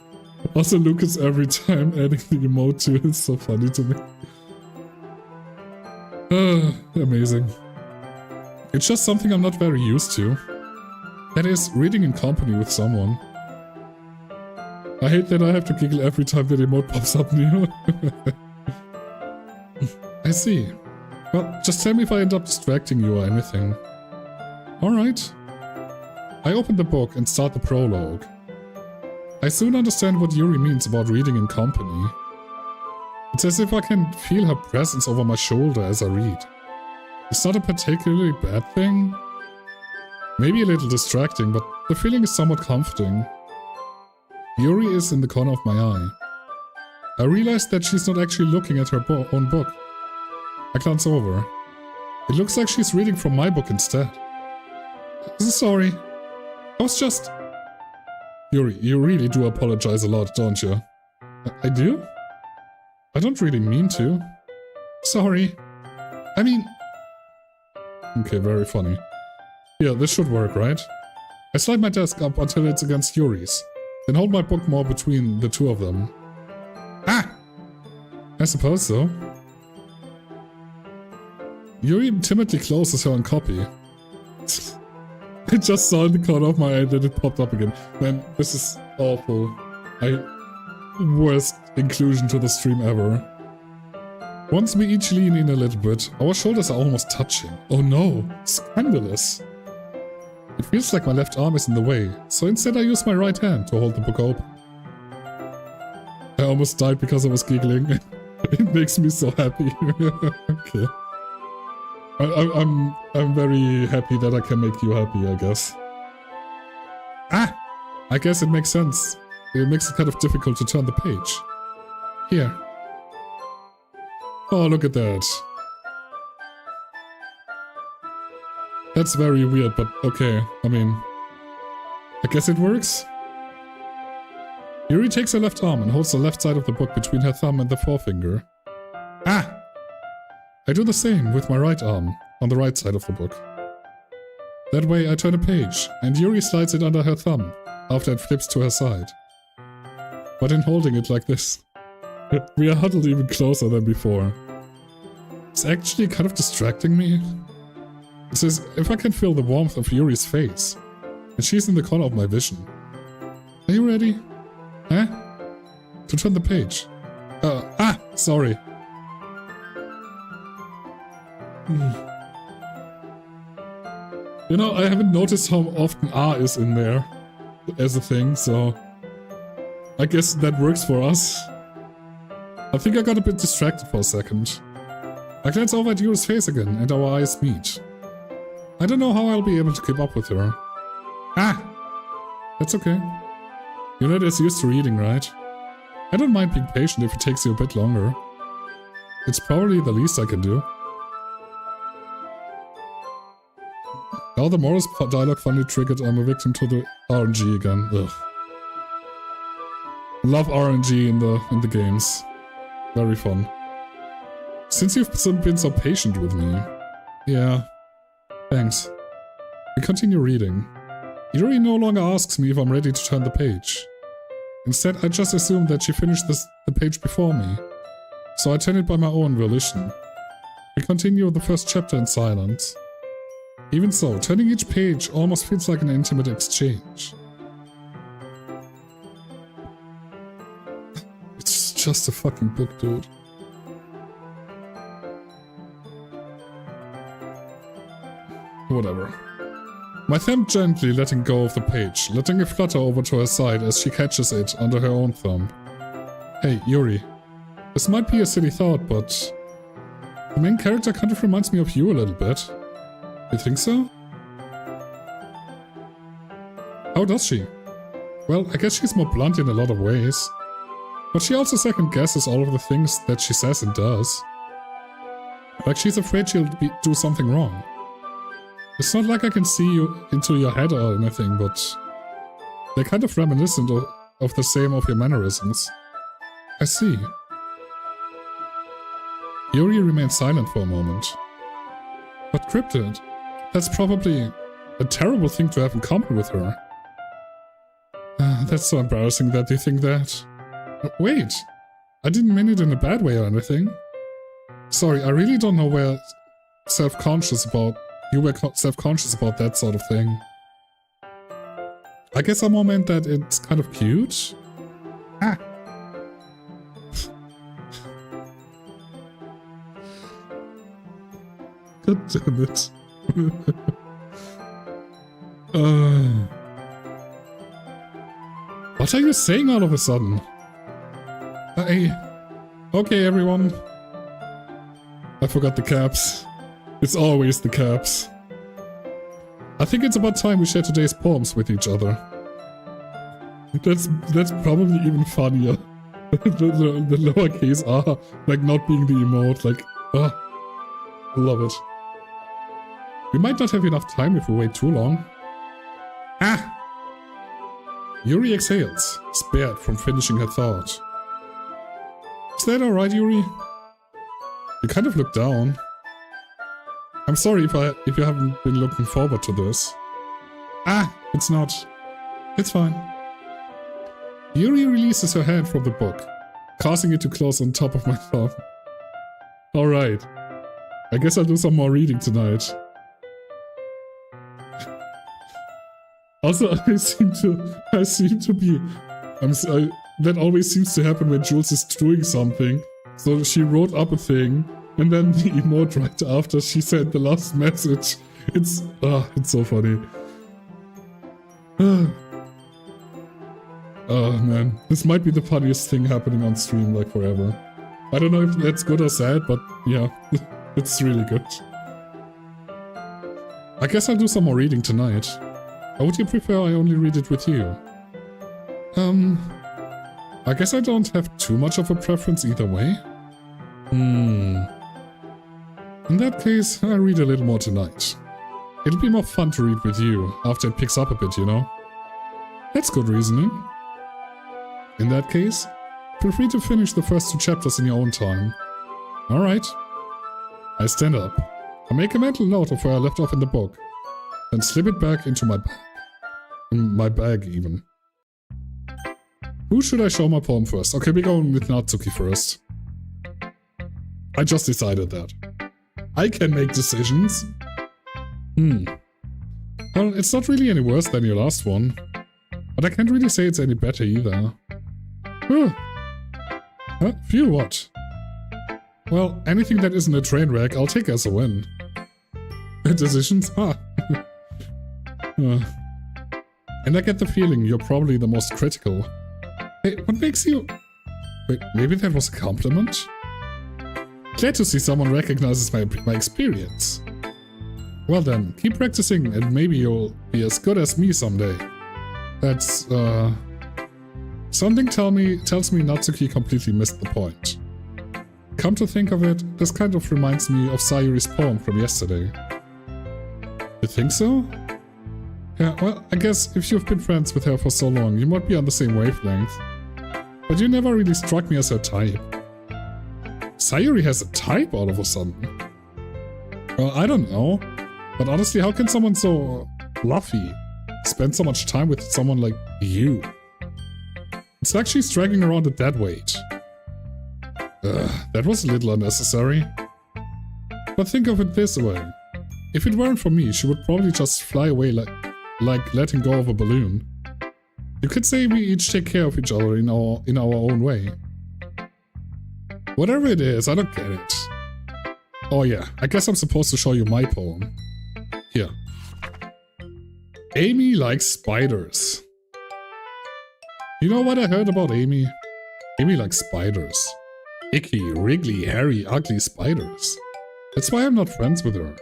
Also, Lucas every time adding the emote to it is so funny to me. Amazing. It's just something I'm not very used to. That is, reading in company with someone. I hate that I have to giggle every time that emote pops up near. I see. Well, just tell me if I end up distracting you or anything. Alright. I open the book and start the prologue. I soon understand what Yuri means about reading in company. It's as if I can feel her presence over my shoulder as I read. It's not a particularly bad thing. Maybe a little distracting, but the feeling is somewhat comforting. Yuri is in the corner of my eye. I realize that she's not actually looking at her own book. I glance over. It looks like she's reading from my book instead. Sorry. I was just... Yuri, you really do apologize a lot, don't you? I do? I don't really mean to. Sorry. I mean... Okay, very funny. Yeah, this should work, right? I slide my desk up until it's against Yuri's, then hold my book more between the two of them. Ah! I suppose so. Yuri timidly closes her own copy. I just saw in the corner of my eye that it popped up again. Man, this is awful. Worst inclusion to the stream ever. Once we each lean in a little bit, our shoulders are almost touching. Oh no, scandalous. It feels like my left arm is in the way, so instead I use my right hand to hold the book open. I almost died because I was giggling. It makes me so happy. Okay. I'm very happy that I can make you happy, I guess. Ah! I guess it makes sense. It makes it kind of difficult to turn the page. Here. Oh, look at that. That's very weird, but okay. I mean, I guess it works. Yuri takes her left arm and holds the left side of the book between her thumb and the forefinger. Ah! I do the same with my right arm, on the right side of the book. That way I turn a page, and Yuri slides it under her thumb, after it flips to her side. But in holding it like this, we are huddled even closer than before. It's actually kind of distracting me. It's as if I can feel the warmth of Yuri's face, and she's in the corner of my vision. Are you ready? Huh? To turn the page. Sorry. You know, I haven't noticed how often R is in there as a thing, so I guess that works for us. I think I got a bit distracted for a second. I glance over at Yuri's face again, and our eyes meet. I don't know how I'll be able to keep up with her. Ah! That's okay. You're not as used to reading, right? I don't mind being patient if it takes you a bit longer. It's probably the least I can do. Now the Morris dialogue finally triggered, I'm a victim to the RNG again. Ugh. Love RNG in the games. Very fun. Since you've been so patient with me. Yeah. Thanks. We continue reading. Yuri no longer asks me if I'm ready to turn the page. Instead, I just assume that she finished the page before me. So I turn it by my own volition. We continue the first chapter in silence. Even so, turning each page almost feels like an intimate exchange. It's just a fucking book, dude. Whatever. My thumb gently letting go of the page, letting it flutter over to her side as she catches it under her own thumb. Hey, Yuri. This might be a silly thought, but the main character kind of reminds me of you a little bit. You think so? How does she? Well, I guess she's more blunt in a lot of ways. But she also second guesses all of the things that she says and does. Like she's afraid she'll do something wrong. It's not like I can see you into your head or anything, but they're kind of reminiscent of the same of your mannerisms. I see. Yuri remains silent for a moment. But Cryptid, that's probably a terrible thing to have in common with her. That's so embarrassing that you think that. Wait, I didn't mean it in a bad way or anything. Sorry, I really don't know where you were self-conscious about that sort of thing. I guess I more meant that it's kind of cute. Ah. God damn it. What are you saying all of a sudden? Hey. Okay, everyone. I forgot the caps. It's always the caps. I think it's about time we share today's poems with each other. That's probably even funnier. the lowercase R, like not being the emote, like, I love it. We might not have enough time if we wait too long. Ah! Yuri exhales, spared from finishing her thought. Is that alright, Yuri? You kind of look down. I'm sorry if you haven't been looking forward to this. Ah, it's not. It's fine. Yuri releases her hand from the book, causing it to close on top of my thumb. Alright. I guess I'll do some more reading tonight. Also, I seem to be... that always seems to happen when Jules is doing something. So she wrote up a thing, and then the emote right after she sent the last message. It's so funny. Oh man, this might be the funniest thing happening on stream like forever. I don't know if that's good or sad, but yeah, it's really good. I guess I'll do some more reading tonight. Or would you prefer I only read it with you? I guess I don't have too much of a preference either way. In that case, I'll read a little more tonight. It'll be more fun to read with you, after it picks up a bit, you know? That's good reasoning. In that case, feel free to finish the first 2 chapters in your own time. Alright. I stand up. I make a mental note of where I left off in the book, then slip it back into my bag. My bag, even. Who should I show my poem first? Okay, we're going with Natsuki first. I just decided that. I can make decisions. Well, it's not really any worse than your last one. But I can't really say it's any better either. Phew, what? Well, anything that isn't a train wreck, I'll take as a win. Decisions? And I get the feeling you're probably the most critical. Hey, what makes you... Wait, maybe that was a compliment? Glad to see someone recognizes my experience. Well then, keep practicing and maybe you'll be as good as me someday. That's, Something tells me Natsuki completely missed the point. Come to think of it, this kind of reminds me of Sayuri's poem from yesterday. You think so? Yeah, well, I guess if you've been friends with her for so long, you might be on the same wavelength. But you never really struck me as her type. Sayuri has a type all of a sudden. Well, I don't know. But honestly, how can someone so fluffy spend so much time with someone like you? It's like she's dragging around a dead weight. That was a little unnecessary. But think of it this way. If it weren't for me, she would probably just fly away like letting go of a balloon. You could say we each take care of each other in our own way. Whatever it is, I don't get it. Oh yeah, I guess I'm supposed to show you my poem. Here. Amy likes spiders. You know what I heard about Amy? Amy likes spiders. Icky, wriggly, hairy, ugly spiders. That's why I'm not friends with her.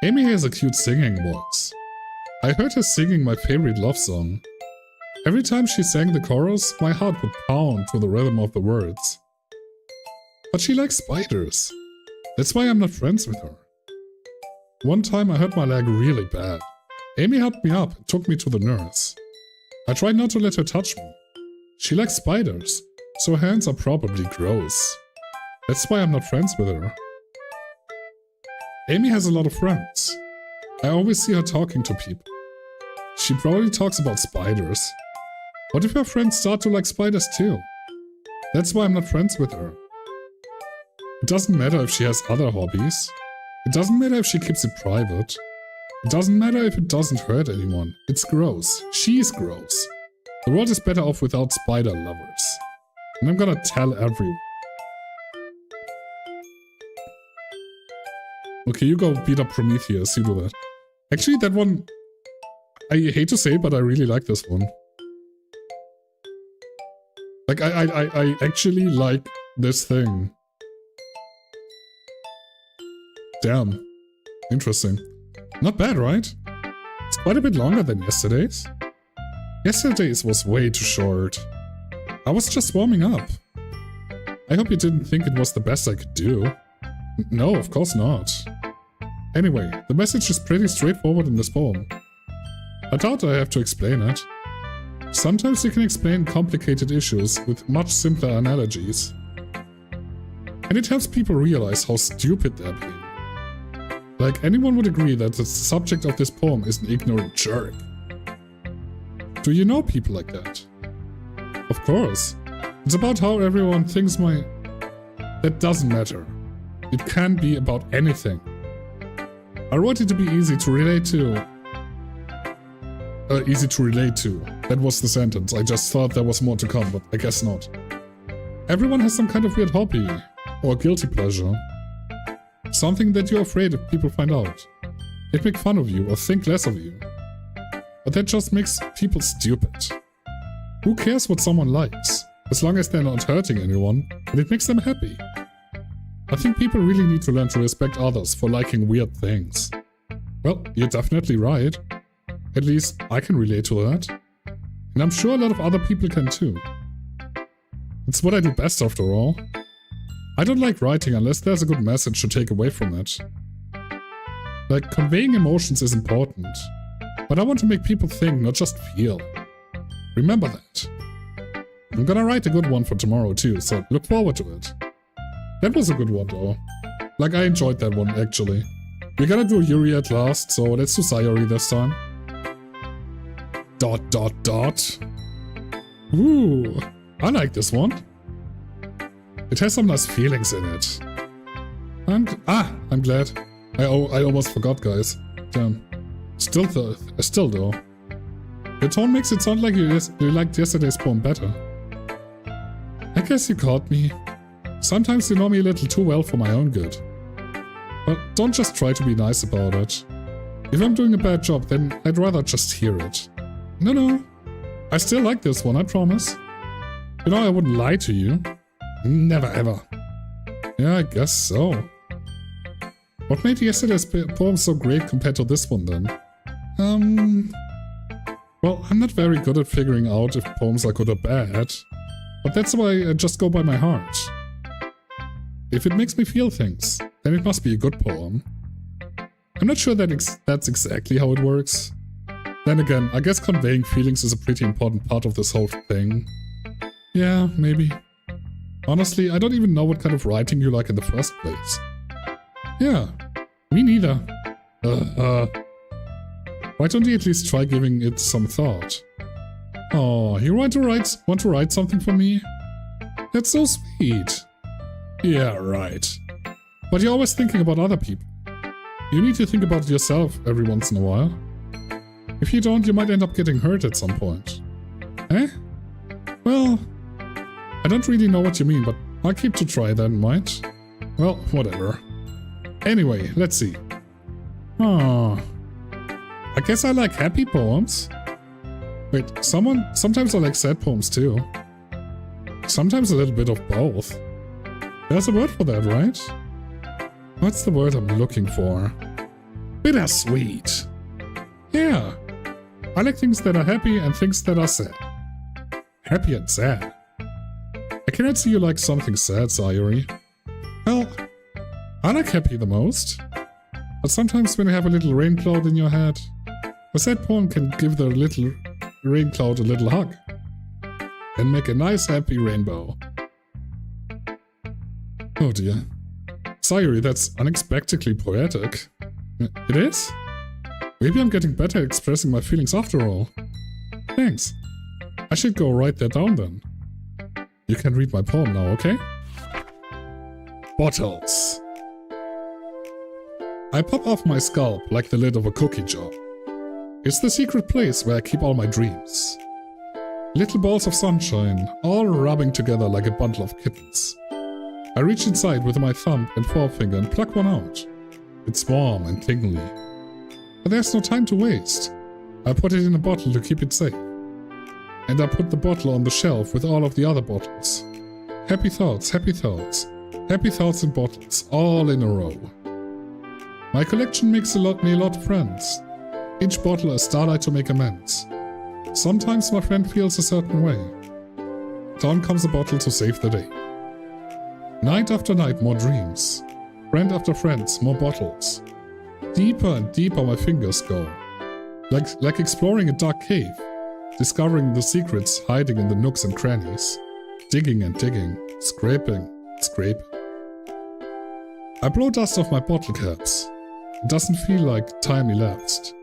Amy has a cute singing voice. I heard her singing my favorite love song. Every time she sang the chorus, my heart would pound to the rhythm of the words. But she likes spiders. That's why I'm not friends with her. One time I hurt my leg really bad. Amy helped me up and took me to the nurse. I tried not to let her touch me. She likes spiders, so her hands are probably gross. That's why I'm not friends with her. Amy has a lot of friends. I always see her talking to people. She probably talks about spiders. What if her friends start to like spiders too? That's why I'm not friends with her. It doesn't matter if she has other hobbies. It doesn't matter if she keeps it private. It doesn't matter if it doesn't hurt anyone. It's gross. She's gross. The world is better off without spider lovers. And I'm gonna tell everyone. Okay, you go beat up Prometheus, you do that. Actually, that one... I hate to say it, but I really like this one. Like, I actually like this thing. Damn. Interesting. Not bad, right? It's quite a bit longer than yesterday's. Yesterday's was way too short. I was just warming up. I hope you didn't think it was the best I could do. No, of course not. Anyway, the message is pretty straightforward in this poem. I doubt I have to explain it. Sometimes you can explain complicated issues with much simpler analogies. And it helps people realize how stupid they're being. Like, anyone would agree that the subject of this poem is an ignorant jerk. Do you know people like that? Of course. It's about how everyone thinks That doesn't matter. It can be about anything. I wrote it to be easy to relate to. Easy to relate to. That was the sentence. I just thought there was more to come, but I guess not. Everyone has some kind of weird hobby. Or guilty pleasure. Something that you're afraid if people find out. They make fun of you or think less of you. But that just makes people stupid. Who cares what someone likes? As long as they're not hurting anyone, and it makes them happy. I think people really need to learn to respect others for liking weird things. Well, you're definitely right. At least I can relate to that. And I'm sure a lot of other people can too. It's what I do best after all. I don't like writing unless there's a good message to take away from it. Like, conveying emotions is important. But I want to make people think, not just feel. Remember that. I'm gonna write a good one for tomorrow too, so look forward to it. That was a good one though. Like, I enjoyed that one actually. We're gonna do Yuri at last, so let's do Sayori this time. ... Ooh, I like this one. It has some nice feelings in it. And I'm glad. I almost forgot, guys. Damn. Still though. Your tone makes it sound like you liked yesterday's poem better. I guess you caught me. Sometimes you know me a little too well for my own good. But don't just try to be nice about it. If I'm doing a bad job, then I'd rather just hear it. No. I still like this one, I promise. You know, I wouldn't lie to you. Never ever. Yeah, I guess so. What made yesterday's poem so great compared to this one then? Well, I'm not very good at figuring out if poems are good or bad. But that's why I just go by my heart. If it makes me feel things, then it must be a good poem. I'm not sure that that's exactly how it works. Then again, I guess conveying feelings is a pretty important part of this whole thing. Yeah, maybe. Honestly, I don't even know what kind of writing you like in the first place. Yeah, me neither. Why don't you at least try giving it some thought? Oh, you want to write something for me? That's so sweet. Yeah, right. But you're always thinking about other people. You need to think about yourself every once in a while. If you don't, you might end up getting hurt at some point. Eh? Well, I don't really know what you mean, but I'll keep to try that in mind. Well, whatever. Anyway, let's see. Oh, I guess I like happy poems. Wait, sometimes I like sad poems too. Sometimes a little bit of both. There's a word for that, right? What's the word I'm looking for? Bittersweet. Yeah. I like things that are happy and things that are sad. Happy and sad. I cannot see you like something sad, Sayori. Well, I like happy the most. But sometimes when you have a little rain cloud in your head, a sad poem can give the little rain cloud a little hug. And make a nice happy rainbow. Oh dear. Sayori, that's unexpectedly poetic. It is? Maybe I'm getting better at expressing my feelings after all. Thanks. I should go write that down then. You can read my poem now, okay? Bottles. I pop off my scalp like the lid of a cookie jar. It's the secret place where I keep all my dreams. Little balls of sunshine, all rubbing together like a bundle of kittens. I reach inside with my thumb and forefinger and pluck one out. It's warm and tingly. But there's no time to waste. I put it in a bottle to keep it safe. and I put the bottle on the shelf with all of the other bottles. Happy thoughts, happy thoughts. Happy thoughts and bottles, all in a row. My collection makes me a lot of friends. Each bottle a starlight to make amends. Sometimes my friend feels a certain way. Down comes a bottle to save the day. Night after night, more dreams. Friend after friends, more bottles. Deeper and deeper my fingers go. Like exploring a dark cave. Discovering the secrets hiding in the nooks and crannies. Digging and digging. Scraping, scraping. I blow dust off my bottle caps. It doesn't feel like time elapsed.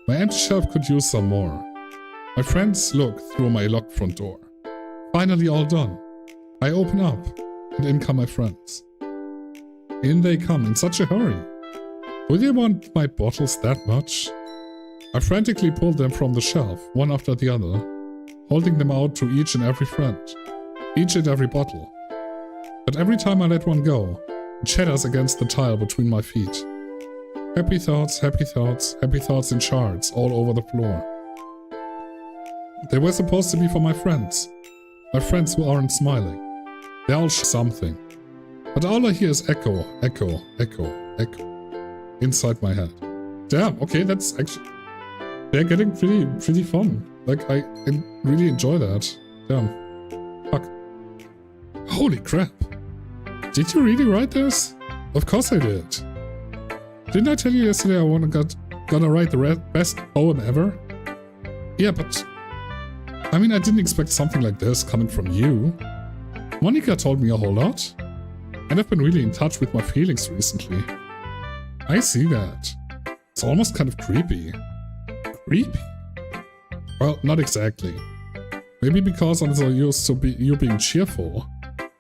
My empty shelf could use some more. My friends look through my locked front door. Finally all done. I open up, and in come my friends. In they come in such a hurry. Do they want my bottles that much? I frantically pull them from the shelf, one after the other, holding them out to each and every friend, each and every bottle. But every time I let one go, it shatters against the tile between my feet. Happy thoughts, happy thoughts, happy thoughts in shards all over the floor. They were supposed to be for my friends who aren't smiling. They all something. But all I hear is echo, echo, echo, echo, inside my head. Damn, okay, that's actually... They're getting pretty fun. Like, I really enjoy that. Damn. Fuck. Holy crap. Did you really write this? Of course I did. Didn't I tell you yesterday I gonna write the best poem ever? Yeah, but... I mean, I didn't expect something like this coming from you. Monica told me a whole lot. And I've been really in touch with my feelings recently. I see that. It's almost kind of creepy. Creepy? Well, not exactly. Maybe because I'm so used to you being cheerful.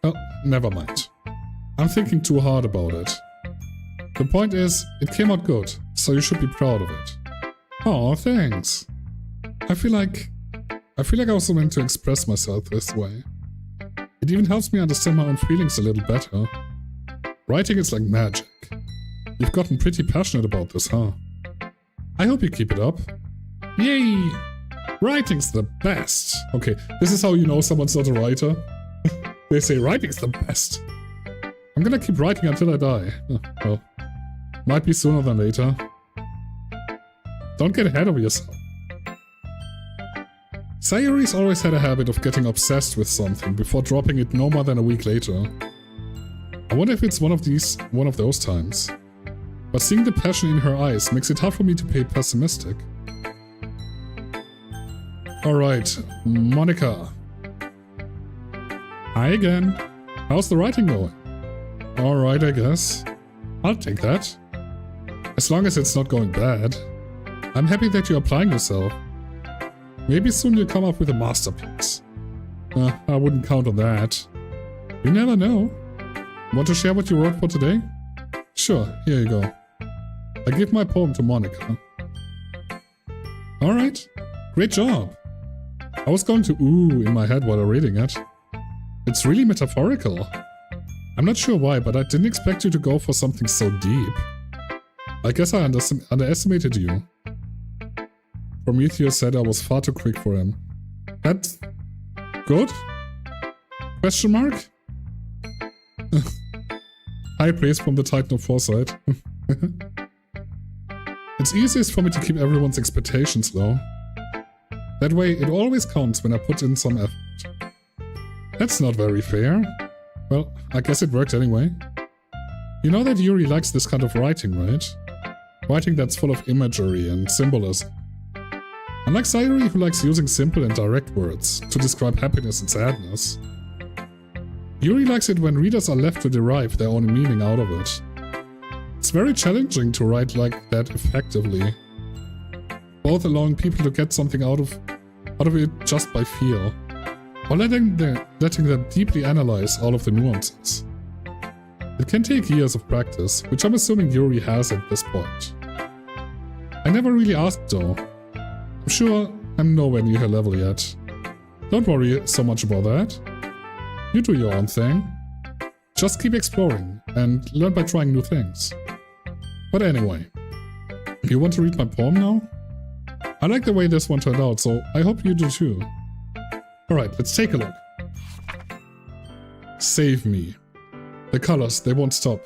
Well, never mind. I'm thinking too hard about it. The point is, it came out good, so you should be proud of it. Aw, thanks. I feel like I was meant to express myself this way. It even helps me understand my own feelings a little better. Writing is like magic. You've gotten pretty passionate about this, huh? I hope you keep it up. Yay! Writing's the best. Okay, this is how you know someone's not a writer. They say writing's the best. I'm gonna keep writing until I die. Well, might be sooner than later. Don't get ahead of yourself. Sayuri's always had a habit of getting obsessed with something before dropping it no more than a week later. I wonder if it's one of those times. But seeing the passion in her eyes makes it hard for me to be pessimistic. Alright, Monica. Hi again. How's the writing going? Alright, I guess. I'll take that. As long as it's not going bad. I'm happy that you're applying yourself. Maybe soon you'll come up with a masterpiece. I wouldn't count on that. You never know. Want to share what you wrote for today? Sure, here you go. I give my poem to Monica. Alright, great job. I was going to ooh in my head while reading it. It's really metaphorical. I'm not sure why, but I didn't expect you to go for something so deep. I guess I underestimated you. Prometheus said I was far too quick for him. That's good? Question mark? High praise from the Titan of Foresight. It's easiest for me to keep everyone's expectations low. That way, it always counts when I put in some effort. That's not very fair. Well, I guess it worked anyway. You know that Yuri likes this kind of writing, right? Writing that's full of imagery and symbolism. Unlike Sayuri, who likes using simple and direct words to describe happiness and sadness. Yuri likes it when readers are left to derive their own meaning out of it. It's very challenging to write like that effectively. Both allowing people to get something out of it just by feel, or letting them deeply analyze all of the nuances. It can take years of practice, which I'm assuming Yuri has at this point. I never really asked though. I'm sure I'm nowhere near her level yet. Don't worry so much about that. You do your own thing. Just keep exploring and learn by trying new things. But anyway, you want to read my poem now? I like the way this one turned out, so I hope you do too. Alright, let's take a look. Save me. The colors, they won't stop.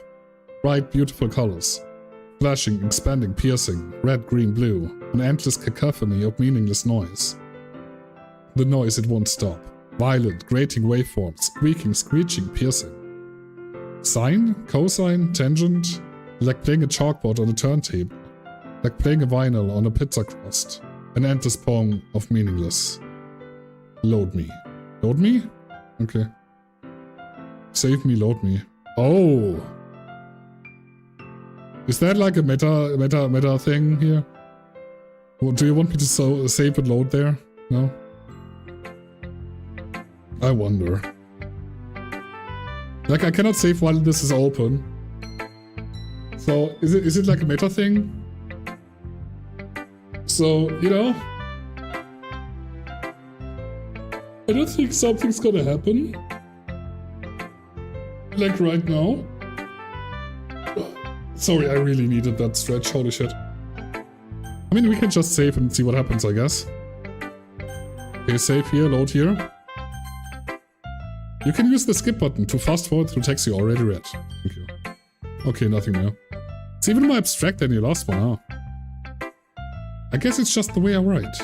Bright, beautiful colors. Flashing, expanding, piercing. Red, green, blue. An endless cacophony of meaningless noise. The noise, it won't stop. Violent, grating waveforms. Squeaking, screeching, piercing. Sine, cosine, tangent. Like playing a chalkboard on a turntable. Like playing a vinyl on a pizza crust. An endless poem of meaningless. Load me. Load me? Okay. Save me, load me. Oh! Is that like a meta thing here? Well, do you want me to save and load there? No? I wonder. Like, I cannot save while this is open. So, is it like a meta thing? So, you know, I don't think something's gonna happen. Like right now. Sorry, I really needed that stretch, holy shit. I mean, we can just save and see what happens, I guess. Okay, save here, load here. You can use the skip button to fast forward through text you already read. Thank you. Okay, nothing more. It's even more abstract than your last one, huh? I guess it's just the way I write.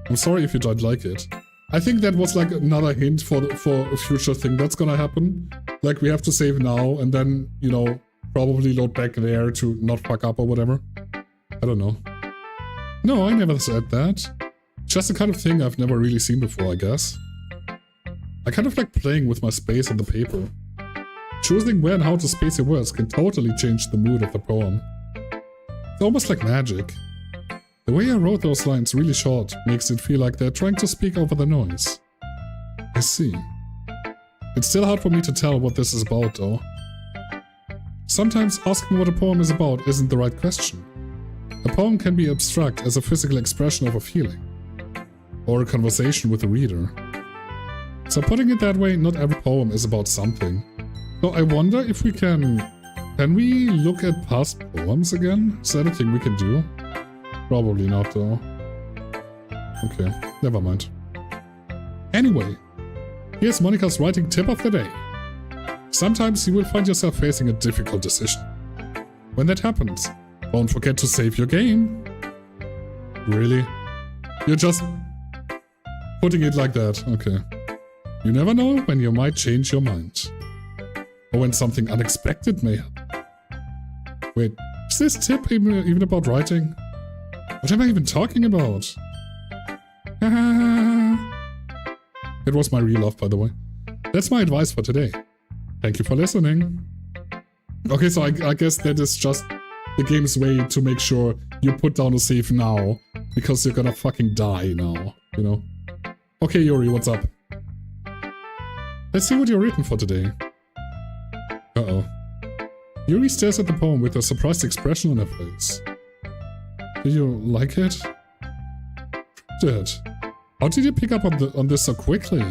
I'm sorry if you don't like it. I think that was like another hint for a future thing that's gonna happen. Like we have to save now and then, you know, probably load back there to not fuck up or whatever. I don't know. No, I never said that. Just the kind of thing I've never really seen before, I guess. I kind of like playing with my space on the paper. Choosing where and how to space your words can totally change the mood of the poem. It's almost like magic. The way I wrote those lines really short makes it feel like they're trying to speak over the noise. I see. It's still hard for me to tell what this is about, though. Sometimes asking what a poem is about isn't the right question. A poem can be abstract as a physical expression of a feeling, or a conversation with the reader. So putting it that way, not every poem is about something. So I wonder if we can we look at past poems again? Is that a thing we can do? Probably not, though. Okay, never mind. Anyway, here's Monica's writing tip of the day. Sometimes you will find yourself facing a difficult decision. When that happens, don't forget to save your game. Really? You're just putting it like that, okay. You never know when you might change your mind. Or when something unexpected may happen. Wait, is this tip even about writing? What am I even talking about? It was my real laugh, by the way. That's my advice for today. Thank you for listening. Okay, so I guess that is just the game's way to make sure you put down a save now, because you're gonna fucking die now, you know? Okay, Yuri, what's up? Let's see what you're written for today. Uh-oh. Yuri stares at the poem with a surprised expression on her face. Do you like it? Did. How did you pick up on this so quickly?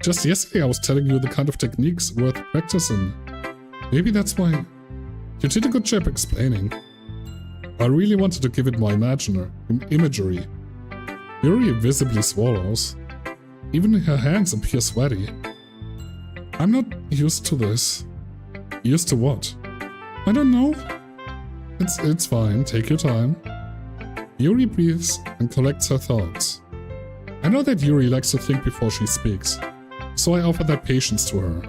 Just yesterday I was telling you the kind of techniques worth practicing. Maybe that's why... You did a good job explaining. I really wanted to give it my imagery. Yuri visibly swallows. Even her hands appear sweaty. I'm not used to this. Used to what? I don't know. It's fine, take your time. Yuri breathes and collects her thoughts. I know that Yuri likes to think before she speaks, so I offer that patience to her.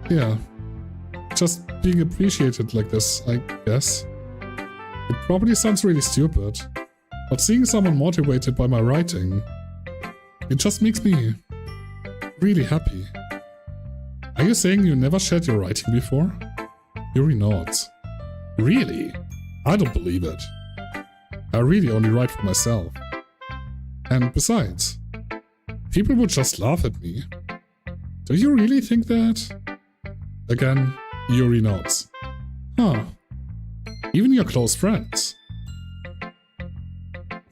Yeah, just being appreciated like this, I guess. It probably sounds really stupid, but seeing someone motivated by my writing, it just makes me really happy. Are you saying you never shared your writing before? Yuri nods. Really? I don't believe it. I really only write for myself. And besides, people would just laugh at me. Do you really think that? Again, Yuri nods. Huh. Even your close friends.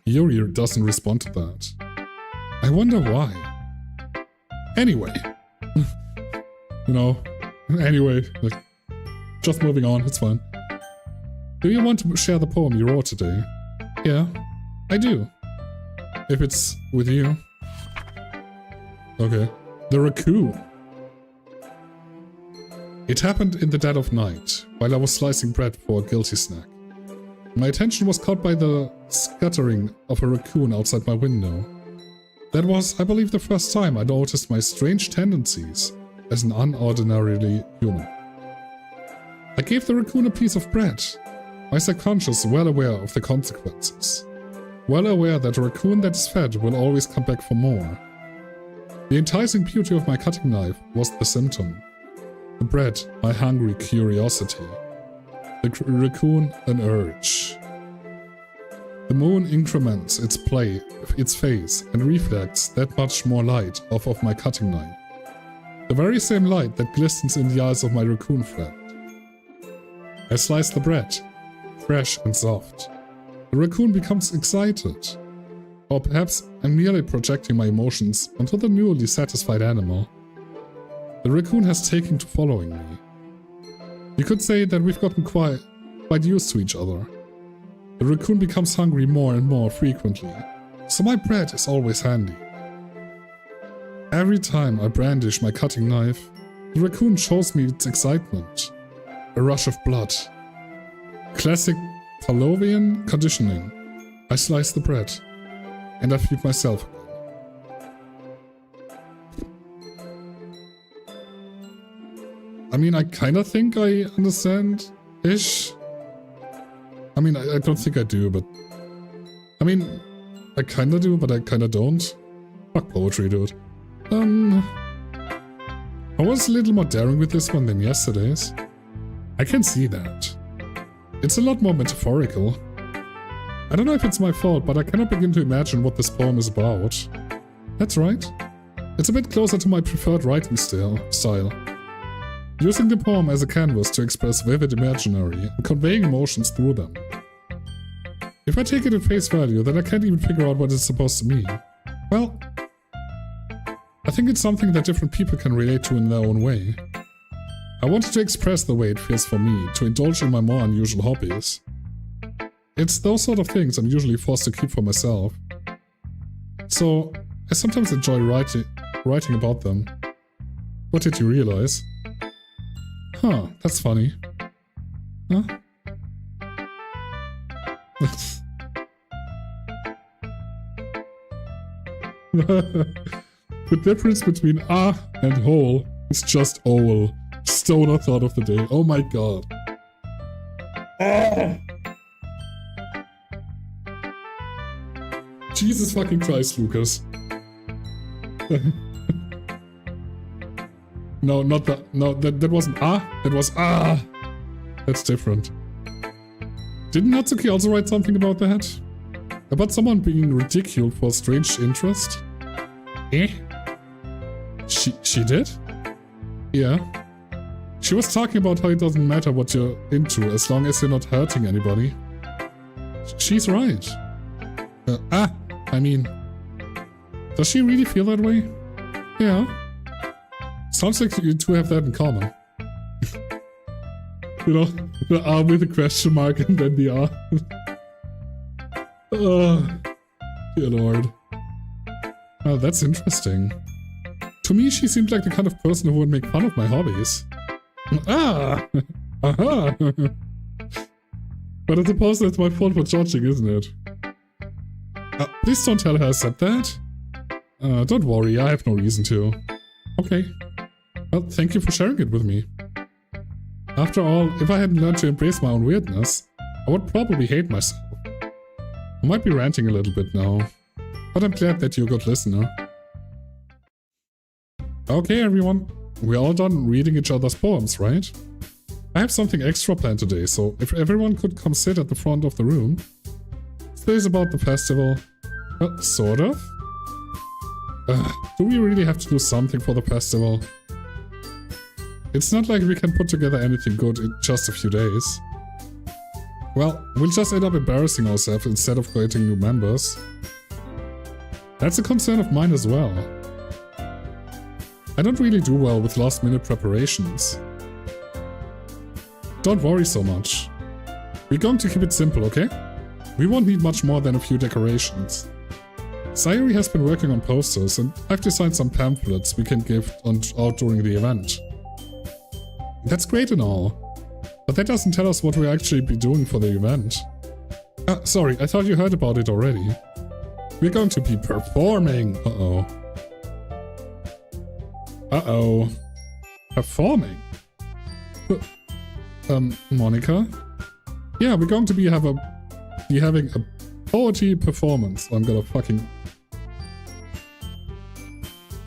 Yuri doesn't respond to that. I wonder why. Anyway. You know, anyway, like, just moving on, it's fine. Do you want to share the poem you wrote today? Yeah, I do. If it's with you. Okay. The raccoon. It happened in the dead of night, while I was slicing bread for a guilty snack. My attention was caught by the scattering of a raccoon outside my window. That was, I believe, the first time I noticed my strange tendencies as an unordinarily human. I gave the raccoon a piece of bread, my subconscious well aware of the consequences. Well aware that a raccoon that is fed will always come back for more. The enticing beauty of my cutting knife was the symptom. The bread, my hungry curiosity. The raccoon, an urge. The moon increments its phase, and reflects that much more light off of my cutting knife. The very same light that glistens in the eyes of my raccoon friend. I slice the bread, fresh and soft. The raccoon becomes excited. Or perhaps I'm merely projecting my emotions onto the newly satisfied animal. The raccoon has taken to following me. You could say that we've gotten quite used to each other. The raccoon becomes hungry more and more frequently, so my bread is always handy. Every time I brandish my cutting knife, the raccoon shows me its excitement. A rush of blood. Classic Pavlovian conditioning. I slice the bread, and I feed myself again. I mean, I kinda think I understand-ish. I mean, I don't think I do, but... I mean, I kinda do, but I kinda don't. Fuck poetry, dude. I was a little more daring with this one than yesterday's. I can see that. It's a lot more metaphorical. I don't know if it's my fault, but I cannot begin to imagine what this poem is about. That's right. It's a bit closer to my preferred writing style. Using the poem as a canvas to express vivid imaginary and conveying emotions through them. If I take it at face value, then I can't even figure out what it's supposed to mean. Well, I think it's something that different people can relate to in their own way. I wanted to express the way it feels for me to indulge in my more unusual hobbies. It's those sort of things I'm usually forced to keep for myself. So, I sometimes enjoy writing about them. What did you realize? Huh, that's funny. Huh? The difference between ah and hole is just owl. Stoner thought of the day. Oh my god. Ah! Jesus fucking Christ, Lucas. No, not that. No, that wasn't ah. That was ah. That's different. Didn't Natsuki also write something about that? About someone being ridiculed for a strange interest? Eh? She did? Yeah. She was talking about how it doesn't matter what you're into as long as you're not hurting anybody. She's right. I mean... Does she really feel that way? Yeah. Sounds like you two have that in common. You know, the R with a question mark and then the R. Oh, dear lord. Oh, that's interesting. To me, she seemed like the kind of person who would make fun of my hobbies. Ah! Aha! But I suppose that's my fault for judging, isn't it? Please don't tell her I said that. Don't worry, I have no reason to. Okay. Well, thank you for sharing it with me. After all, if I hadn't learned to embrace my own weirdness, I would probably hate myself. I might be ranting a little bit now, but I'm glad that you're a good listener. Okay everyone, we're all done reading each other's poems, right? I have something extra planned today, so if everyone could come sit at the front of the room. Today's about the festival. Sort of? Do we really have to do something for the festival? It's not like we can put together anything good in just a few days. Well, we'll just end up embarrassing ourselves instead of creating new members. That's a concern of mine as well. I don't really do well with last-minute preparations. Don't worry so much. We're going to keep it simple, okay? We won't need much more than a few decorations. Sayuri has been working on posters, and I've designed some pamphlets we can give out during the event. That's great and all, but that doesn't tell us what we'll actually be doing for the event. Sorry, I thought you heard about it already. We're going to be performing. Uh-oh. Uh-oh. Performing? Monica? Yeah, we're going to be having a poetry performance. I'm gonna fucking...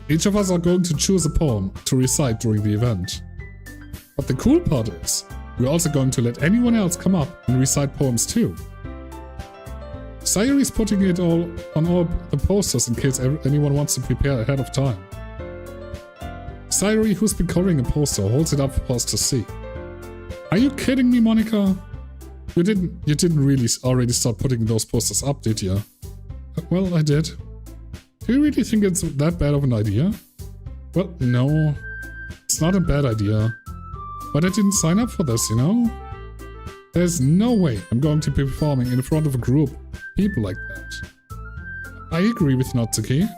Each of us are going to choose a poem to recite during the event. But the cool part is, we're also going to let anyone else come up and recite poems too. Sayuri's putting it all on all the posters in case anyone wants to prepare ahead of time. Sayuri, who's been coloring a poster, holds it up for us to see. Are you kidding me, Monica? You didn't really already start putting those posters up, did you? Well, I did. Do you really think it's that bad of an idea? Well, no. It's not a bad idea. But I didn't sign up for this, you know? There's no way I'm going to be performing in front of a group of people like that. I agree with Natsuki.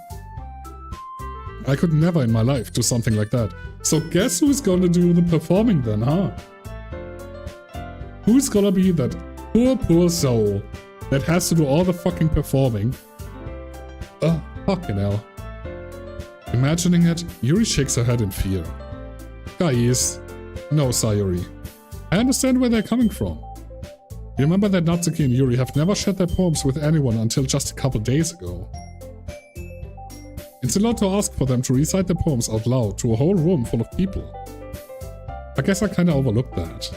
I could never in my life do something like that. So guess who's gonna do the performing then, huh? Who's gonna be that poor soul that has to do all the fucking performing? Fucking hell. Imagining it, Yuri shakes her head in fear. Guys, no, Sayuri. I understand where they're coming from. You remember that Natsuki and Yuri have never shared their poems with anyone until just a couple days ago. It's a lot to ask for them to recite their poems out loud to a whole room full of people. I guess I kinda overlooked that.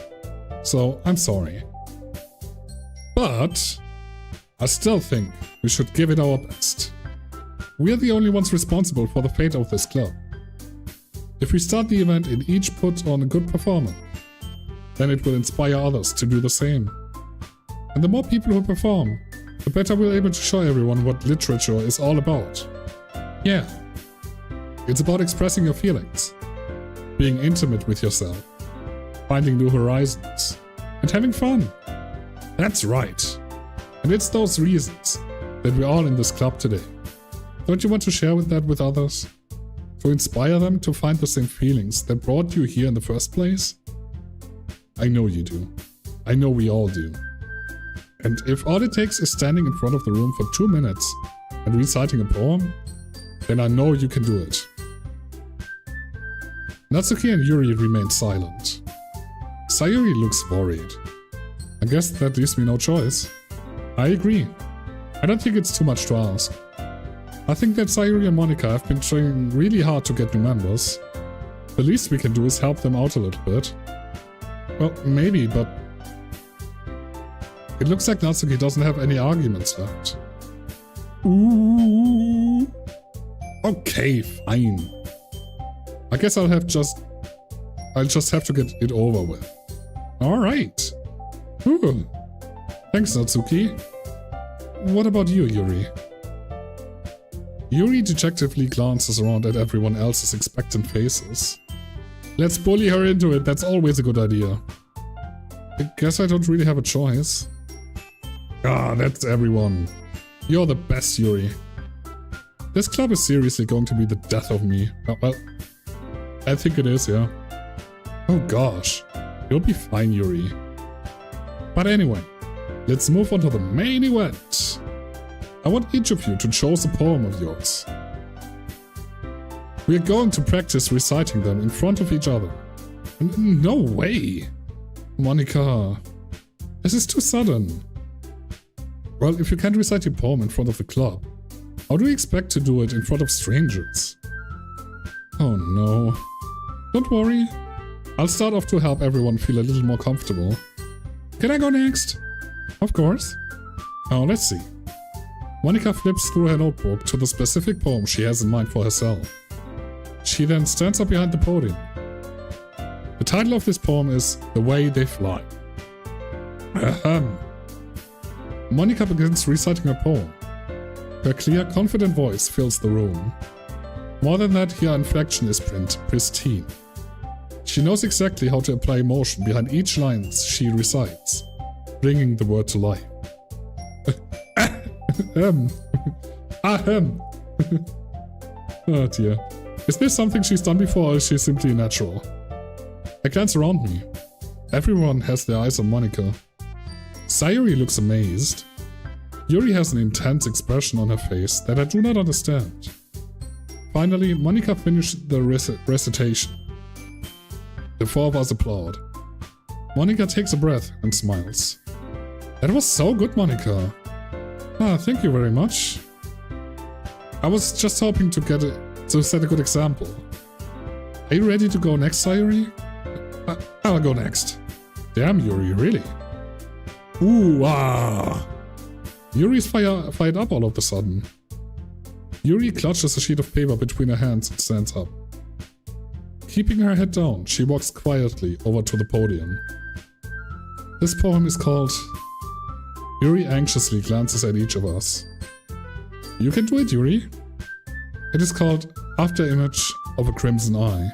So, I'm sorry. But I still think we should give it our best. We are the only ones responsible for the fate of this club. If we start the event and each put on a good performance, then it will inspire others to do the same. And the more people who perform, the better we're able to show everyone what literature is all about. Yeah, it's about expressing your feelings, being intimate with yourself, finding new horizons, and having fun. That's right. And it's those reasons that we're all in this club today. Don't you want to share that with others? To inspire them to find the same feelings that brought you here in the first place? I know you do. I know we all do. And if all it takes is standing in front of the room for 2 minutes and reciting a poem, then I know you can do it. Natsuki and Yuri remain silent. Sayuri looks worried. I guess that leaves me no choice. I agree. I don't think it's too much to ask. I think that Sayuri and Monica have been trying really hard to get new members. The least we can do is help them out a little bit. Well, maybe, but it looks like Natsuki doesn't have any arguments left. Ooh. Okay, fine. I guess I'll just have to get it over with. Alright. Thanks, Natsuki. What about you, Yuri? Yuri dejectedly glances around at everyone else's expectant faces. Let's bully her into it, that's always a good idea. I guess I don't really have a choice. Ah, that's everyone. You're the best, Yuri. This club is seriously going to be the death of me. Well, I think it is, yeah. Oh gosh. You'll be fine, Yuri. But anyway, let's move on to the main event. I want each of you to choose a poem of yours. We are going to practice reciting them in front of each other. No way! Monica, this is too sudden. Well, if you can't recite your poem in front of the club, how do you expect to do it in front of strangers? Oh no. Don't worry. I'll start off to help everyone feel a little more comfortable. Can I go next? Of course. Oh, let's see. Monica flips through her notebook to the specific poem she has in mind for herself. She then stands up behind the podium. The title of this poem is The Way They Fly. Ahem. Monica begins reciting her poem. Her clear, confident voice fills the room. More than that, her inflection is pristine. She knows exactly how to apply emotion behind each line she recites, bringing the word to life. Ahem! Oh dear. Is this something she's done before or is she simply natural? I glance around me. Everyone has their eyes on Monika. Sayuri looks amazed. Yuri has an intense expression on her face that I do not understand. Finally, Monika finished the recitation. The four of us applaud. Monika takes a breath and smiles. That was so good, Monika. Ah, thank you very much. I was just hoping to set a good example. Are you ready to go next, Sayuri? I'll go next. Damn, Yuri, really? Ooh, ah! Yuri's fired up all of a sudden. Yuri clutches a sheet of paper between her hands and stands up. Keeping her head down, she walks quietly over to the podium. This poem is called... Yuri anxiously glances at each of us. You can do it, Yuri. It is called After Image of a Crimson Eye.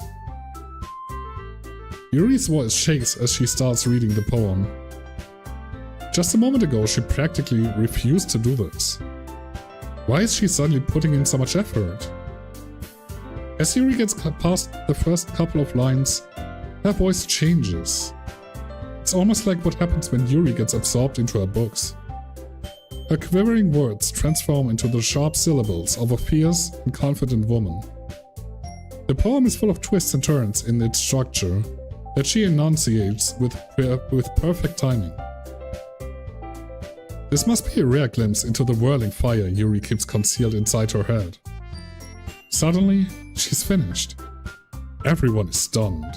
Yuri's voice shakes as she starts reading the poem. Just a moment ago, she practically refused to do this. Why is she suddenly putting in so much effort? As Yuri gets past the first couple of lines, her voice changes. It's almost like what happens when Yuri gets absorbed into her books. Her quivering words transform into the sharp syllables of a fierce and confident woman. The poem is full of twists and turns in its structure that she enunciates with perfect timing. This must be a rare glimpse into the whirling fire Yuri keeps concealed inside her head. Suddenly, she's finished. Everyone is stunned.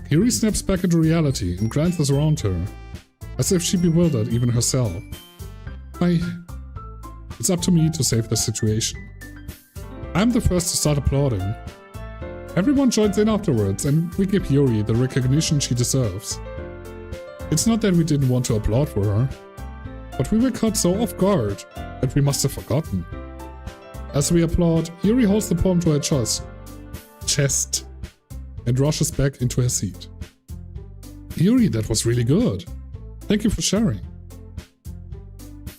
Yuri snaps back into reality and glances around her, as if she bewildered even herself. It's up to me to save the situation. I'm the first to start applauding. Everyone joins in afterwards and we give Yuri the recognition she deserves. It's not that we didn't want to applaud for her, but we were caught so off guard that we must have forgotten. As we applaud, Yuri holds the poem to her chest and rushes back into her seat. Yuri, that was really good. Thank you for sharing.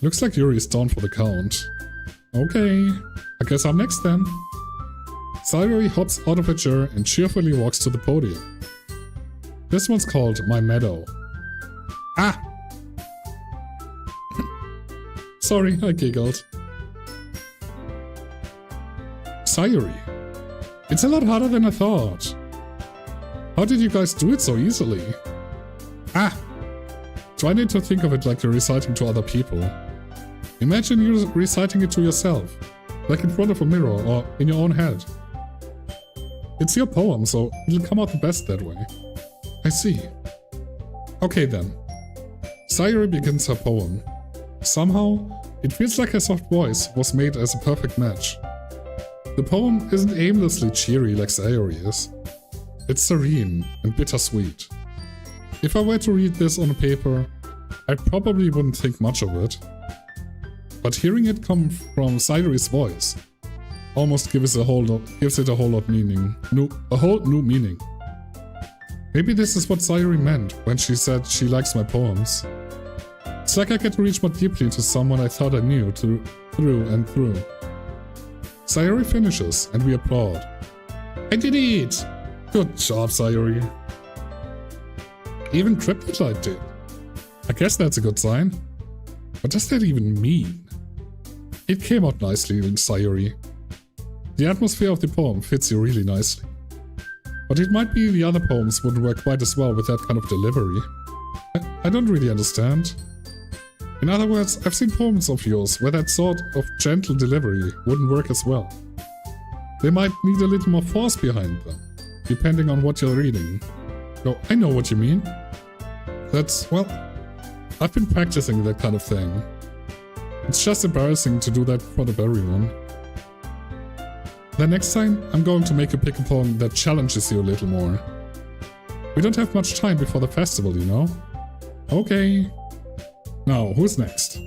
Looks like Yuri is down for the count. Okay, I guess I'm next then. Sayuri hops out of her chair and cheerfully walks to the podium. This one's called My Meadow. Ah! Sorry, I giggled. Sayuri. It's a lot harder than I thought. How did you guys do it so easily? Ah! Try not to think of it like you're reciting to other people. Imagine you reciting it to yourself, like in front of a mirror or in your own head. It's your poem, so it'll come out the best that way. I see. Okay then. Sayuri begins her poem. Somehow, it feels like her soft voice was made as a perfect match. The poem isn't aimlessly cheery like Sayuri is. It's serene and bittersweet. If I were to read this on a paper, I probably wouldn't think much of it. But hearing it come from Sayuri's voice almost gives it a whole lot meaning. A whole new meaning. Maybe this is what Sayuri meant when she said she likes my poems. It's like I get to reach more deeply into someone I thought I knew through and through. Sayuri finishes and we applaud. I did it! Good job, Sayuri. Even Cryptolite did. I guess that's a good sign. What does that even mean? It came out nicely in Sayuri. The atmosphere of the poem fits you really nicely. But it might be the other poems wouldn't work quite as well with that kind of delivery. I don't really understand. In other words, I've seen poems of yours where that sort of gentle delivery wouldn't work as well. They might need a little more force behind them, depending on what you're reading. No, I know what you mean. Well, I've been practicing that kind of thing. It's just embarrassing to do that in front of everyone. The next time, I'm going to make you pick a poem that challenges you a little more. We don't have much time before the festival, you know? Okay. Now, who's next?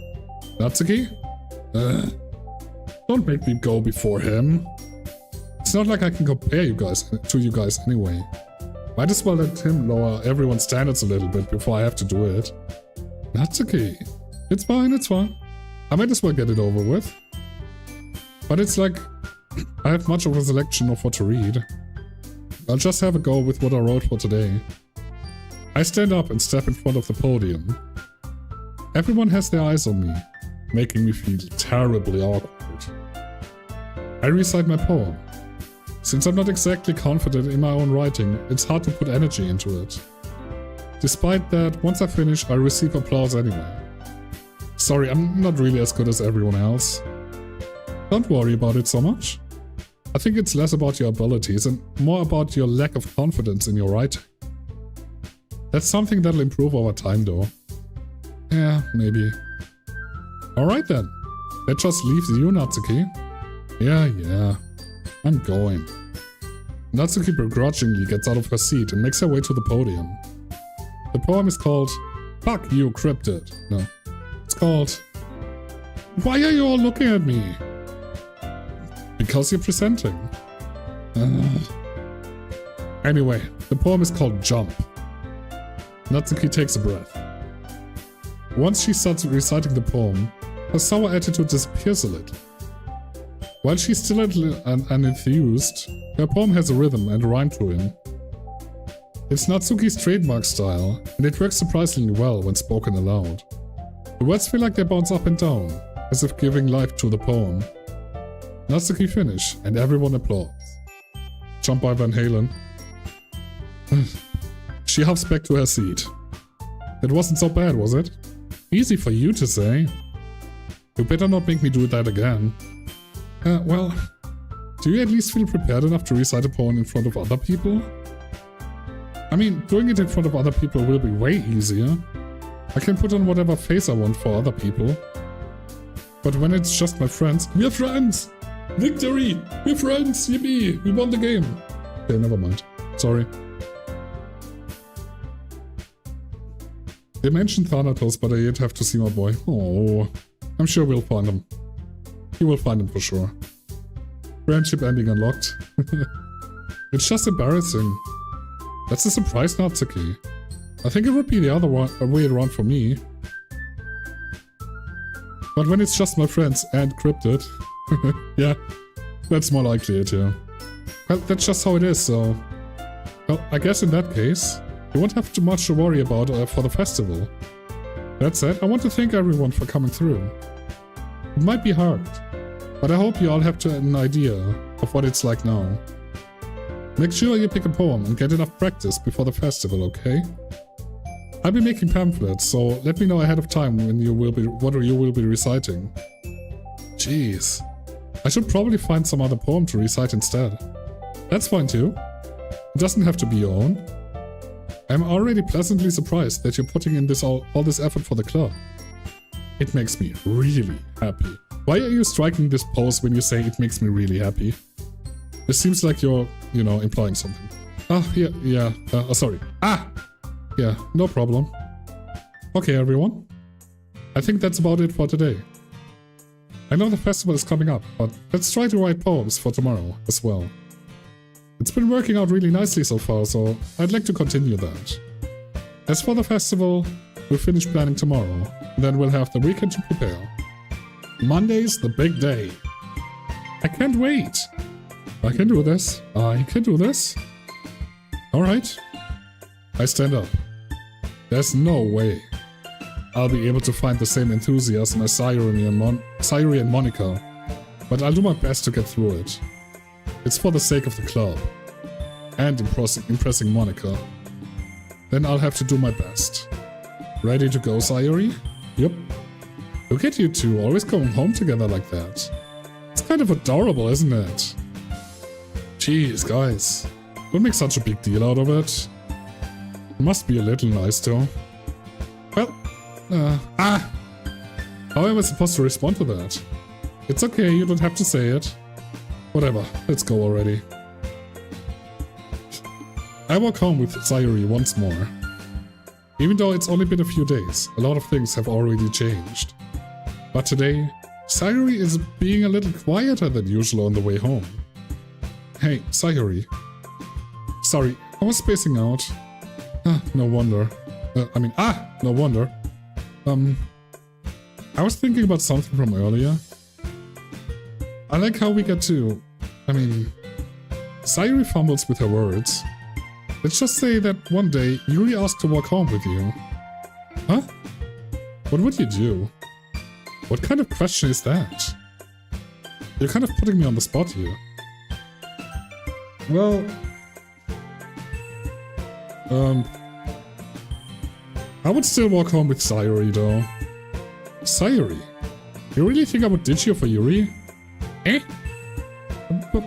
Natsuki? Don't make me go before him. It's not like I can compare you guys anyway. Might as well let him lower everyone's standards a little bit before I have to do it. Natsuki. It's fine, it's fine. I might as well get it over with. But it's like, I have much of a selection of what to read. I'll just have a go with what I wrote for today. I stand up and step in front of the podium. Everyone has their eyes on me, making me feel terribly awkward. I recite my poem. Since I'm not exactly confident in my own writing, it's hard to put energy into it. Despite that, once I finish, I receive applause anyway. Sorry, I'm not really as good as everyone else. Don't worry about it so much. I think it's less about your abilities and more about your lack of confidence in your writing. That's something that'll improve over time though. Yeah, maybe. Alright then. That just leaves you, Natsuki. Yeah. I'm going. Natsuki begrudgingly gets out of her seat and makes her way to the podium. The poem is called Fuck You Cryptid. No. It's called Why Are You All Looking at Me? Because you're presenting. Anyway, the poem is called Jump. Natsuki takes a breath. Once she starts reciting the poem, her sour attitude disappears a little. While she's still a little unenthused, her poem has a rhythm and a rhyme to it. It's Natsuki's trademark style, and it works surprisingly well when spoken aloud. The words feel like they bounce up and down, as if giving life to the poem. Natsuki finish, and everyone applauds. Jump by Van Halen. She huffs back to her seat. It wasn't so bad, was it? Easy for you to say. You better not make me do that again. Well, do you at least feel prepared enough to recite a poem in front of other people? I mean, doing it in front of other people will be way easier. I can put on whatever face I want for other people. But when it's just my friends, we're friends! Victory! We're friends! Yippee! We won the game! Okay, never mind. Sorry. They mentioned Thanatos, but I yet have to see my boy. Oh, I'm sure we'll find him. You will find him for sure. Friendship ending unlocked. It's just embarrassing. That's a surprise, Natsuki. I think it would be the other way around for me. But when it's just my friends and cryptid, yeah, that's more likely it, yeah. Well, that's just how it is, so... Well, I guess in that case, you won't have too much to worry about for the festival. That said, I want to thank everyone for coming through. It might be hard, but I hope you all have an idea of what it's like now. Make sure you pick a poem and get enough practice before the festival, okay? I'll be making pamphlets, so let me know ahead of time when what you will be reciting. Jeez. I should probably find some other poem to recite instead. That's fine too. It doesn't have to be your own. I'm already pleasantly surprised that you're putting in all this effort for the club. It makes me really happy. Why are you striking this pose when you say it makes me really happy? It seems like you're, implying something. Sorry. Yeah, no problem. Okay, everyone. I think that's about it for today. I know the festival is coming up, but let's try to write poems for tomorrow as well. It's been working out really nicely so far, so I'd like to continue that. As for the festival, we'll finish planning tomorrow, and then we'll have the weekend to prepare. Monday's the big day. I can't wait. I can do this. I can do this. Alright. I stand up. There's no way I'll be able to find the same enthusiasm as Sayuri and Monica, but I'll do my best to get through it. It's for the sake of the club, and impressing Monica. Then I'll have to do my best. Ready to go, Sayuri? Yep. Look at you two, always going home together like that. It's kind of adorable, isn't it? Jeez, guys. Don't make such a big deal out of it. It must be a little nice, though. Well, how am I supposed to respond to that? It's okay, you don't have to say it. Whatever, let's go already. I walk home with Sayuri once more. Even though it's only been a few days, a lot of things have already changed. But today, Sayuri is being a little quieter than usual on the way home. Hey, Sayuri. Sorry, I was spacing out. No wonder. No wonder. I was thinking about something from earlier. I like how we get to... I mean... Sayuri fumbles with her words. Let's just say that one day, Yuri asked to walk home with you. Huh? What would you do? What kind of question is that? You're kind of putting me on the spot here. Well... I would still walk home with Sayuri, though. Sayuri? You really think I would ditch you for Yuri? Eh?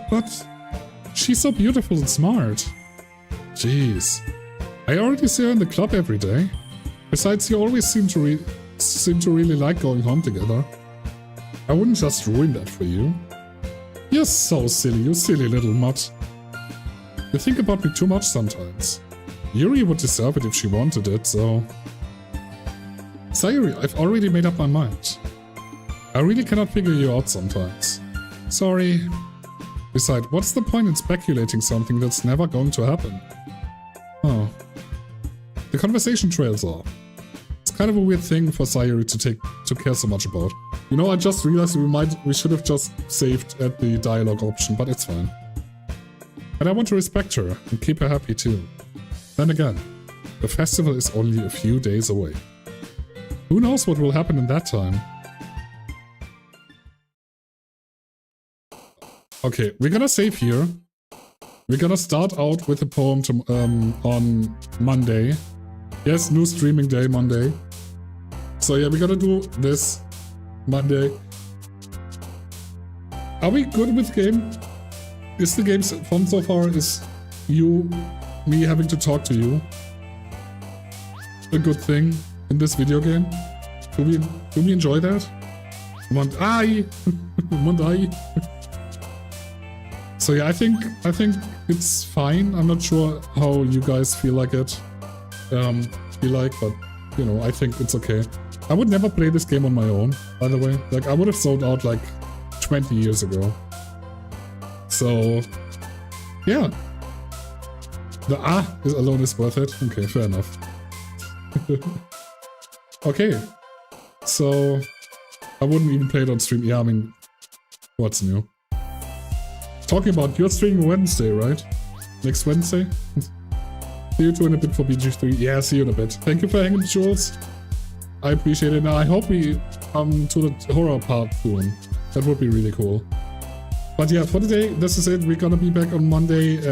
But... She's so beautiful and smart. Jeez. I already see her in the club every day. Besides, you always seem to really like going home together. I wouldn't just ruin that for you. You're so silly, you silly little mutt. You think about me too much sometimes. Yuri would deserve it if she wanted it, so... Sayuri, I've already made up my mind. I really cannot figure you out sometimes. Sorry. Besides, what's the point in speculating something that's never going to happen? Oh. The conversation trails off. It's kind of a weird thing for Sayuri to care so much about. You know, I just realized we should have just saved at the dialogue option, but it's fine. And I want to respect her and keep her happy too. Then again, the festival is only a few days away. Who knows what will happen in that time? Okay, we're gonna save here. We're gonna start out with a poem on Monday. Yes, new streaming day, Monday. So yeah, we're gonna do this Monday. Are we good with the game? Is the game fun so far? Is me having to talk to you a good thing in this video game? Do we enjoy that? Mondai! Mondai! So yeah, I think it's fine. I'm not sure how you guys feel like it. But you know, I think it's okay. I would never play this game on my own, by the way. Like, I would have sold out like 20 years ago. So yeah. The is alone is worth it. Okay, fair enough. Okay. So I wouldn't even play it on stream. Yeah, I mean, what's new? Talking about, you're streaming Wednesday, right? Next Wednesday? See you two in a bit for BG3. Yeah, see you in a bit. Thank you for hanging, Jules. I appreciate it. Now, I hope we come to the horror part soon. That would be really cool. But yeah, for today, this is it. We're gonna be back on Monday.